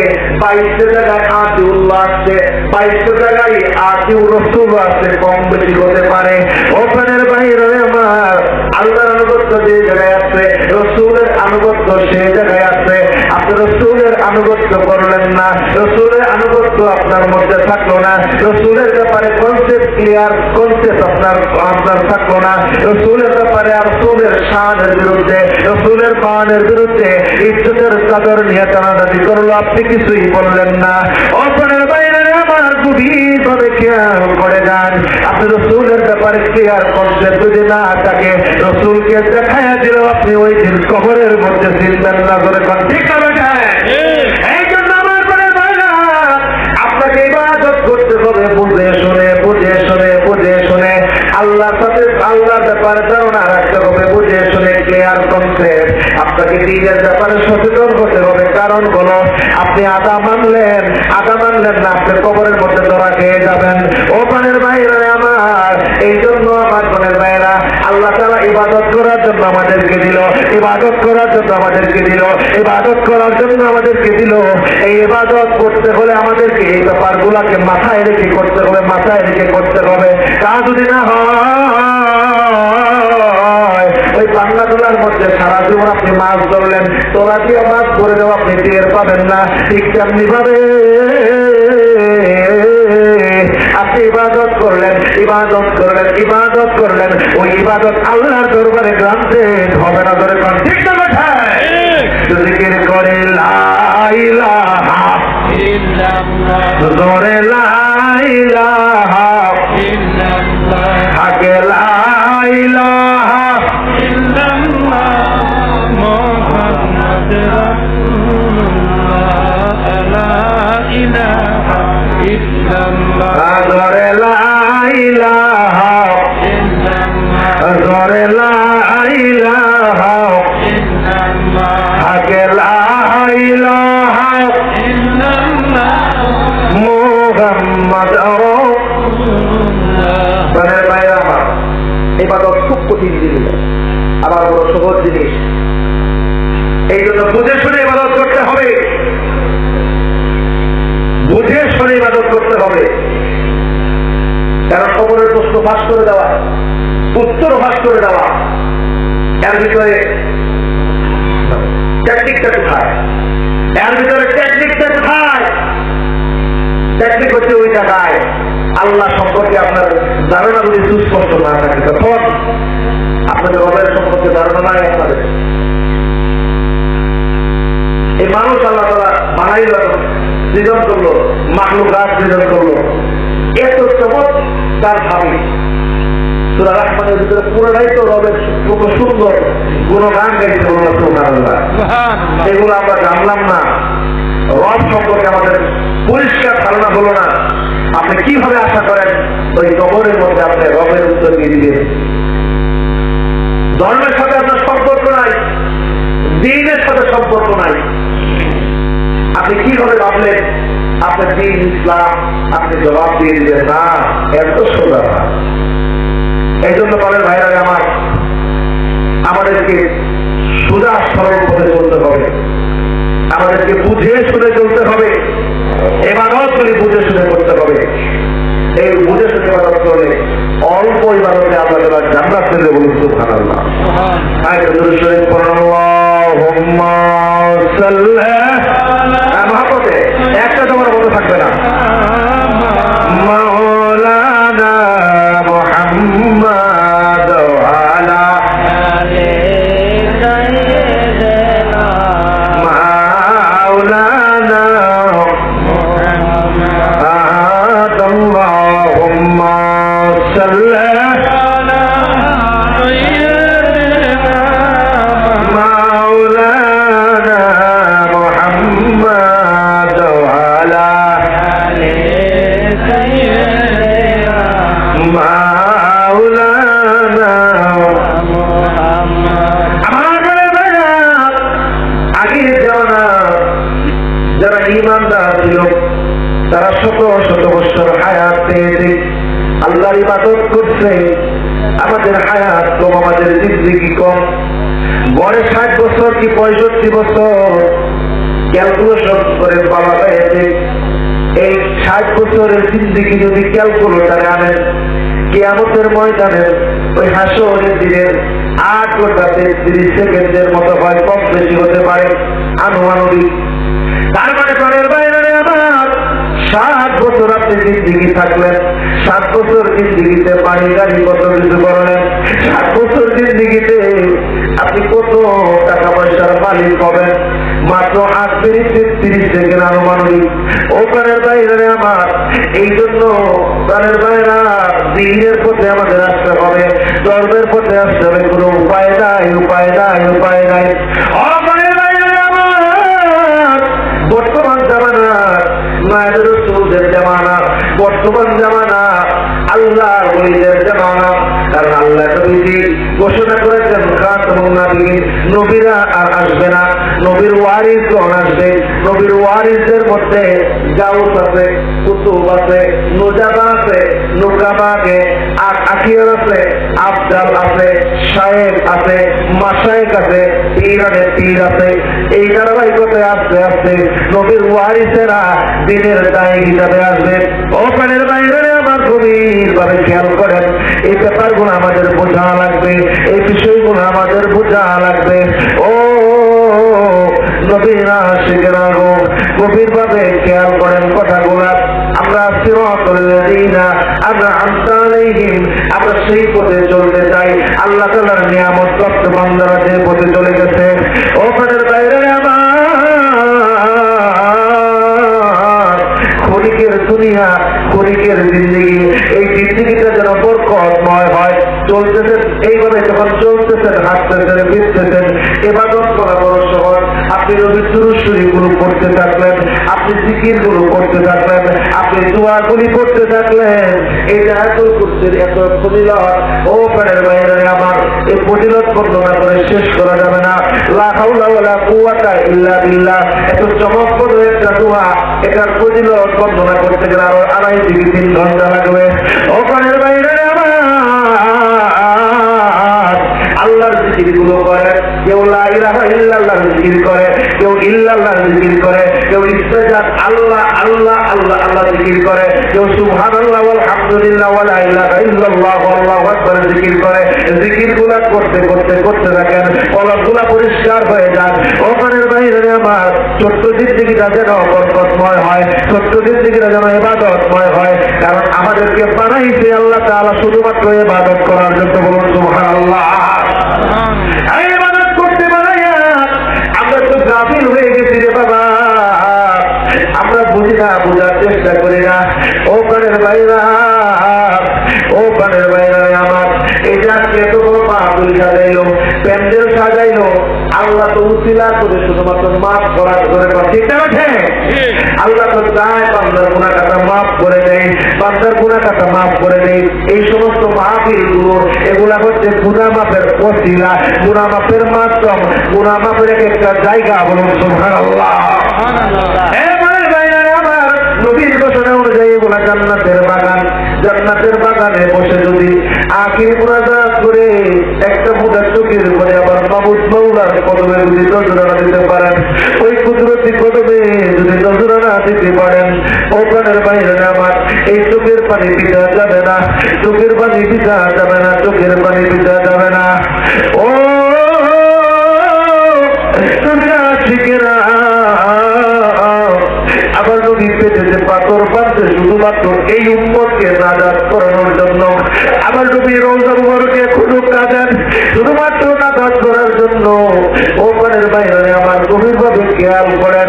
22 জায়গায় আতিউল্লাহ আসছে, 22 জায়গায় আতিউর রসূল আসছে, কম বেশি হতে পারে। ওখানের বাইরে আমার আল্লাহর আনুগত্য যে জায়গায় আছে, রসূলের আনুগত্য সেই জায়গায় আছে। আপনি রসূলের আনুগত্য করলেন না, রসূলের আনুগত্য আপনার মধ্যে থাকলো না, রসূলের ব্যাপারে কনসেপ্ট ক্লিয়ার কনসেপ্ট আপনার থাকলো না, রসূলের ব্যাপারে রসূলের শানের বিরুদ্ধে, রসূলের মানের বিরুদ্ধে ইজ্জতের চাদর নিয়ে টানাটানি করলো, আপনি কিছুই বললেন না। অপরের বাইরে আমার গভীর ভাবে খেয়াল করে যান, আপনি রসূলের ব্যাপারে ক্লিয়ার কনসেপ্ট যদি না থাকে, রসূলকে দেখাইয়া দিল, আপনি ওই দিন কবরের মধ্যে চিনবেন না করে কোন ঠিক না বেঠায়। এই জন্য আমার করে বাইরা আপনাকে ইবাদত করতে হবে বুঝে শুনে, বুঝে শুনে, বুঝে শুনে, আল্লাহর সাথে আল্লাহর ব্যাপারে ধারণা রাখতে হবে, বুঝে শুনে ক্লিয়ার কনসেপ্ট। আপনাকে নিজের ব্যাপারে সচেতন হতে হবে। কারণ হলো আপনি আদা মানলেন না, আপনি কবরের মধ্যে ধরা খেয়ে যাবেন। ও প্রাণের ভাইরা আমার, এই জন্য আমার প্রাণের ভাইরা, আল্লাহ তাআলা ইবাদত করার জন্য আমাদেরকে দিল, ইবাদত করার জন্য আমাদেরকে দিল, ইবাদত করার জন্য আমাদেরকে দিল। এই ইবাদত করতে হলে আমাদেরকে এই ব্যাপারগুলোকে মাথায় রেখে করতে হবে, মাথায় রেখে করতে হবে। তা যদি না হয়, ওই পান্না তোলার মধ্যে সারা জীবন আপনি মাছ ধরলেন, তোলা দিয়ে মাছ ধরে দেওয়া আপনি টের পাবেন না। ঠিক তেমনি ভাবে আপনি ইবাদত করলেন, ইবাদত করলেন, ইবাদত করলেন, ওই ইবাদত আল্লাহর দরবারে গ্রান্টেড হবে না। ধরে কোন ঠিক না বেঠায়? জিকির করে লা ইলাহা ইল্লাল্লাহ, জোরে লা ইলাহা ইল্লাল্লাহ, হাকে লা ইলাহা ইল্লাল্লাহ, মুহাম্মদ রাসূলুল্লাহ, লা ইলাহা ইল্লাল্লাহ, জোরে লা ইলাহা ইল্লাল্লাহ, জোরে লা ইলাহা ইল্লাল্লাহ, হাকে লা ইলাহা ইল্লাল্লাহ, মুহাম্মদ রাসূলুল্লাহ। মানে ভাইরা আমার, ইবাদত খুব কঠিন জিনিস, আবার বড় সহজ জিনিস। এই জন্য বুঝে শুনে ইবাদত করতে হবে, বুঝে শুনে ইবাদত করতে হবে। কারণ কবরের প্রশ্ন ফাঁস করে দেওয়া, উত্তর ফাঁস করে দেওয়া, এর ভিতরে টেকনিকটা কোথায়? এর ভিতরে টেকনিকটা কোথায়? টেকনিক হচ্ছে ওই জায়গায় আল্লাহ সম্পর্কে আপনার ধারণা যদি সুস্পষ্ট না থাকে, তখন আপনাদের রবের সম্পর্কে ধারণা নাই আপনাদের। এই মানুষ আল্লাহ তাআলা বানাইল, সৃজন করলো, মাখলুকাত সৃজন করলো, এত চমৎকার ভাবে সূরা রাহমানের ভিতরে পুরোটাই তো রবের কত সুন্দর গুণগান গাইতে বলল সুবহানাল্লাহ। এগুলো আমরা জানলাম না, রব সম্পর্কে আমাদের পরিষ্কার ধারণা হলো না। আপনি কিভাবে আশা করেন ওই কবরের মধ্যে আপনি রবের উত্তর দিয়ে দিবেন? ধর্মের সাথে আপনার সম্পর্ক নাই, দ্বীনের সাথে সম্পর্ক নাই, আপনি কিভাবে ভাবলেন আপনার দ্বীন ইসলাম আপনি জবাব দিয়ে দিবেন? না, এত সোজা না। এই জন্য বলেন ভাইরা আমার, আমাদেরকে সোজা সরল পথে চলতে হবে, আমাদেরকে বুঝে শুনে চলতে হবে, ইবাদত করে বুঝে শুনে করতে হবে। এই বুঝে শুনে ইবাদত করলে অল্প ইবাদতে আল্লাহ তাআলা জান্নাত দেবে বলুন সুবহানাল্লাহ। আয়াতুল শরীফ পড়ুন, আল্লাহুম্মা সাল্লি আলা মহব্বতে একটা তোমার বন্ধ থাকবে না, মাওলানা মুহাম্মদ ওয়া তারা শত শত বছর হায়াত পেয়েছে, আল্লাহর ইবাদত করছে। আমাদের হায়াত কম, আমাদের জিন্দেগি কম। গড়ে 60 বছর কি 65 বছর ক্যালকুলেশন করে বলা হয়েছে। এই 60 বছরের জিন্দেগি যদি ক্যালকুলেটরে আনেন, কিয়ামতের ময়দানে ওই হাসরের দিনের 8 ঘন্টা 33 সেকেন্ডের মতো হয়, কম বেশি হতে পারে আনুমানিক। তার মানে পরের বাইরে আমার 60 বছর আপনি জিন্দেগি থাকলেন, 7 বছর জিন্দেগিতে বাড়ি গাড়ি কত কিছু করলেন, 7 বছর জিন্দেগিতে আপনি কত টাকা পয়সার মালিক হবেন? মাত্র 8 মিনিট 33 সেকেন্ড আনুমানিক। ওখানের বাইরে আমার এই জন্য প্রাণের বাইরা দিনের পথে আমাদের আসতে হবে, ধর্মের পথে আসতে হবে। কোনো উপায় নাই, উপায় নাই, উপায় নাই। ওখানের বাইরে আমার বর্তমান জামানা মায়ের রসুলদের জামানা, বর্তমান জামানা আল্লাহর ওলিদের জামানা। কারণ আল্লাহ নবীজি ঘোষণা করেছেন খাতামুন নবিয়্যিন, নবীরা আর আসবে না, নবীর ওয়ারিসগণ আসবে। নবীর ওয়ারিসদের মধ্যে গাউস আছে, কুতুব আছে, নুজাবা আছে, নুকাবা আছে, আখির আছে, আফজাল আছে, শায়েখ আছে, মাশায়েখ আছে, পীরানের পীর আছে। এই ধারাবাহিকতায় আস্তে আস্তে নবীর ওয়ারিসেরা দিনের দায়ী হিসাবে আসবে। ওখানের বাইরে আমার গভীরভাবে খেয়াল করেন, এই ব্যাপারগুলো আমাদের বোঝা লাগবে, এই বিষয়গুলো আমাদের বোঝা লাগবে। ও নবীরা শিখেরা গো, গভীরভাবে খেয়াল করেন কথাগুলা। আমরা আমরা সেই পথে চলতে চাই, আল্লাহ তাআলার নিয়ামত প্রাপ্ত বান্দারা যে পথে চলে গেছে। ওখানের বাইরে আমার ক্ষণিকের দুনিয়া, ক্ষণিকের জিন্দেগি, এই জিন্দেগিটা যেন বরকতময় হয়। চলতেছেন এইভাবে, যখন চলতেছেন, হাঁটতেছেন, ফিরতেছেন, ইবাদত করা বড় সহজ। আপনি নবীর দুরূদ শরীফগুলো পড়তে থাকলেন, আপনি জিকিরগুলো করতে থাকলেন, আপনি দোয়াগুলি করতে থাকলেন, এটা এত করছেন, এত ফজিলত। ও প্রাণের বাইরে আমার এই ফজিলত বর্ণনা করে শেষ করা যাবে না। লা হাওলা ওয়ালা কুওয়াতা ইল্লা বিল্লাহ, এত চমকপ্রদ একটা দোয়া, এটার ফজিলত বর্ণনা করতে গেলে আরো 2.5 থেকে 3 ঘন্টা লাগবে। ও প্রাণের বাইরে আমার আল্লাহর জিকিরগুলো করে, কেউ লা ইলাহা ইল্লাল্লাহর জিকির করে, কেউ ইল্লাল্লাহর জিকির করে, কেউ ইস্তেজাত আল্লাহ আল্লাহ আল্লাহ আল্লাহ জিকির করে, কেউ সুবহানাল্লাহ আলহামদুলিল্লাহ ওয়া লা ইলাহা ইল্লাল্লাহ আল্লাহু আকবার জিকির করে। জিকিরগুলো করতে করতে করতে থাকেন, কলবগুলো পরিষ্কার হয়ে যান। ওখানের বাইরে আমার ছোট্ট জিন্দেগিটা যেন বরকতময় হয়, ছোট্ট জিন্দেগিটা যেন ইবাদতময় হয়। কারণ আমাদেরকে বানাইছে আল্লাহ তাআলা শুধুমাত্র ইবাদত করার জন্য। বলুন সুবহানাল্লাহ। ইবাদত করতে বানাইয়া আমরা তো গাফিল হয়ে গেছি রে বাবা, আমরা বুঝি না, বোঝার চেষ্টা করি না। ও প্রাণের বাইরা, ও প্রাণের বাইরা আমার, এই যে আজকে এত বড় মাহফিল সাজাইলো, প্যান্ডেল সাজাইলো, আল্লাহ তো উসিলা করে শুধুমাত্র মাফ করার করে, ঠিক না? আল্লাহ তো চায় বান্দার গুনাহ কাটা মাফ করে দেয়, বান্দার গুনাহ কাটা মাফ করে দেয়। এই সমস্ত মাহফিল গুলো, এগুলা হচ্ছে গুনাহ মাফের ওসিলা, গুনাহ মাফের মাধ্যম, গুনাহ মাফের একটা জায়গা। বলুন সুবহানাল্লাহ। নবীর ঘোষণা অনুযায়ী এগুলা জান্নাতের বাগান। জান্নাতের বাগানে বসে যদি আখির মুনাজাত করে একটা মুদার চোখের উপরে আবার মাবুদ মাওলার কদমে যদি নজরানা দিতে পারেন, ওই কুদরতি কদমে যদি নজরানা দিতে পারেন, ও প্রাণের বাইরে আমার এই চোখের পানি ভিজা যাবে না, চোখের পানি ভিজা যাবে না, চোখের পানি ভিজা যাবে না। ও শিখেরা আবার নবী পেটেতে পাথর বাঁধতে শুধুমাত্র এই উম্মতকে নাজাত করানোর জন্য। আবার নবী রওজা মুবারকে খুলুক কাঁদেন শুধুমাত্র নাজাত করার জন্য। ও প্রাণের বাইরে আমার গভীরভাবে খেয়াল করেন,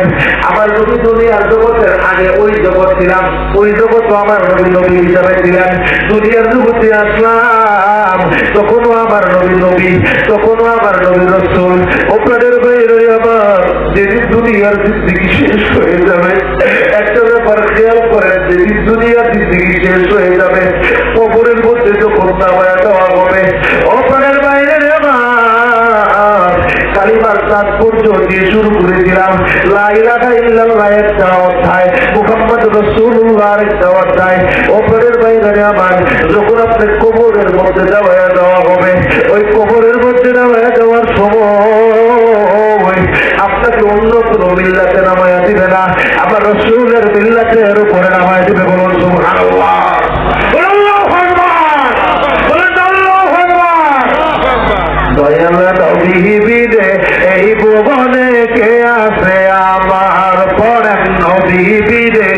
আমার নবী দুনিয়ার জগতের আগে ওই জগৎ ছিলাম, ওই জগৎ আমার নবী নবী হিসাবে ছিলেন। দুনিয়ার জগতে আসলাম, তখনও আমার নবী নবী, তখনও আমার নবী রাসূল। ও প্রাণের বাইরে আমার যেদিন দুনিয়ার জিন্দেগি শেষ হয়ে যাবে, একটা ব্যাপার খেয়াল করেন, যেদিন দুনিয়ার জিন্দেগি শেষ হয়ে যাবে, কবরের মধ্যে যখন নামায়া দেওয়া হবে, ওপরের বাইরে আমার কালিমার তাৎপর্য দিয়ে শুরু করেছিলাম। লা ইলাহা ইল্লাল্লাহ একটা অধ্যায়, মুহাম্মদ রাসূলুল্লাহ দাওয়াত দেয় ওপরের বাইরে আমার যখন আপনি কবরের মধ্যে দেওয়া হবে ওই কবরের মধ্যে দেওয়ার সময় আপনাকে অন্য কোনো মিল্লাতে নামায়া দিবে না, আমার রাসূলের মিল্লাতের উপরে নামায়া দিবে। বলুন সুবহানাল্লাহ, আল্লাহু আকবার, বলেন আল্লাহু আকবার। দয়াল নবীরে এই ভুবনে কে আছে আমার, পড়েন নবীরে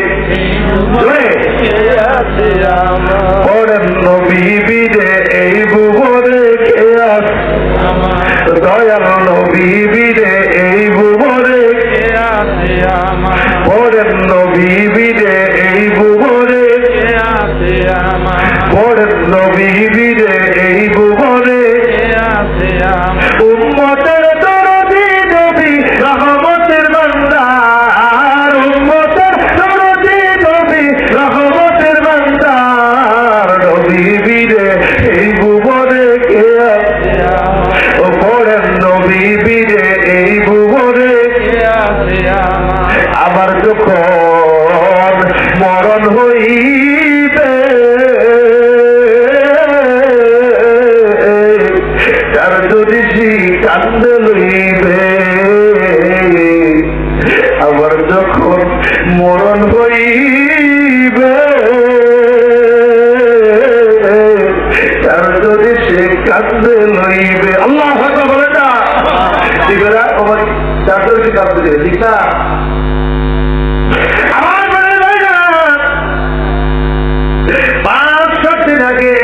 পড়েন নবীরে এই ভুবনে কে আছে, দয়াল নবীরে এই ভুবনে কে আছে আমার, পড়েন নবীরে এই ভুবনে কে আছে আমার, পড়েন নবীরে এই ভুবনে কে আছে আমার। উম্মতের দরদি নবী রহমতের বান্দার, উম্মতের দরদি নবী রহমতের বান্দার, নবীরে এই ভুবনে কে আছে আমার, ও পড়েন নবীরে এই ভুবনে কে আছে আমার। আবার যখন মরণ হইবে তার যদি কান্দে লইবে, আবার যখন মরণ হইবে তার যদি সে কান্দে লইবে। আল্লাহ বলে না ঠিক আছে, তার যদি কান্দে দেবে ঠিক না। আমার মনে হয় না 5-7 দিন আগে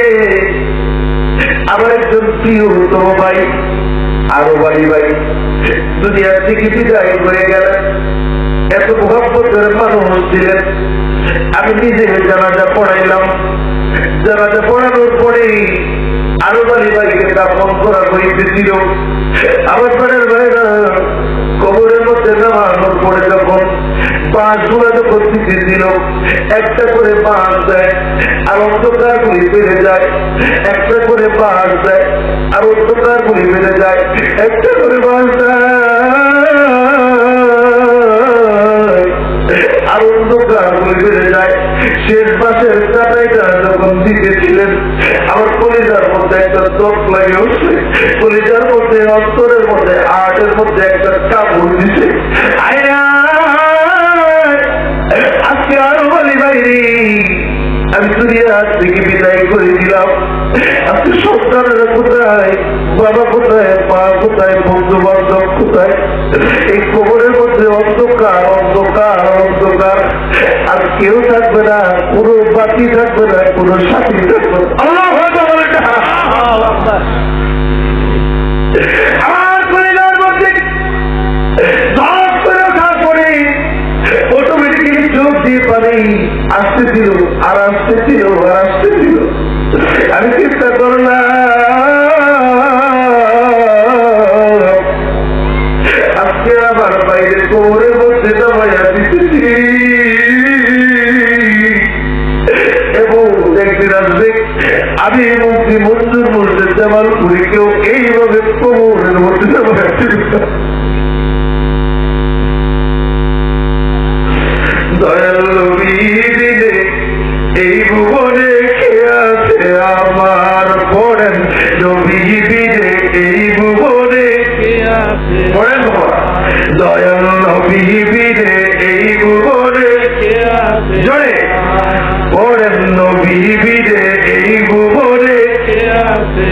আমার একজন প্রিয় তম ভাই আরো বাড়ি ভাই দুনিয়ার থেকে বিদায় হয়ে গেলেন। এত মহব্বতের মানুষ ছিলেন। আমি নিজে জানাজা পড়াইলাম। জানাজা পড়ানোর পরেই আরো বাড়ি ভাইকে দাফন করা হইতেছিল। আমার ঘরের ভাইরা কবরের মধ্যে নামানোর পরে যখন বাঁশগুলো যখন দিতেছিল, একটা করে বাঁশ দেয় আর অন্ধকার গুলি বেড়ে যায়, একটা করে বাঁশ দেয় আর অন্ধকার গুলি বেড়ে যায়, একটা করে বাঁশ দেয় আর অন্ধকার গুলি বেড়ে যায়। শেষ মাসের চাটাইটা যখন দিতেছিলেন আমার কলিজার মধ্যে একটা চোখ লাগে উঠছে, কলিজার মধ্যে অন্তরের মধ্যে আটের মধ্যে একটা কাপড় দিছে। আজকে আরো বলি বাইরে আমি দুনিয়া থেকে বিদায় করে দিলাম। আজকে সন্তানেরা কোথায়, বাবা কোথায়, মা কোথায়, বন্ধু বান্ধব কোথায়? এই কবরের মধ্যে অন্ধকার অন্ধকার অন্ধকার। আর কেউ থাকবে না, কোনো বাতি থাকবে না, কোনো সাথী থাকবে না। আল্লাহ আমার পরিবার মধ্যে ধস করে ওঠার পরে অটোমেটিক্যালি চোখ দিয়ে পানি আসতেছিল আর আসতেছিল আর আসতেছিল। আমি চিন্তা করলাম আজকে আমার বাইরে কোমরের মধ্যে নামাইয়া দিতেছি এবং একদিন আসবে আমি মুক্তি মঞ্জুর মধ্যে জামালপুরে কেউ এইভাবে কোমরের মধ্যে নামাইয়া দিতে। দয়াল নবীরে এই ভুবনে কে আছে আমার, পড়েন নবীরে এই ভুবনে কে আছে, পড়েন দয়াল নবীরে এই ভুবনে কে আছে, জোরে পড়েন নবীরে এই ভুবনে কে আছে।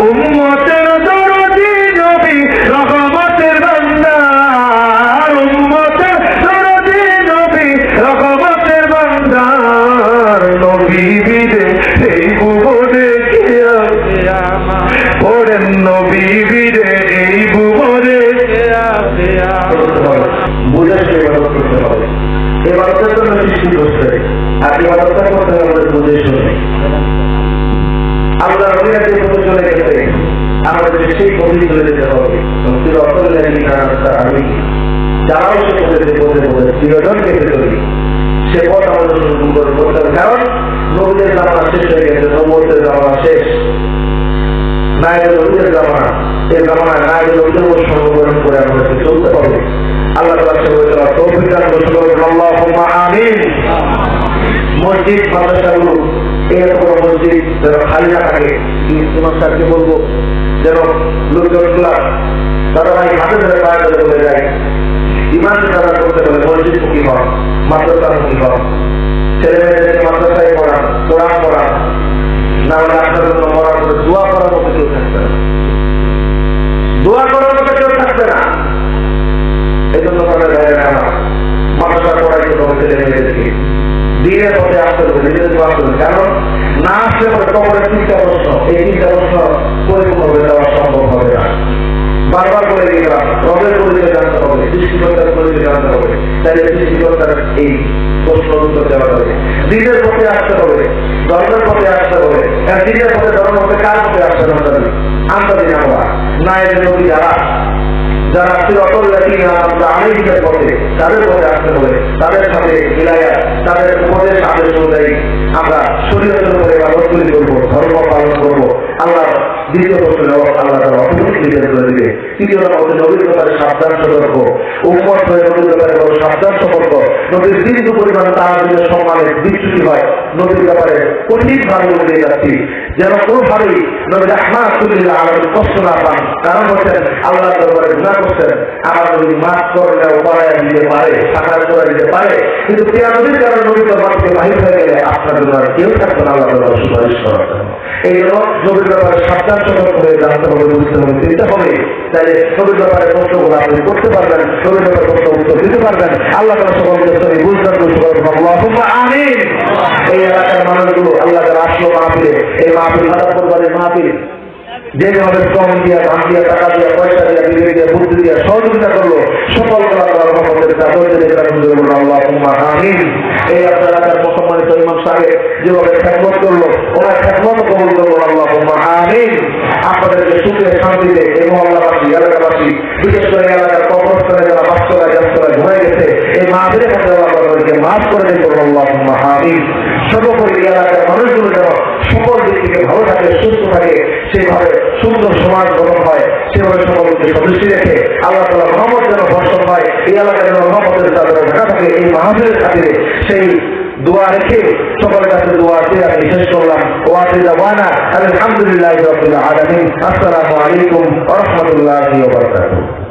উম্মতের দরদি নবী রহমতের বান্দার, উম্মতের দরদি নবী রহমতের বান্দার, নবীরে এই ভুবনে কে আছে আমার, পড়েন নবীরে এই ভুবনে কে আছে। বুঝে সে ইবাদত করতে হবে। ইবাদতের জন্য সৃষ্টি করতে, আর ইবাদতটা করতে হবে বুঝে শুনে। আল্লাহ রবিরা যে পথে চলে গেছে আমাদের সেই পথে চলে যেতে হবে। আমি যারাও সে পথে পথে চিরজন কেটে চলি সে পথ আমাদের করতে হবে। কারণ নবীদের জামানা শেষ হয়ে গেছে, নবুয়তের জামানা শেষ, নায়েবের নবীদের জামানা। এই জামানায় নায়েবের নবীদের উপর সংগ্রহণ করে আমাদেরকে চলতে হবে। আল্লাহ তাআলা সেগুলো তৌফিক দান করুন। আল্লাহুম্মা আমিন। মসজিদ মাদ্রাসাগুলো এরকম মসজিদ যেন খালি না থাকে, ইমাম সাহেবকে বলবো যেন লোকজনগুলা তারা ভাই হাতে ধরে পায়ে ধরে বলে যায় ইমান তারা করতে বলে মসজিদ মুখী হন, মাদ্রাসা মুখী হন, ছেলে মেয়েদেরকে মাদ্রাসায় পড়ান, কোরআন পড়ান, না হলে আপনার জন্য মরার মধ্যে দোয়া করার মতো কেউ থাকবে না, দোয়া করার মতো কেউ থাকবে না। এই জন্য তাদের মাদ্রাসা পড়াইতে হবে ছেলে মেয়েদেরকে, দিনের পথে আসতে হবে, নিজেদের দোয়া করবে। কারণ না আসলে পরে কবরের 3টা প্রশ্ন, এই 3টা প্রশ্ন পরিপূর্ণ হয়ে যাওয়া সম্ভব হবে না। বারবার করে দিলাম রবের পরিচয় জানতে হবে, সৃষ্টিকর্তার পরিচয় জানতে হবে, তাহলে সৃষ্টিকর্তার এই প্রশ্ন উত্তর দেওয়া যাবে। দিনের পথে আসতে হবে, ধর্মের পথে আসতে হবে। দিনের পথে ধর্মের পথে কার পথে আসতে হবে? আন্তরিক আমরা না এর নদী যারা যারা আমেরিকার পথে তাদের পথে আসতে হবে, তাদের সাথে মিলাইয়া তাদের উপদেশ আদেশ অনুযায়ী আমরা শরীরের উপরে বাদতগুলি করবো, ধর্ম পালন করবো। আল্লাহ দ্বিতীয় প্রশ্ন আল্লাহ তারা অপরিচিত করে দিবে। তৃতীয় হচ্ছে নবীর ব্যাপারে সাবধান সতর্ক, উম্মত হয়ে নবীর ব্যাপারে বড় সাবধান সতর্ক। নবীর বিন্দু পরিমাণ তার যদি সম্মানের বিচ্যুতি হয়, নবীর ব্যাপারে কঠিন ভাবে বলে যাচ্ছি যেন কোনোভাবেই নবী রাহমাতুল্লিল আলামিন কষ্ট না পান। কারণ হচ্ছেন আল্লাহ দরবারে গুনাহ করছেন, আমার নবী মাফ করলেও করাইয়া দিতে পারে, সাকার করে দিতে পারে, কিন্তু নবীর কারণে নবীর দরবার থেকে বাহির হয়ে গেলে আপনার জন্য আর কেউ থাকবে না আল্লাহ দরবারে সুপারিশ করার জন্য। এই জন্য নবীর ব্যাপারে সাবধান সতর্ক হয়ে জানতে হবে, বুঝতে হবে, চিনতে হবে। তাহলে নবীর ব্যাপারে প্রশ্নগুলো আপনি করতে পারবেন, নবীর ব্যাপারে প্রশ্ন উত্তর দিতে পারবেন। আল্লাহ তাআলা সকলকে বুঝতে পারবেন। আল্লাহুম্মা আমিন। এই এলাকার মানুষগুলো আল্লাহ তাআলা আসলো মাহফিলে, এই মাহফিল হাজার পরিবারের মাহফিল যেভাবে শ্রম দিয়া, ধান দিয়া, টাকা দিয়া, পয়সা দিয়া, বিবেক দিয়া, বুদ্ধি দিয়া সহযোগিতা করলো, সকল আল্লাহুম্মা আমিন। এই এলাকার সম্মানিত ইমাম সাহেব যেভাবে খেদমত করলো, ওনার খেদমত কবুল করলো, আল্লাহুম্মা আমিন। আপনাদেরকে সুখে শান্তিতে এই মহল্লাবাসী, এলাকাবাসী, বিশেষ করে এলাকার কবরস্থানে যারা বাচ্চারা যাত্রা ঘুরে গেছে, এই মাহফিলের মধ্যে আল্লাহকে মাফ করে দিন, আল্লাহুম্মা আমিন। সর্বোপরি এলাকার মানুষগুলো যেন সকল দিক থেকে ভালো থাকে, সুস্থ থাকে, সেইভাবে সুন্দর সমাজ গঠন হয়, সেভাবে সকলকে সদস্য রেখে আল্লাহ তাআলা রহমত যেন বর্ষণ হয়, এই এলাকায় যেন রহমতের চাদর ঢাকা থাকে, এই মাহফিলের খাতিরে সেই দোয়া রেখে সকলের কাছে দোয়া চেয়ে আমি শেষ করলাম। ওয়াসি দাওয়ানা আলহামদুলিল্লাহি রাব্বিল আলামিন। আসসালামু আলাইকুম ওয়া রাহমাতুল্লাহি ওয়া বারাকাতুহু।